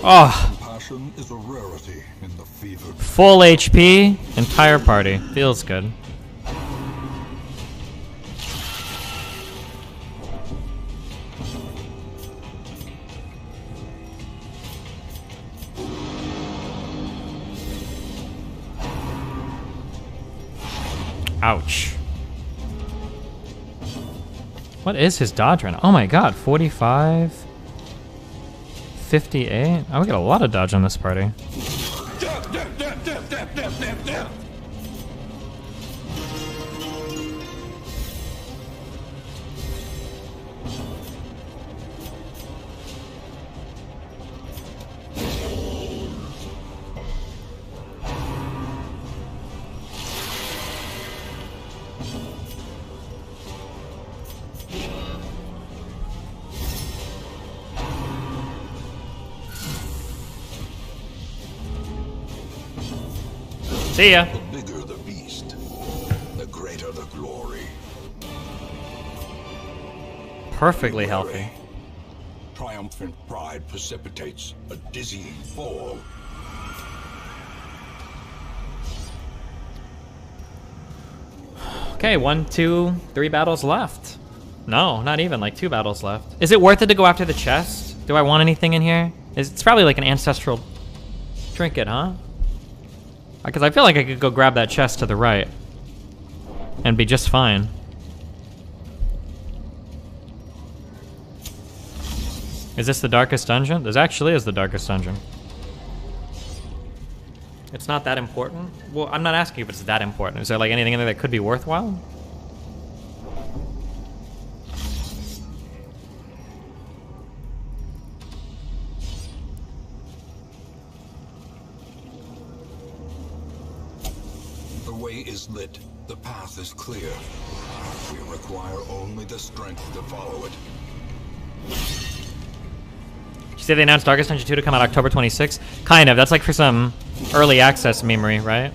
Oh. Compassion is a rarity in the fevered. Full HP, entire party. Feels good. Ouch. What is his dodge right now? Oh my god, 45, 58. Oh, we got a lot of dodge on this party. See ya. The bigger the beast, the greater the glory. Perfectly healthy. Triumphant pride precipitates a dizzying fall. Okay, 1, 2, 3 battles left. No, not even, like 2 battles left. Is it worth it to go after the chest? Do I want anything in here? It's probably like an ancestral trinket, huh? Because I feel like I could go grab that chest to the right and be just fine. Is this the darkest dungeon? This actually is the darkest dungeon. It's not that important? Well, I'm not asking if it's that important. Is there like anything in there that could be worthwhile? Is lit. The path is clear. We require only the strength to follow it. you say they announced Darkest Dungeon 2 to come out October 26th? Kind of. That's like for some early access memory, right?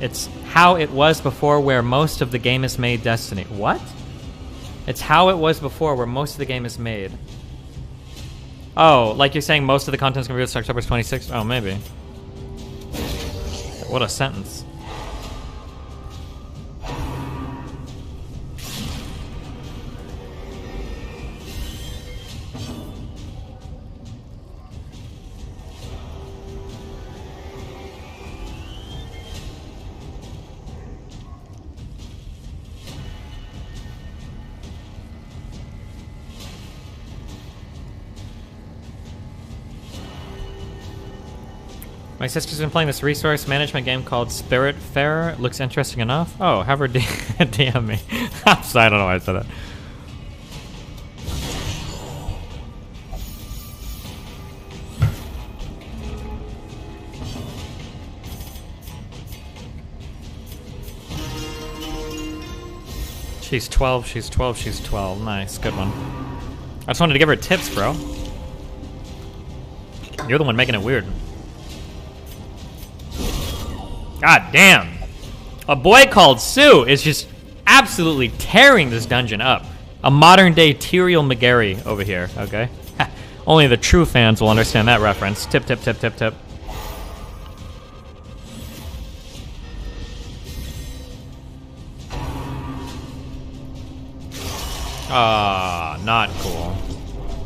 It's how it was before where most of the game is made Destiny. What? It's how it was before where most of the game is made. Oh, like you're saying most of the content's gonna be released October 26th? Oh, maybe. What a sentence. My sister's been playing this resource management game called Spiritfarer. Looks interesting enough. Oh, have her DM me. I'm sorry, I don't know why I said that. She's 12, she's 12, she's 12. Nice, good one. I just wanted to give her tips, bro. You're the one making it weird. God damn. A boy called Sue is just absolutely tearing this dungeon up. A modern day Tyrael McGarry over here, okay? Only the true fans will understand that reference. Tip, tip, tip, tip, tip. Ah, not cool.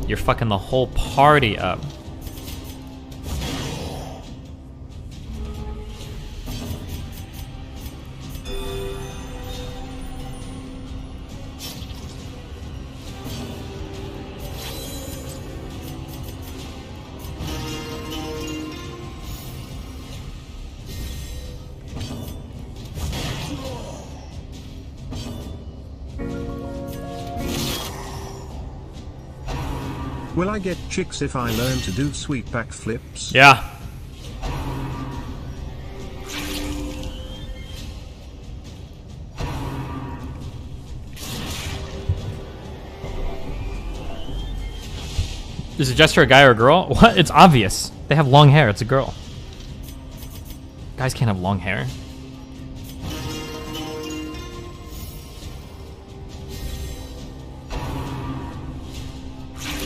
You're fucking the whole party up. Will I get chicks if I learn to do sweet backflips? Yeah. Is it just for a guy or a girl? What? It's obvious. They have long hair. It's a girl. Guys can't have long hair.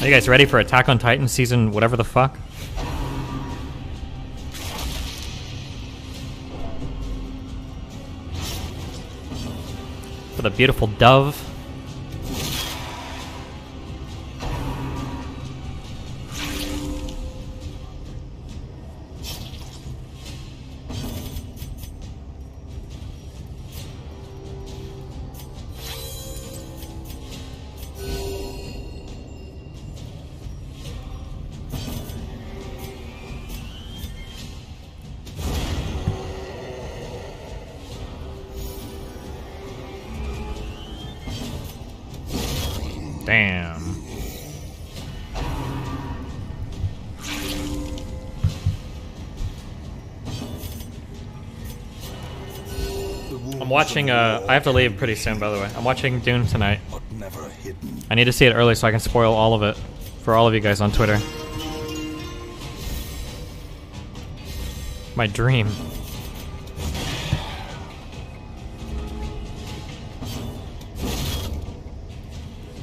Are you guys ready for Attack on Titan season whatever the fuck? For the beautiful dove. Damn. I'm watching, I have to leave pretty soon, by the way. I'm watching Dune tonight. I need to see it early so I can spoil all of it for all of you guys on Twitter. My dream.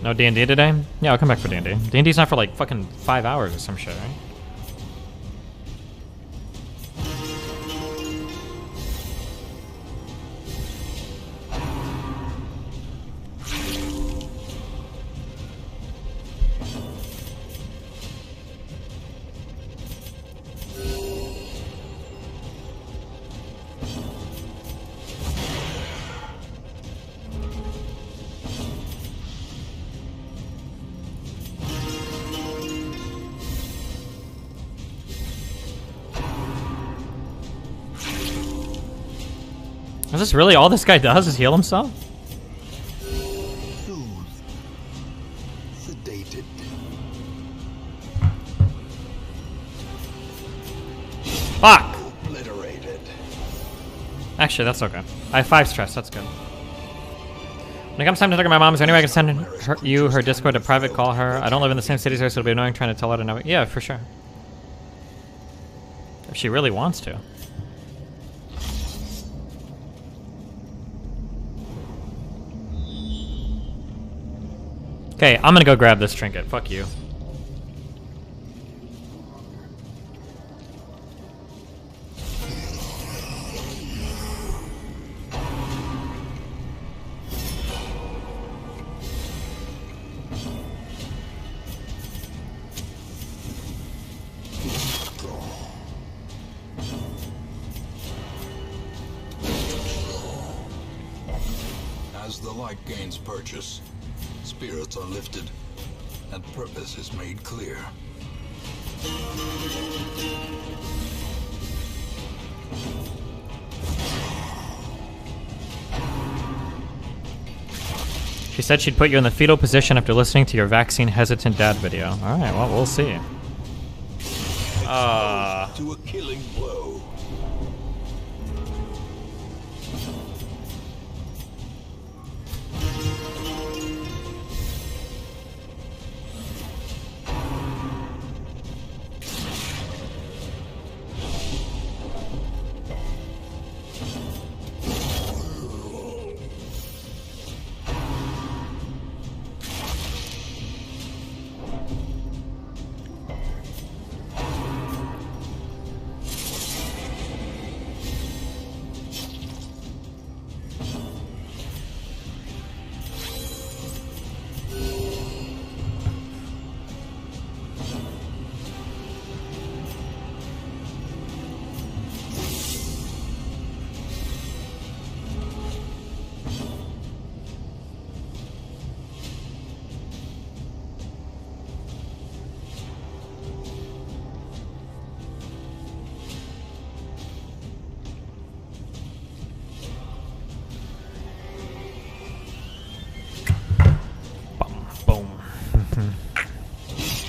No D&D today? Yeah, I'll come back for D&D. D&D's not for like fucking 5 hours or some shit, right? Is this really all this guy does is heal himself? Fuck! Obliterated. Actually, that's okay. I have 5 stress, that's good. When it comes time to talk to my mom, is there any way I can send her Discord to private call her? I don't live in the same city as her, so it'll be annoying trying to tell her to navigate. Yeah, for sure. If she really wants to. Okay, I'm gonna go grab this trinket. Fuck you. As the light gains purchase, spirits are lifted, and purpose is made clear. She said she'd put you in the fetal position after listening to your vaccine-hesitant dad video. Alright, well, we'll see. To a killing blow.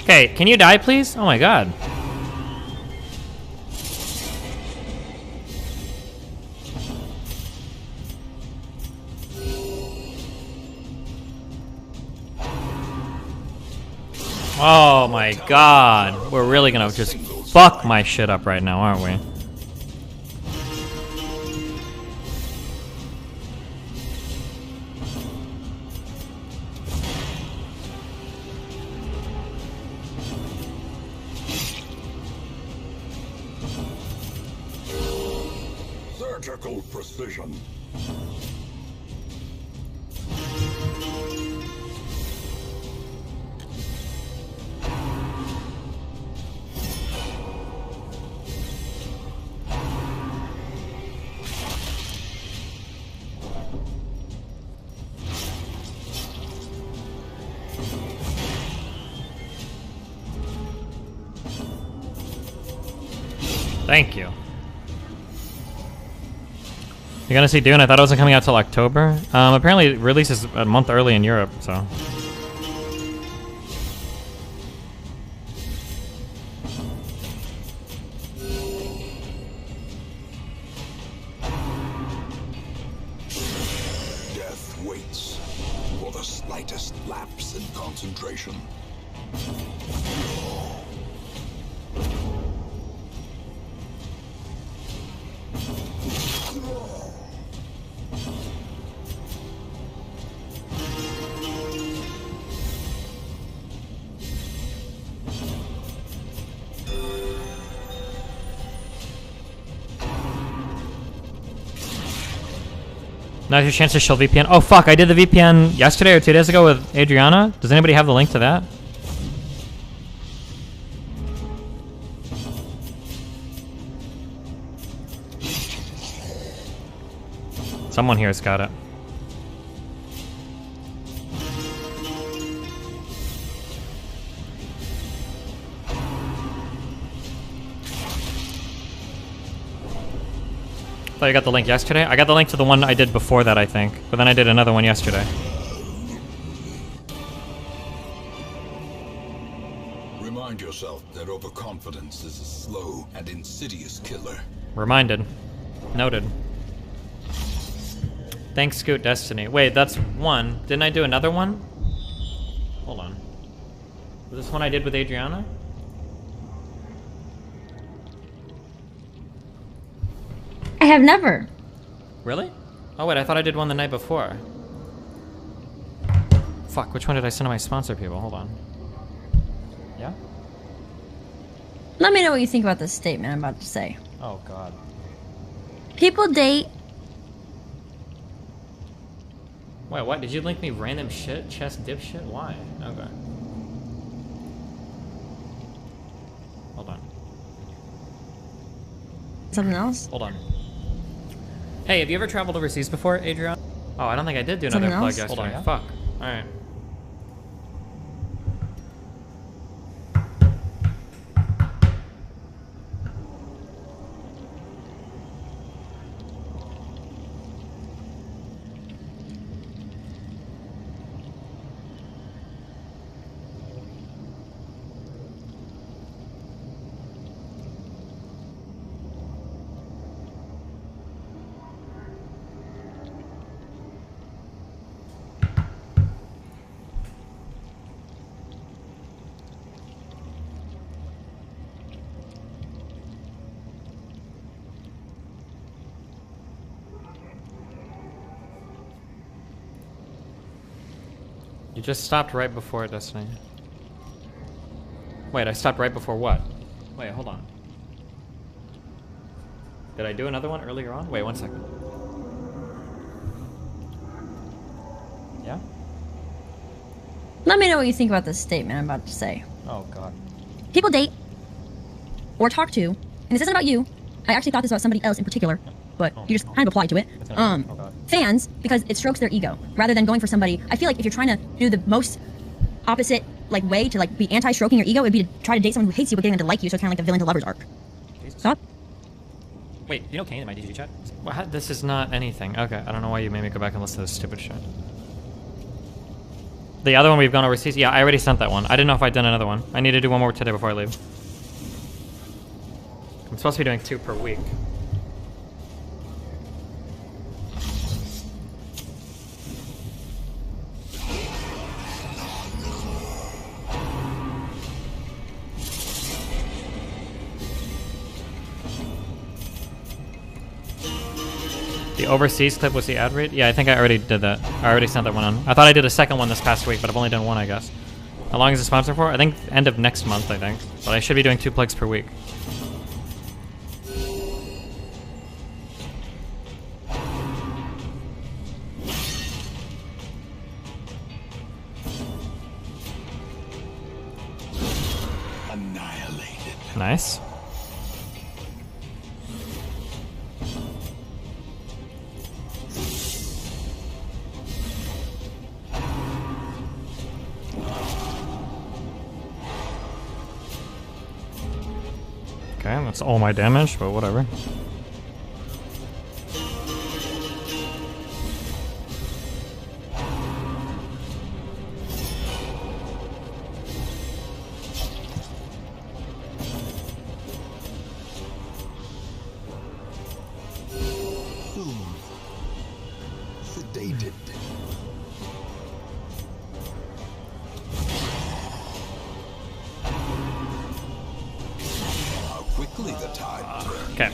Okay, can you die, please? Oh my god. Oh my god. We're really gonna just fuck my shit up right now, aren't we? Surgical precision. Thank you. You're gonna see Dune? I thought it wasn't coming out till October. Apparently it releases a month early in Europe, so. Death waits for the slightest lapse in concentration. Now's your chance to show VPN. Oh fuck, I did the VPN yesterday or 2 days ago with Adriana. Does anybody have the link to that? Someone here's got it. I thought you got the link yesterday? I got the link to the one I did before that, I think. But then I did another one yesterday. Remind yourself that overconfidence is a slow and insidious killer. Reminded. Noted. Thanks, Scoot Destiny. Wait, that's one. Didn't I do another one? Hold on. Was this one I did with Adriana? I have never. Really? Oh wait, I thought I did one the night before. Fuck, which one did I send to my sponsor people? Hold on. Yeah? Let me know what you think about this statement I'm about to say. Oh god. People date. Wait, what? Did you link me random shit? Chest dip shit? Why? Okay. Hold on. Something else? Hold on. Hey, have you ever traveled overseas before, Adrian? Oh, I don't think I did do another Something plug else? yesterday. Hold on, yeah? Fuck. Alright. You just stopped right before Destiny. Wait, I stopped right before what? Wait, hold on. Did I do another one earlier on? Wait, 1 second. Yeah? Let me know what you think about this statement I'm about to say. Oh god. People date or talk to, and this isn't about you. I actually thought this about somebody else in particular, but you just kind of applied to it. Fans, because it strokes their ego rather than going for somebody. I feel like if you're trying to do the most opposite like way to like be anti-stroking your ego, it'd be to try to date someone who hates you but getting them to like you. So it's kind of like the villain to lover's arc. Jesus. Stop. Wait, you know Kane in my DGG chat? What? This is not anything. Okay, I don't know why you made me go back and listen to this stupid shit. The other one we've gone overseas? Yeah, I already sent that one. I didn't know if I'd done another one. I need to do one more today before I leave. I'm supposed to be doing 2 per week. The overseas clip was the ad read? Yeah, I think I already did that. I already sent that one on. I thought I did a second one this past week, but I've only done one, I guess. How long is the sponsor for? I think end of next month, I think. But I should be doing 2 plugs per week. Annihilated. Nice. Okay, that's all my damage, but whatever. Sedated. How quickly the tide turns. Okay.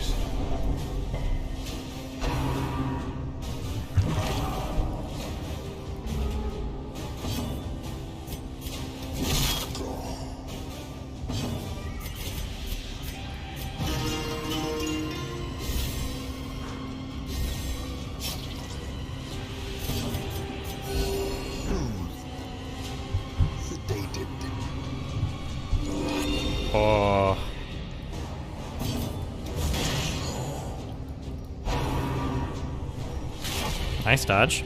Sedated. Oh. Nice dodge.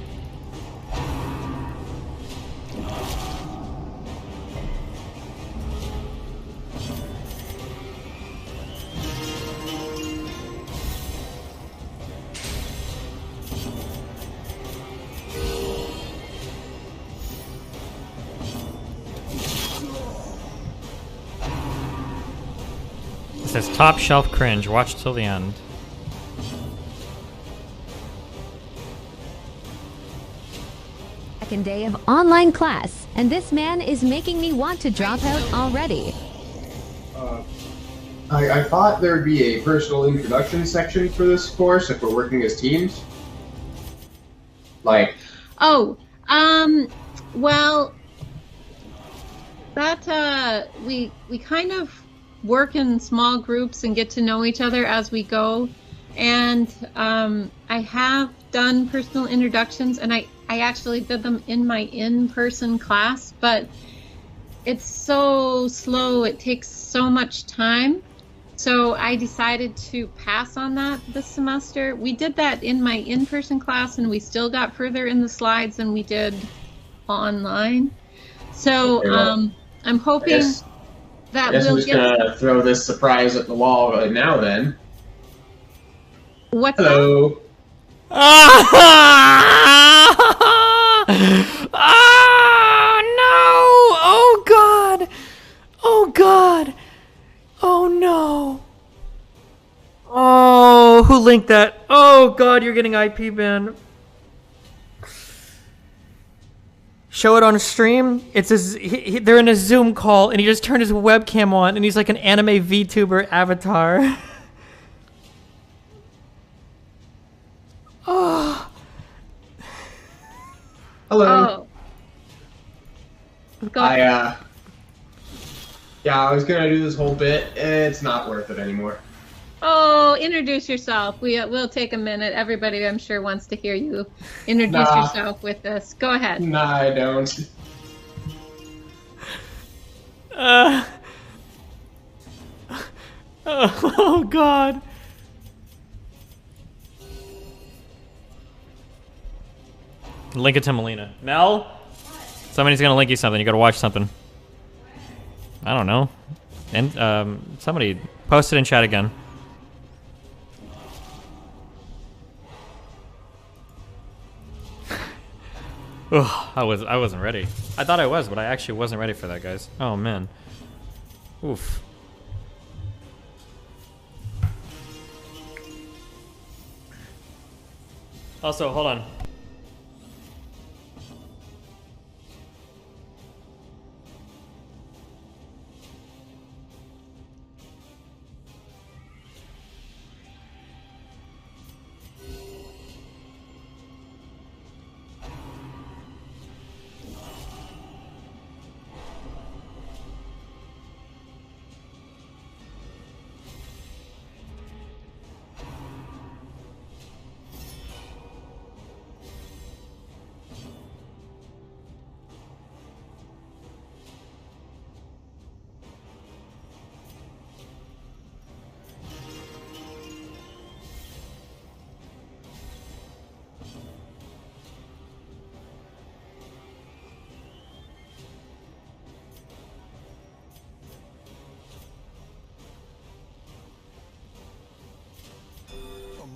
says top shelf cringe. Watch till the end. Second day of online class, and this man is making me want to drop out already. I thought there would be a personal introduction section for this course if we're working as teams. Like. Oh, well, that, we kind of work in small groups and get to know each other as we go. And, I have done personal introductions, and I actually did them in my in-person class, but it's so slow, it takes so much time. So I decided to pass on that this semester. We did that in my in-person class, and we still got further in the slides than we did online. So I'm hoping that we'll I'm just gonna throw this surprise at the wall right now then. What's Hello. that? Oh no! Oh god! Oh god! Oh no! Oh, who linked that? Oh god, you're getting IP banned. Show it on stream. It's they're in a Zoom call, and he just turned his webcam on, and he's like an anime VTuber avatar. Oh. Hello. Oh. Yeah, I was gonna do this whole bit. It's not worth it anymore. Oh, introduce yourself. We'll take a minute. Everybody, I'm sure, wants to hear you introduce yourself with this. Go ahead. Nah, I don't. Oh god. Link it to Melina. Mel? Somebody's gonna link you something. You gotta watch something. I don't know. And somebody post it in chat again. Ugh, I wasn't ready. I thought I was, but I actually wasn't ready for that, guys. Oh man. Oof. Also, hold on.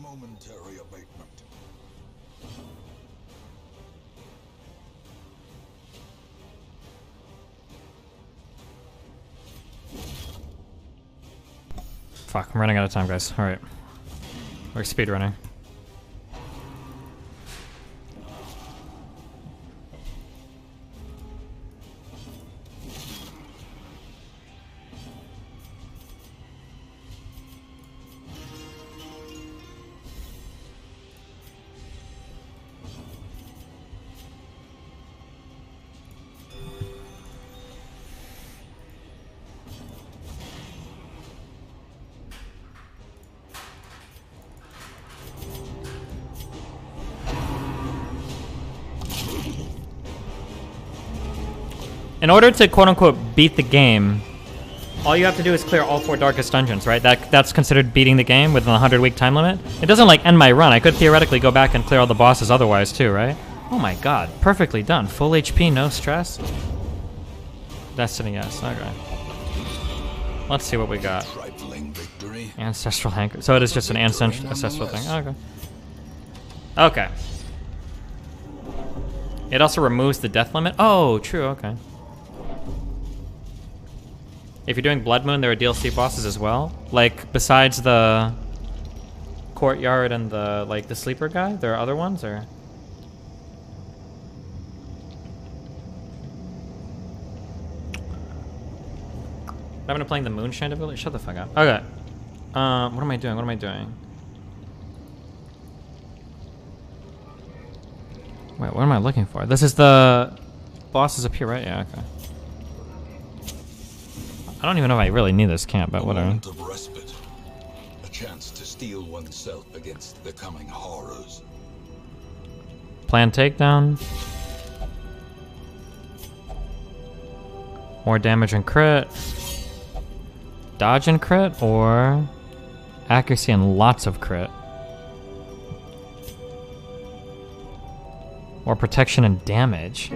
Momentary abatement. Fuck, I'm running out of time, guys. Alright. We're speedrunning. In order to quote-unquote beat the game, all you have to do is clear all 4 darkest dungeons, right? That's considered beating the game within the 100-week time limit. It doesn't like end my run. I could theoretically go back and clear all the bosses otherwise too, right? Oh my god, perfectly done. Full HP, no stress. Destiny, yes. Okay. Let's see what we got. Ancestral Hanker. So it is just an ancestral thing. Okay. Okay. It also removes the death limit. Oh, true. Okay. If you're doing Bloodmoon, there are DLC bosses as well. Like, besides the courtyard and the, like, the sleeper guy, there are other ones, or? I'm gonna playing the Moonshine ability? Shut the fuck up. Okay. What am I doing? What am I doing? Wait, what am I looking for? This is the bosses up here, right? Yeah, okay. I don't even know if I really need this camp, but whatever. Of respite. A chance to steel oneself against the coming horrors. Plan takedown. More damage and crit. Dodge and crit, or accuracy and lots of crit. Or protection and damage.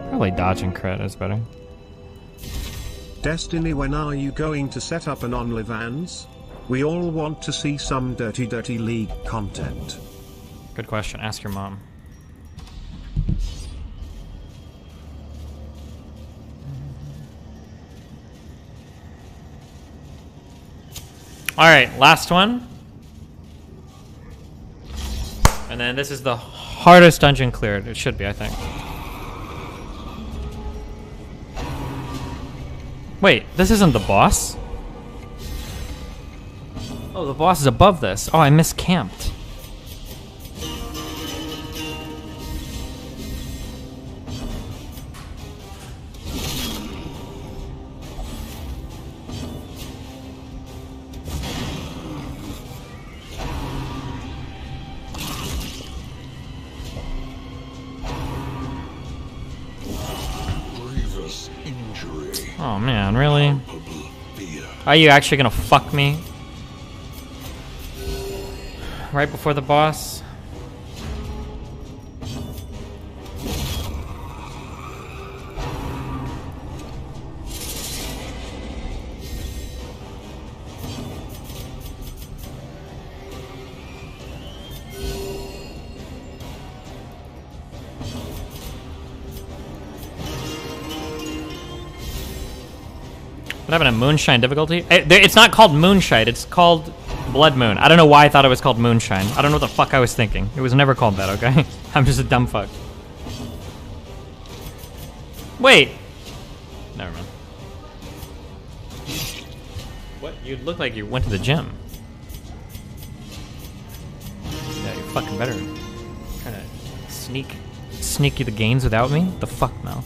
Probably dodge and crit is better. Destiny, when are you going to set up an OnlyFans? We all want to see some dirty League content. Good question. Ask your mom. Alright, last one. And then this is the hardest dungeon cleared. It should be, I think. Wait, this isn't the boss? Oh, the boss is above this. Oh, I miscamped. Oh man, really? Are you actually gonna fuck me? Right before the boss? What happened to Moonshine difficulty? It's not called Moonshine, it's called Bloodmoon. I don't know why I thought it was called Moonshine. I don't know what the fuck I was thinking. It was never called that, okay? I'm just a dumb fuck. Wait! Never mind. What? You look like you went to the gym. Yeah, you're fucking better. Trying to sneak you the gains without me? The fuck, no.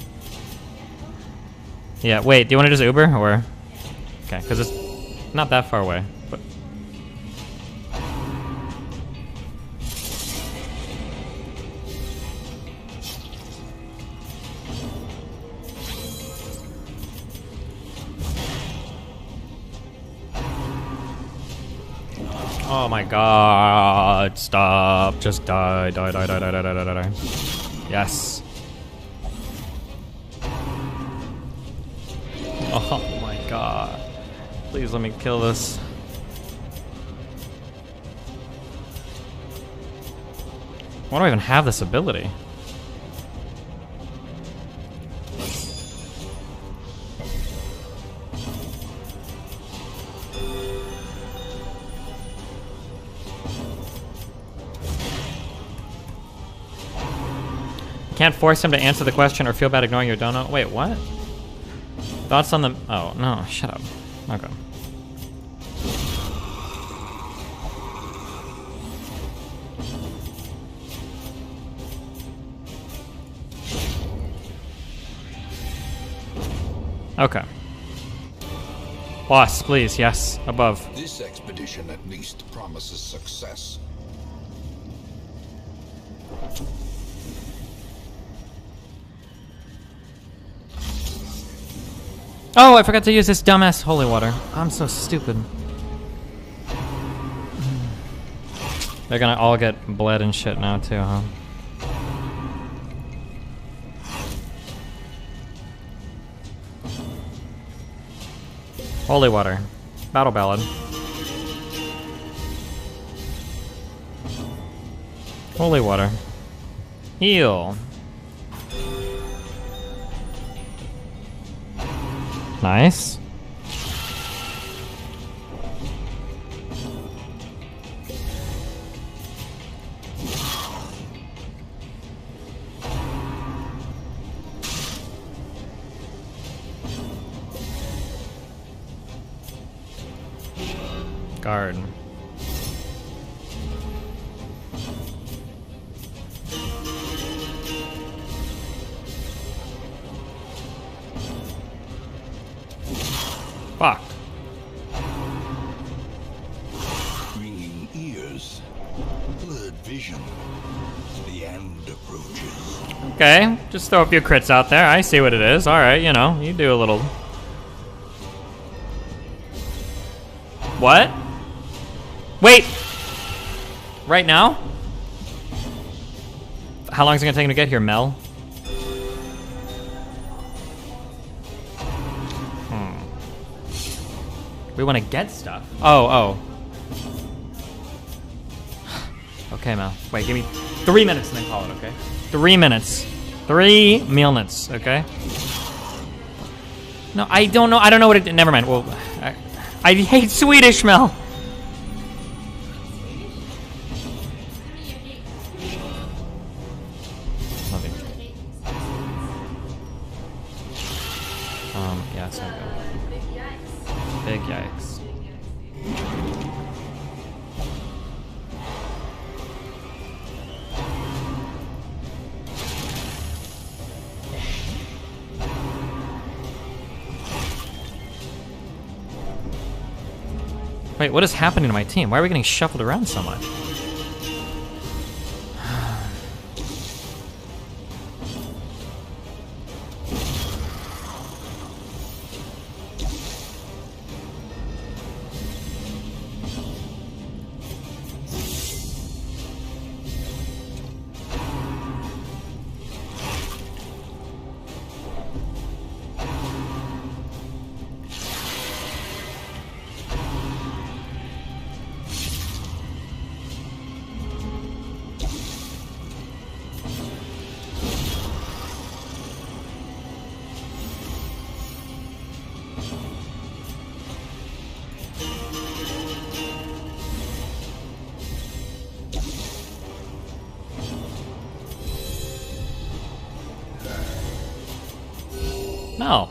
Yeah, wait, do you want to just Uber, or? Okay, because it's not that far away, but... Oh my god, stop, just die. Yes. Oh my god. Please let me kill this. Why do I even have this ability? Can't force him to answer the question or feel bad ignoring your dono. Wait, what? Thoughts on the... Oh, no, shut up. Okay. Okay. Boss, please, yes, above. This expedition at least promises success. Oh, I forgot to use this dumbass holy water. I'm so stupid. They're gonna all get bled and shit now too, huh? Holy water. Battle ballad. Holy water. Heal. Nice. guard. Fuck. Ringing ears, blurred vision. The end approaches. Okay, just throw a few crits out there. I see what it is. Alright, you know, you do a little... What? Wait! Right now? How long is it gonna take him to get here, Mel? We wanna get stuff. Oh. Okay, Mel. Wait, give me 3 minutes and then call it, okay? 3 minutes. 3 minutes, okay? No, I don't know. I don't know what it... Never mind. Well, I hate Swedish, Mel. Yeah, it's not good. Big yikes. Wait, what is happening to my team? Why are we getting shuffled around so much? No.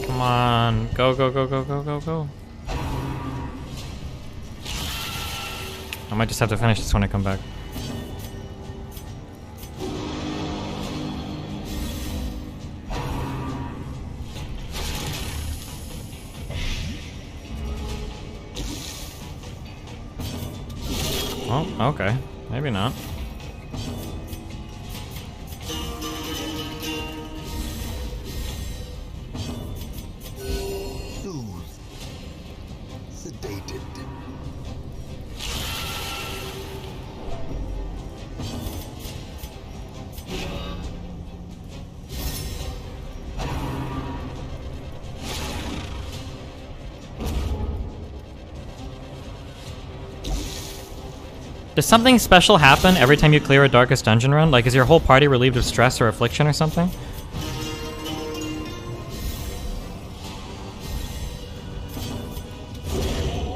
Come on, go, go, go, go, go, go, go. I might just have to finish this when I come back. Oh, okay. Maybe not. Sedated. Does something special happen every time you clear a Darkest Dungeon run? Like, is your whole party relieved of stress or affliction or something?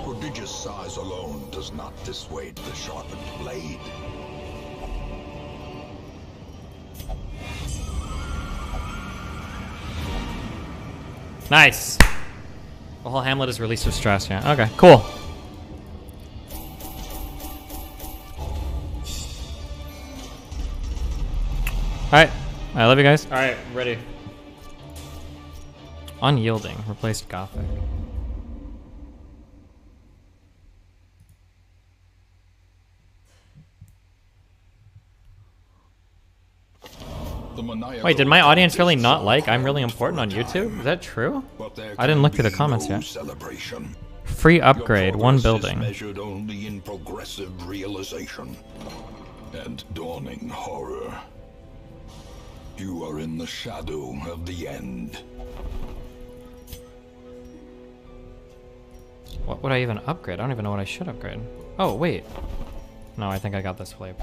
Prodigious size alone does not dissuade the sharpened blade. Nice. The whole hamlet is released of stress, yeah. Okay, cool. Alright. I love you guys. Alright, ready. Unyielding. Replaced Gothic. Wait, did my audience really not like I'm Really Important on YouTube? Is that true? I didn't look through the comments yet. Free upgrade, one building. Measured only in progressive realization and dawning horror. You are in the shadow of the end. What would I even upgrade? I don't even know what I should upgrade. Oh, wait. No, I think I got this flip.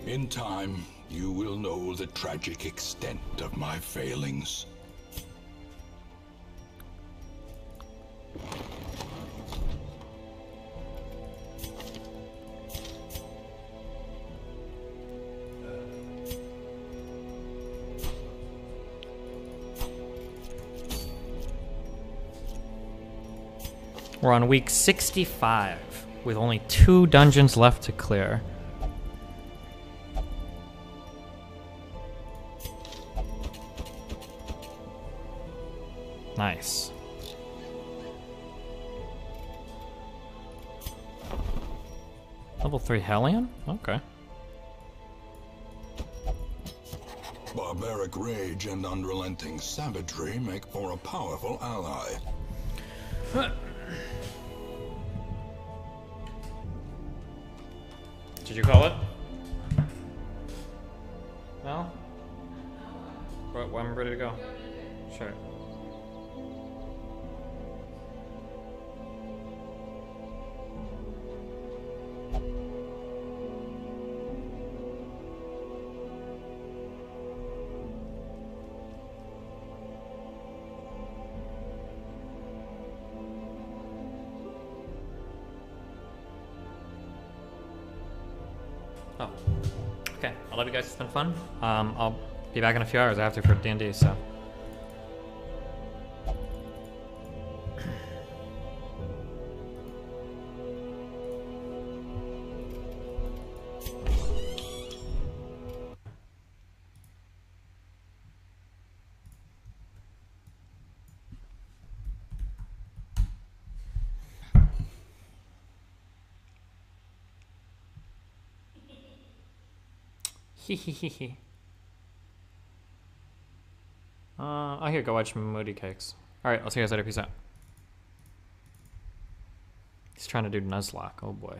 In time, you will know the tragic extent of my failings. We're on week 65 with only 2 dungeons left to clear. Nice. Level 3 Hellion? Okay. Barbaric rage and unrelenting savagery make for a powerful ally. Did you call it? No? Well, I'm ready to go. Sure. Oh, okay. I love you guys. It's been fun. I'll be back in a few hours after for D&D, so. Hehehehe. Oh, here, go watch Moody Cakes. Alright, I'll see you guys later. Peace out. He's trying to do Nuzlocke. Oh boy.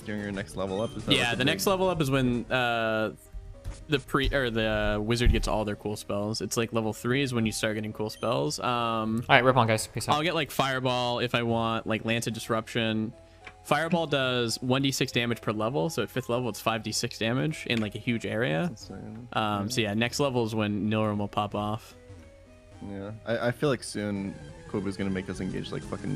During your next level up? Is that Yeah, the next level up is when the wizard gets all their cool spells. It's like level 3 is when you start getting cool spells. Alright, rip on, guys. Peace out. I'll get like Fireball if I want, like Lance of Disruption. Fireball does 1d6 damage per level, so at 5th level it's 5d6 damage in like a huge area. So yeah, next level is when Nilrim will pop off. Yeah, I feel like soon Kobu's gonna make us engage like fucking